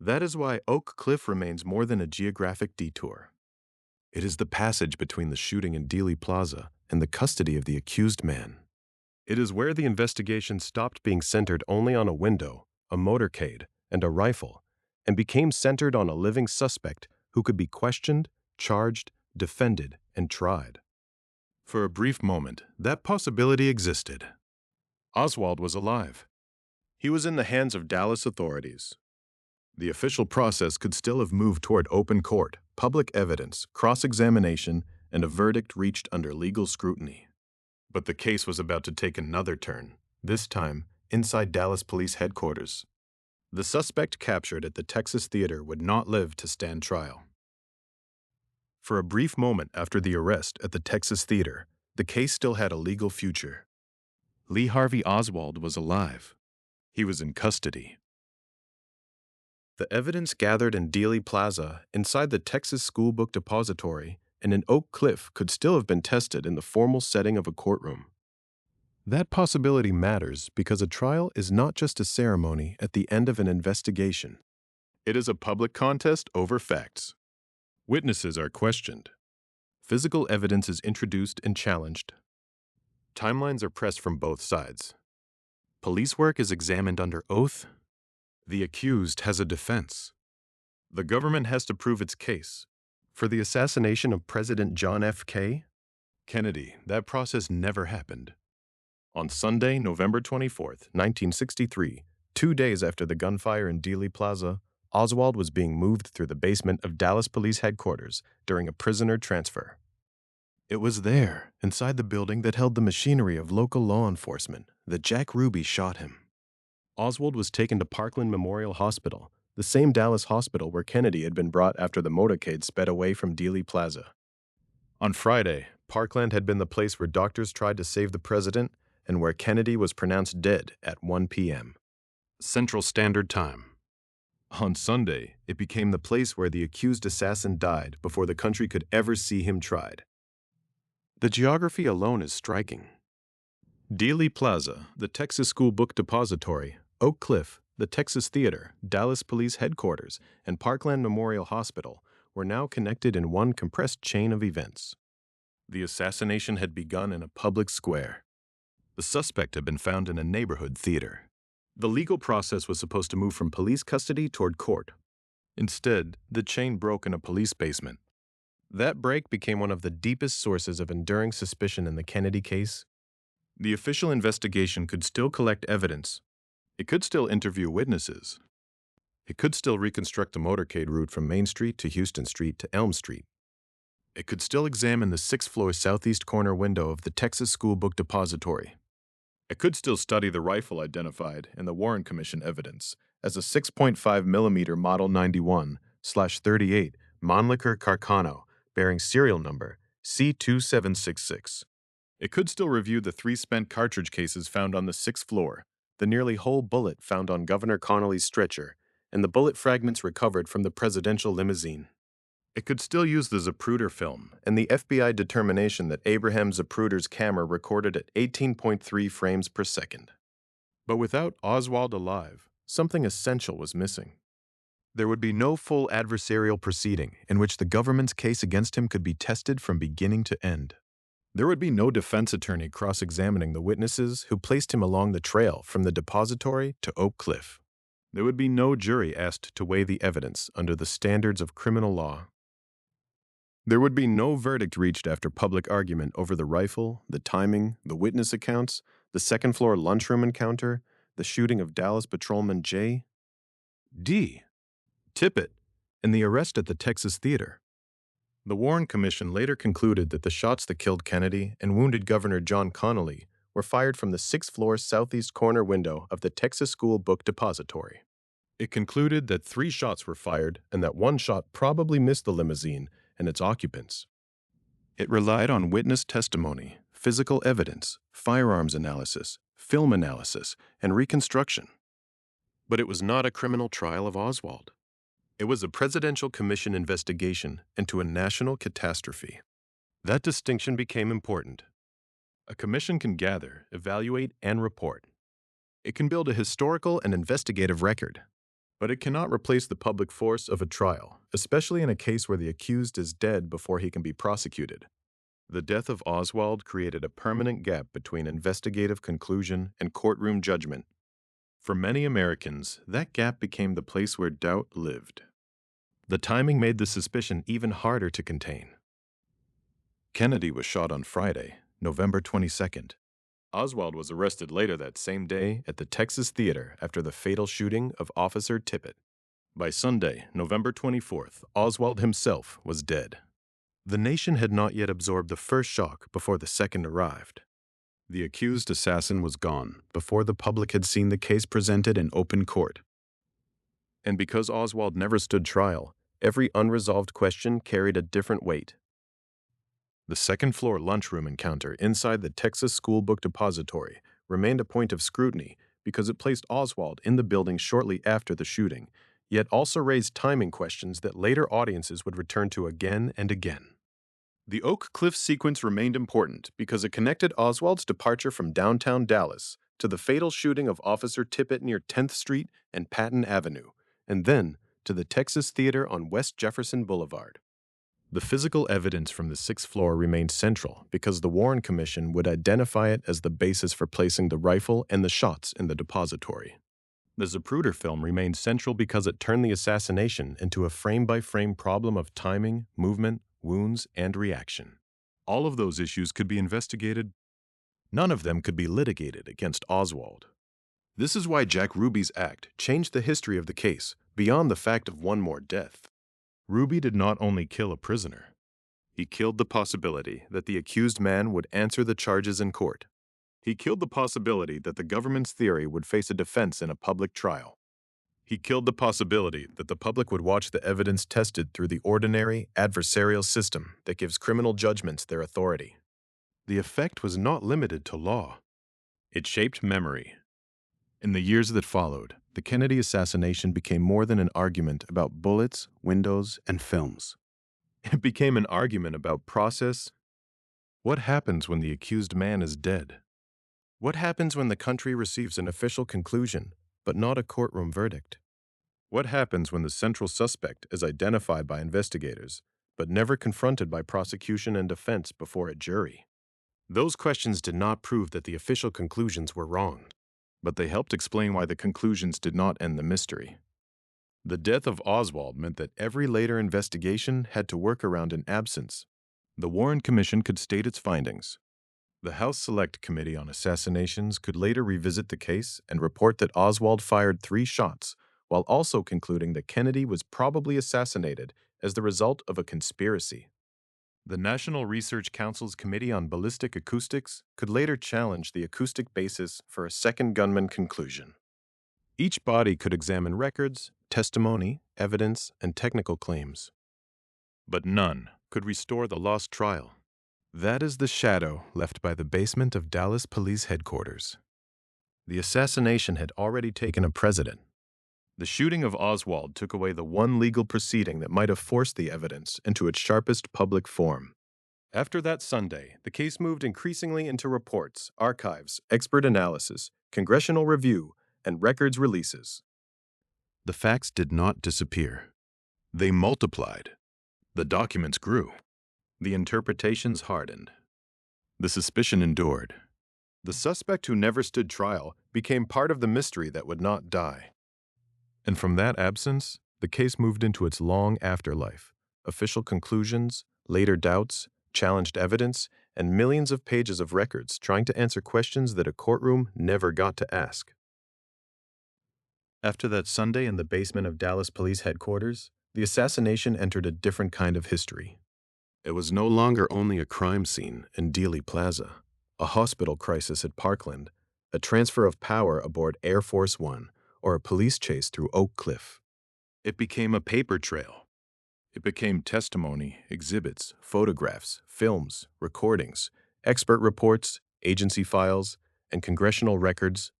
That is why Oak Cliff remains more than a geographic detour. It is the passage between the shooting in Dealey Plaza and the custody of the accused man. It is where the investigation stopped being centered only on a window, a motorcade, and a rifle, and became centered on a living suspect who could be questioned, charged, defended, and tried. For a brief moment, that possibility existed. Oswald was alive. He was in the hands of Dallas authorities. The official process could still have moved toward open court, public evidence, cross-examination, and a verdict reached under legal scrutiny. But the case was about to take another turn, this time inside Dallas Police Headquarters. The suspect captured at the Texas Theater would not live to stand trial. For a brief moment after the arrest at the Texas Theater, the case still had a legal future. Lee Harvey Oswald was alive. He was in custody. The evidence gathered in Dealey Plaza, inside the Texas School Book Depository, and in Oak Cliff could still have been tested in the formal setting of a courtroom. That possibility matters because a trial is not just a ceremony at the end of an investigation. It is a public contest over facts. Witnesses are questioned. Physical evidence is introduced and challenged. Timelines are pressed from both sides. Police work is examined under oath. The accused has a defense. The government has to prove its case. For the assassination of President John F. Kennedy, that process never happened. On Sunday, November 24th, 1963, 2 days after the gunfire in Dealey Plaza, Oswald was being moved through the basement of Dallas Police Headquarters during a prisoner transfer. It was there, inside the building that held the machinery of local law enforcement, that Jack Ruby shot him. Oswald was taken to Parkland Memorial Hospital, the same Dallas hospital where Kennedy had been brought after the motorcade sped away from Dealey Plaza. On Friday, Parkland had been the place where doctors tried to save the president and where Kennedy was pronounced dead at 1 p.m. Central Standard Time. On Sunday, it became the place where the accused assassin died before the country could ever see him tried. The geography alone is striking. Dealey Plaza, the Texas School Book Depository, Oak Cliff, the Texas Theater, Dallas Police Headquarters, and Parkland Memorial Hospital were now connected in one compressed chain of events. The assassination had begun in a public square. The suspect had been found in a neighborhood theater. The legal process was supposed to move from police custody toward court. Instead, the chain broke in a police basement. That break became one of the deepest sources of enduring suspicion in the Kennedy case. The official investigation could still collect evidence. It could still interview witnesses. It could still reconstruct the motorcade route from Main Street to Houston Street to Elm Street. It could still examine the 6th-floor southeast corner window of the Texas School Book Depository. It could still study the rifle identified in the Warren Commission evidence as a 6.5mm Model 91/38 Mannlicher Carcano bearing serial number C2766. It could still review the 3 spent cartridge cases found on the 6th floor, the nearly whole bullet found on Governor Connolly's stretcher, and the bullet fragments recovered from the presidential limousine. It could still use the Zapruder film and the FBI determination that Abraham Zapruder's camera recorded at 18.3 frames per second. But without Oswald alive, something essential was missing. There would be no full adversarial proceeding in which the government's case against him could be tested from beginning to end. There would be no defense attorney cross-examining the witnesses who placed him along the trail from the depository to Oak Cliff. There would be no jury asked to weigh the evidence under the standards of criminal law. There would be no verdict reached after public argument over the rifle, the timing, the witness accounts, the second-floor lunchroom encounter, the shooting of Dallas Patrolman J.D. Tippit, and the arrest at the Texas Theater. The Warren Commission later concluded that the shots that killed Kennedy and wounded Governor John Connolly were fired from the 6th-floor southeast corner window of the Texas School Book Depository. It concluded that 3 shots were fired and that 1 shot probably missed the limousine and its occupants. It relied on witness testimony, physical evidence, firearms analysis, film analysis, and reconstruction. But it was not a criminal trial of Oswald. It was a presidential commission investigation into a national catastrophe. That distinction became important. A commission can gather, evaluate, and report. It can build a historical and investigative record. But it cannot replace the public force of a trial, especially in a case where the accused is dead before he can be prosecuted. The death of Oswald created a permanent gap between investigative conclusion and courtroom judgment. For many Americans, that gap became the place where doubt lived. The timing made the suspicion even harder to contain. Kennedy was shot on Friday, November 22nd. Oswald was arrested later that same day at the Texas Theater after the fatal shooting of Officer Tippit. By Sunday, November 24th, Oswald himself was dead. The nation had not yet absorbed the first shock before the second arrived. The accused assassin was gone before the public had seen the case presented in open court. And because Oswald never stood trial, every unresolved question carried a different weight. The second-floor lunchroom encounter inside the Texas School Book Depository remained a point of scrutiny because it placed Oswald in the building shortly after the shooting, yet also raised timing questions that later audiences would return to again and again. The Oak Cliff sequence remained important because it connected Oswald's departure from downtown Dallas to the fatal shooting of Officer Tippit near 10th Street and Patton Avenue, and then to the Texas Theater on West Jefferson Boulevard. The physical evidence from the 6th floor remained central because the Warren Commission would identify it as the basis for placing the rifle and the shots in the depository. The Zapruder film remained central because it turned the assassination into a frame-by-frame problem of timing, movement, wounds, and reaction. All of those issues could be investigated. None of them could be litigated against Oswald. This is why Jack Ruby's act changed the history of the case beyond the fact of one more death. Ruby did not only kill a prisoner. He killed the possibility that the accused man would answer the charges in court. He killed the possibility that the government's theory would face a defense in a public trial. He killed the possibility that the public would watch the evidence tested through the ordinary, adversarial system that gives criminal judgments their authority. The effect was not limited to law. It shaped memory. In the years that followed, the Kennedy assassination became more than an argument about bullets, windows, and films. It became an argument about process. What happens when the accused man is dead? What happens when the country receives an official conclusion, but not a courtroom verdict? What happens when the central suspect is identified by investigators, but never confronted by prosecution and defense before a jury? Those questions did not prove that the official conclusions were wrong, but they helped explain why the conclusions did not end the mystery. The death of Oswald meant that every later investigation had to work around an absence. The Warren Commission could state its findings. The House Select Committee on Assassinations could later revisit the case and report that Oswald fired 3 shots, while also concluding that Kennedy was probably assassinated as the result of a conspiracy. The National Research Council's Committee on Ballistic Acoustics could later challenge the acoustic basis for a second gunman conclusion. Each body could examine records, testimony, evidence, and technical claims. But none could restore the lost trial. That is the shadow left by the basement of Dallas Police Headquarters. The assassination had already taken a precedent. The shooting of Oswald took away the one legal proceeding that might have forced the evidence into its sharpest public form. After that Sunday, the case moved increasingly into reports, archives, expert analysis, congressional review, and records releases. The facts did not disappear. They multiplied. The documents grew. The interpretations hardened. The suspicion endured. The suspect who never stood trial became part of the mystery that would not die. And from that absence, the case moved into its long afterlife. Official conclusions, later doubts, challenged evidence, and millions of pages of records trying to answer questions that a courtroom never got to ask. After that Sunday in the basement of Dallas Police Headquarters, the assassination entered a different kind of history. It was no longer only a crime scene in Dealey Plaza, a hospital crisis at Parkland, a transfer of power aboard Air Force One, or a police chase through Oak Cliff. It became a paper trail. It became testimony, exhibits, photographs, films, recordings, expert reports, agency files, and congressional records.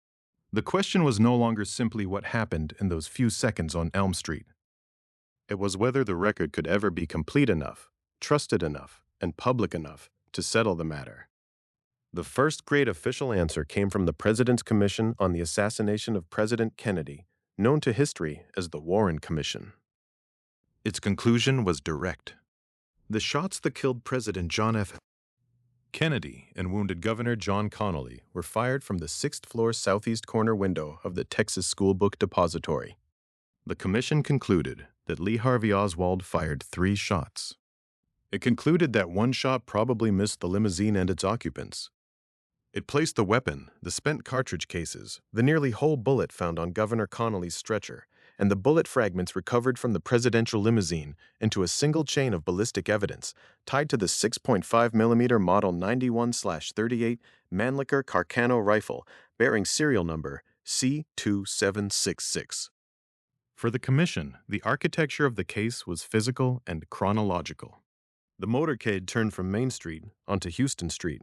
The question was no longer simply what happened in those few seconds on Elm Street. It was whether the record could ever be complete enough, trusted enough, and public enough to settle the matter. The first great official answer came from the President's Commission on the Assassination of President Kennedy, known to history as the Warren Commission. Its conclusion was direct. The shots that killed President John F. Kennedy and wounded Governor John Connally were fired from the 6th-floor southeast corner window of the Texas School Book Depository. The commission concluded that Lee Harvey Oswald fired 3 shots. It concluded that one shot probably missed the limousine and its occupants. It placed the weapon, the spent cartridge cases, the nearly whole bullet found on Governor Connally's stretcher, and the bullet fragments recovered from the presidential limousine into a single chain of ballistic evidence tied to the 6.5mm Model 91/38 Mannlicher Carcano rifle bearing serial number C2766. For the commission, the architecture of the case was physical and chronological. The motorcade turned from Main Street onto Houston Street,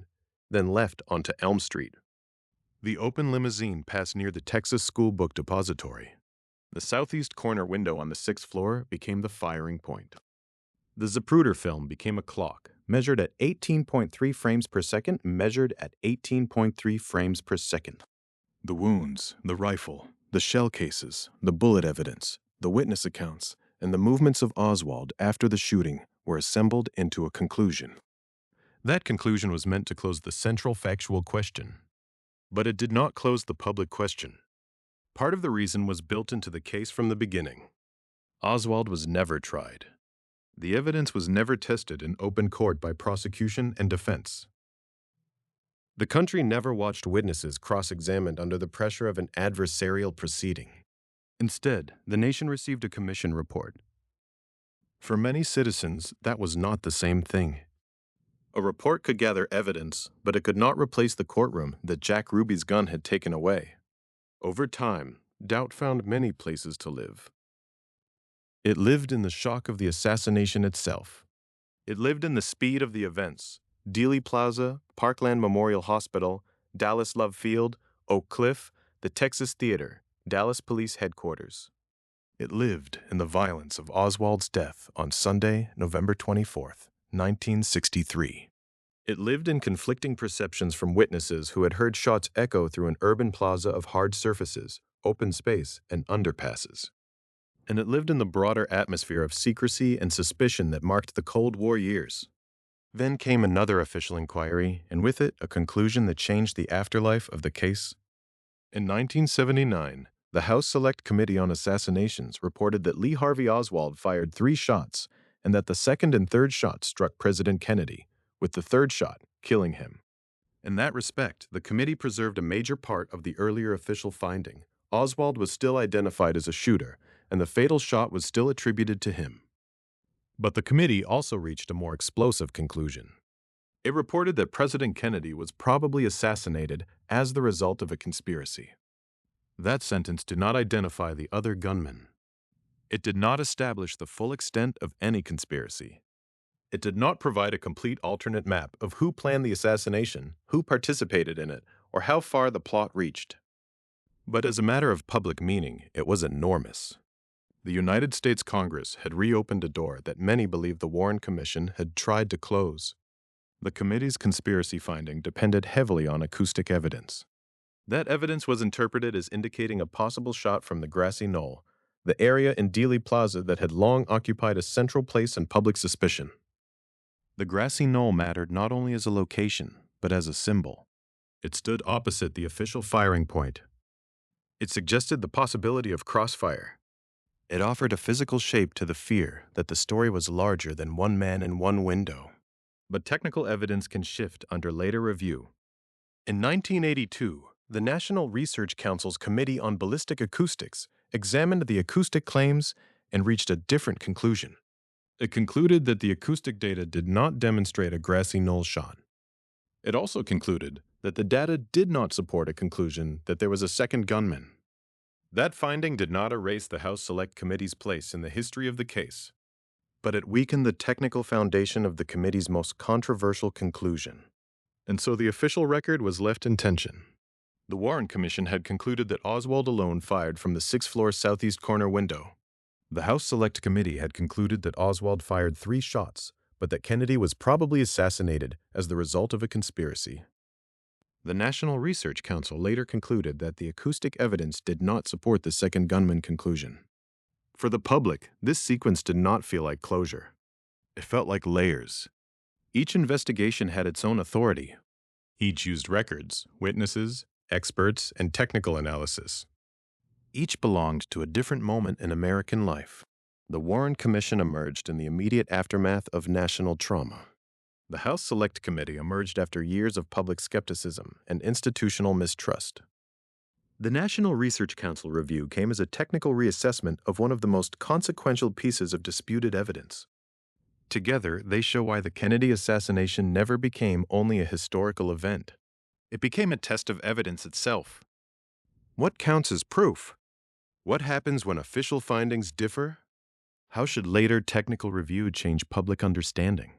then left onto Elm Street. The open limousine passed near the Texas School Book Depository. The southeast corner window on the 6th floor became the firing point. The Zapruder film became a clock, measured at 18.3 frames per second, measured at 18.3 frames per second. The wounds, the rifle, the shell cases, the bullet evidence, the witness accounts, and the movements of Oswald after the shooting were assembled into a conclusion. That conclusion was meant to close the central factual question. But it did not close the public question. Part of the reason was built into the case from the beginning. Oswald was never tried. The evidence was never tested in open court by prosecution and defense. The country never watched witnesses cross-examined under the pressure of an adversarial proceeding. Instead, the nation received a commission report. For many citizens, that was not the same thing. A report could gather evidence, but it could not replace the courtroom that Jack Ruby's gun had taken away. Over time, doubt found many places to live. It lived in the shock of the assassination itself. It lived in the speed of the events: Dealey Plaza, Parkland Memorial Hospital, Dallas Love Field, Oak Cliff, the Texas Theater, Dallas Police Headquarters. It lived in the violence of Oswald's death on Sunday, November 24th, 1963. It lived in conflicting perceptions from witnesses who had heard shots echo through an urban plaza of hard surfaces, open space, and underpasses. and it lived in the broader atmosphere of secrecy and suspicion that marked the Cold War years. Then came another official inquiry, and with it, a conclusion that changed the afterlife of the case. In 1979, the House Select Committee on Assassinations reported that Lee Harvey Oswald fired 3 shots and that the second and third shots struck President Kennedy, with the third shot killing him. In that respect, the committee preserved a major part of the earlier official finding. Oswald was still identified as a shooter, and the fatal shot was still attributed to him. But the committee also reached a more explosive conclusion. It reported that President Kennedy was probably assassinated as the result of a conspiracy. That sentence did not identify the other gunmen. It did not establish the full extent of any conspiracy. It did not provide a complete alternate map of who planned the assassination, who participated in it, or how far the plot reached. But as a matter of public meaning, it was enormous. The United States Congress had reopened a door that many believed the Warren Commission had tried to close. The committee's conspiracy finding depended heavily on acoustic evidence. That evidence was interpreted as indicating a possible shot from the grassy knoll, the area in Dealey Plaza that had long occupied a central place in public suspicion. The grassy knoll mattered not only as a location, but as a symbol. It stood opposite the official firing point. It suggested the possibility of crossfire. It offered a physical shape to the fear that the story was larger than one man in one window. But technical evidence can shift under later review. In 1982, the National Research Council's Committee on Ballistic Acoustics examined the acoustic claims and reached a different conclusion. It concluded that the acoustic data did not demonstrate a grassy knoll shot. It also concluded that the data did not support a conclusion that there was a second gunman. That finding did not erase the House Select Committee's place in the history of the case, but it weakened the technical foundation of the committee's most controversial conclusion. And so the official record was left in tension. The Warren Commission had concluded that Oswald alone fired from the 6th floor southeast corner window. The House Select Committee had concluded that Oswald fired 3 shots, but that Kennedy was probably assassinated as the result of a conspiracy. The National Research Council later concluded that the acoustic evidence did not support the second gunman conclusion. For the public, this sequence did not feel like closure. It felt like layers. Each investigation had its own authority. Each used records, witnesses, experts, and technical analysis. Each belonged to a different moment in American life. The Warren Commission emerged in the immediate aftermath of national trauma. The House Select Committee emerged after years of public skepticism and institutional mistrust. The National Research Council review came as a technical reassessment of one of the most consequential pieces of disputed evidence. Together, they show why the Kennedy assassination never became only a historical event. It became a test of evidence itself. What counts as proof? What happens when official findings differ? How should later technical review change public understanding?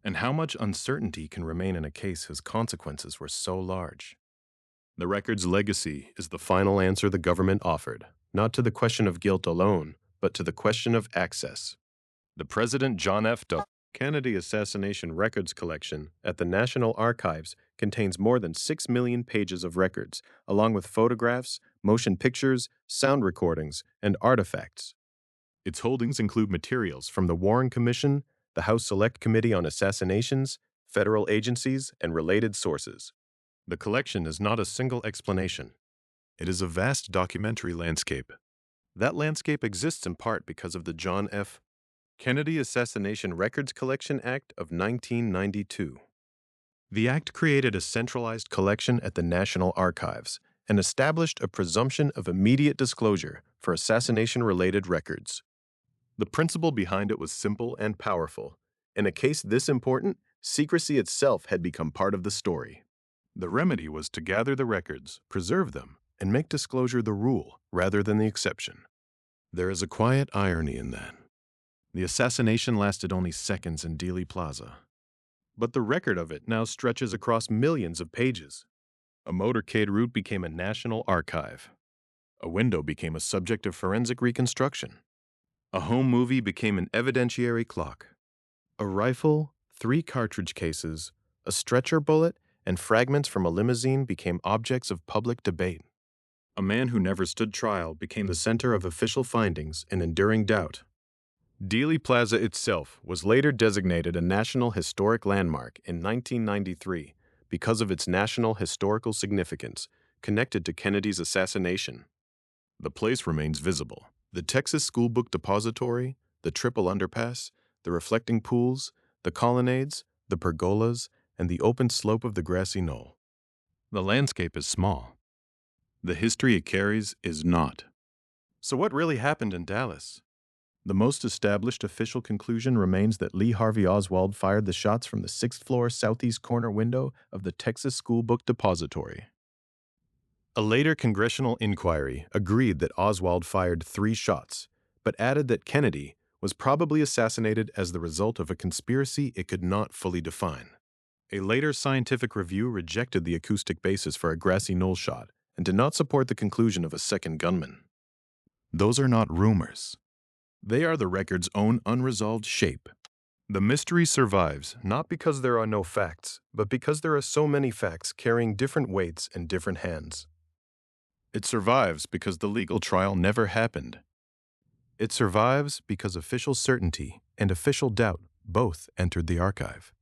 And how much uncertainty can remain in a case whose consequences were so large? The record's legacy is the final answer the government offered, not to the question of guilt alone, but to the question of access. The President John F. Kennedy Assassination Records Collection at the National Archives contains more than 6 million pages of records, along with photographs, motion pictures, sound recordings, and artifacts. Its holdings include materials from the Warren Commission, the House Select Committee on Assassinations, federal agencies, and related sources. The collection is not a single explanation. It is a vast documentary landscape. That landscape exists in part because of the John F. Kennedy Assassination Records Collection Act of 1992. The act created a centralized collection at the National Archives and established a presumption of immediate disclosure for assassination-related records. The principle behind it was simple and powerful. In a case this important, secrecy itself had become part of the story. The remedy was to gather the records, preserve them, and make disclosure the rule rather than the exception. There is a quiet irony in that. The assassination lasted only seconds in Dealey Plaza, but the record of it now stretches across millions of pages. A motorcade route became a national archive. A window became a subject of forensic reconstruction. A home movie became an evidentiary clock. A rifle, 3 cartridge cases, a stretcher bullet, and fragments from a limousine became objects of public debate. A man who never stood trial became the center of official findings and enduring doubt. Dealey Plaza itself was later designated a National Historic Landmark in 1993 because of its national historical significance connected to Kennedy's assassination. The place remains visible. The Texas School Book Depository, the triple underpass, the reflecting pools, the colonnades, the pergolas, and the open slope of the grassy knoll. The landscape is small. The history it carries is not. So what really happened in Dallas? The most established official conclusion remains that Lee Harvey Oswald fired the shots from the 6th floor southeast corner window of the Texas School Book Depository. A later congressional inquiry agreed that Oswald fired 3 shots, but added that Kennedy was probably assassinated as the result of a conspiracy it could not fully define. A later scientific review rejected the acoustic basis for a grassy knoll shot and did not support the conclusion of a second gunman. Those are not rumors. They are the record's own unresolved shape. The mystery survives not because there are no facts, but because there are so many facts carrying different weights and different hands. It survives because the legal trial never happened. It survives because official certainty and official doubt both entered the archive.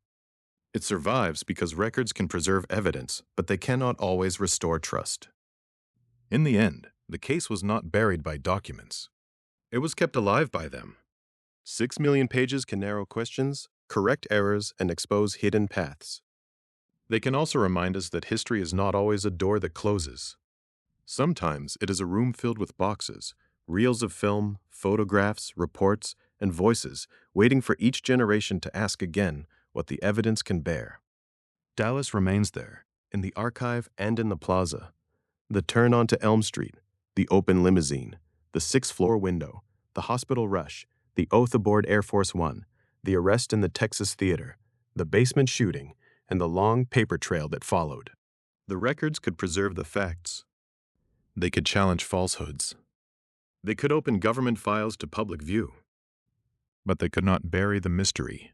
It survives because records can preserve evidence, but they cannot always restore trust. In the end, the case was not buried by documents. It was kept alive by them. 6 million pages can narrow questions, correct errors, and expose hidden paths. They can also remind us that history is not always a door that closes. Sometimes it is a room filled with boxes, reels of film, photographs, reports, and voices waiting for each generation to ask again what the evidence can bear. Dallas remains there, in the archive and in the plaza. The turn onto Elm Street, the open limousine, the 6th floor window, the hospital rush, the oath aboard Air Force One, the arrest in the Texas theater, the basement shooting, and the long paper trail that followed. The records could preserve the facts. They could challenge falsehoods. They could open government files to public view. But they could not bury the mystery.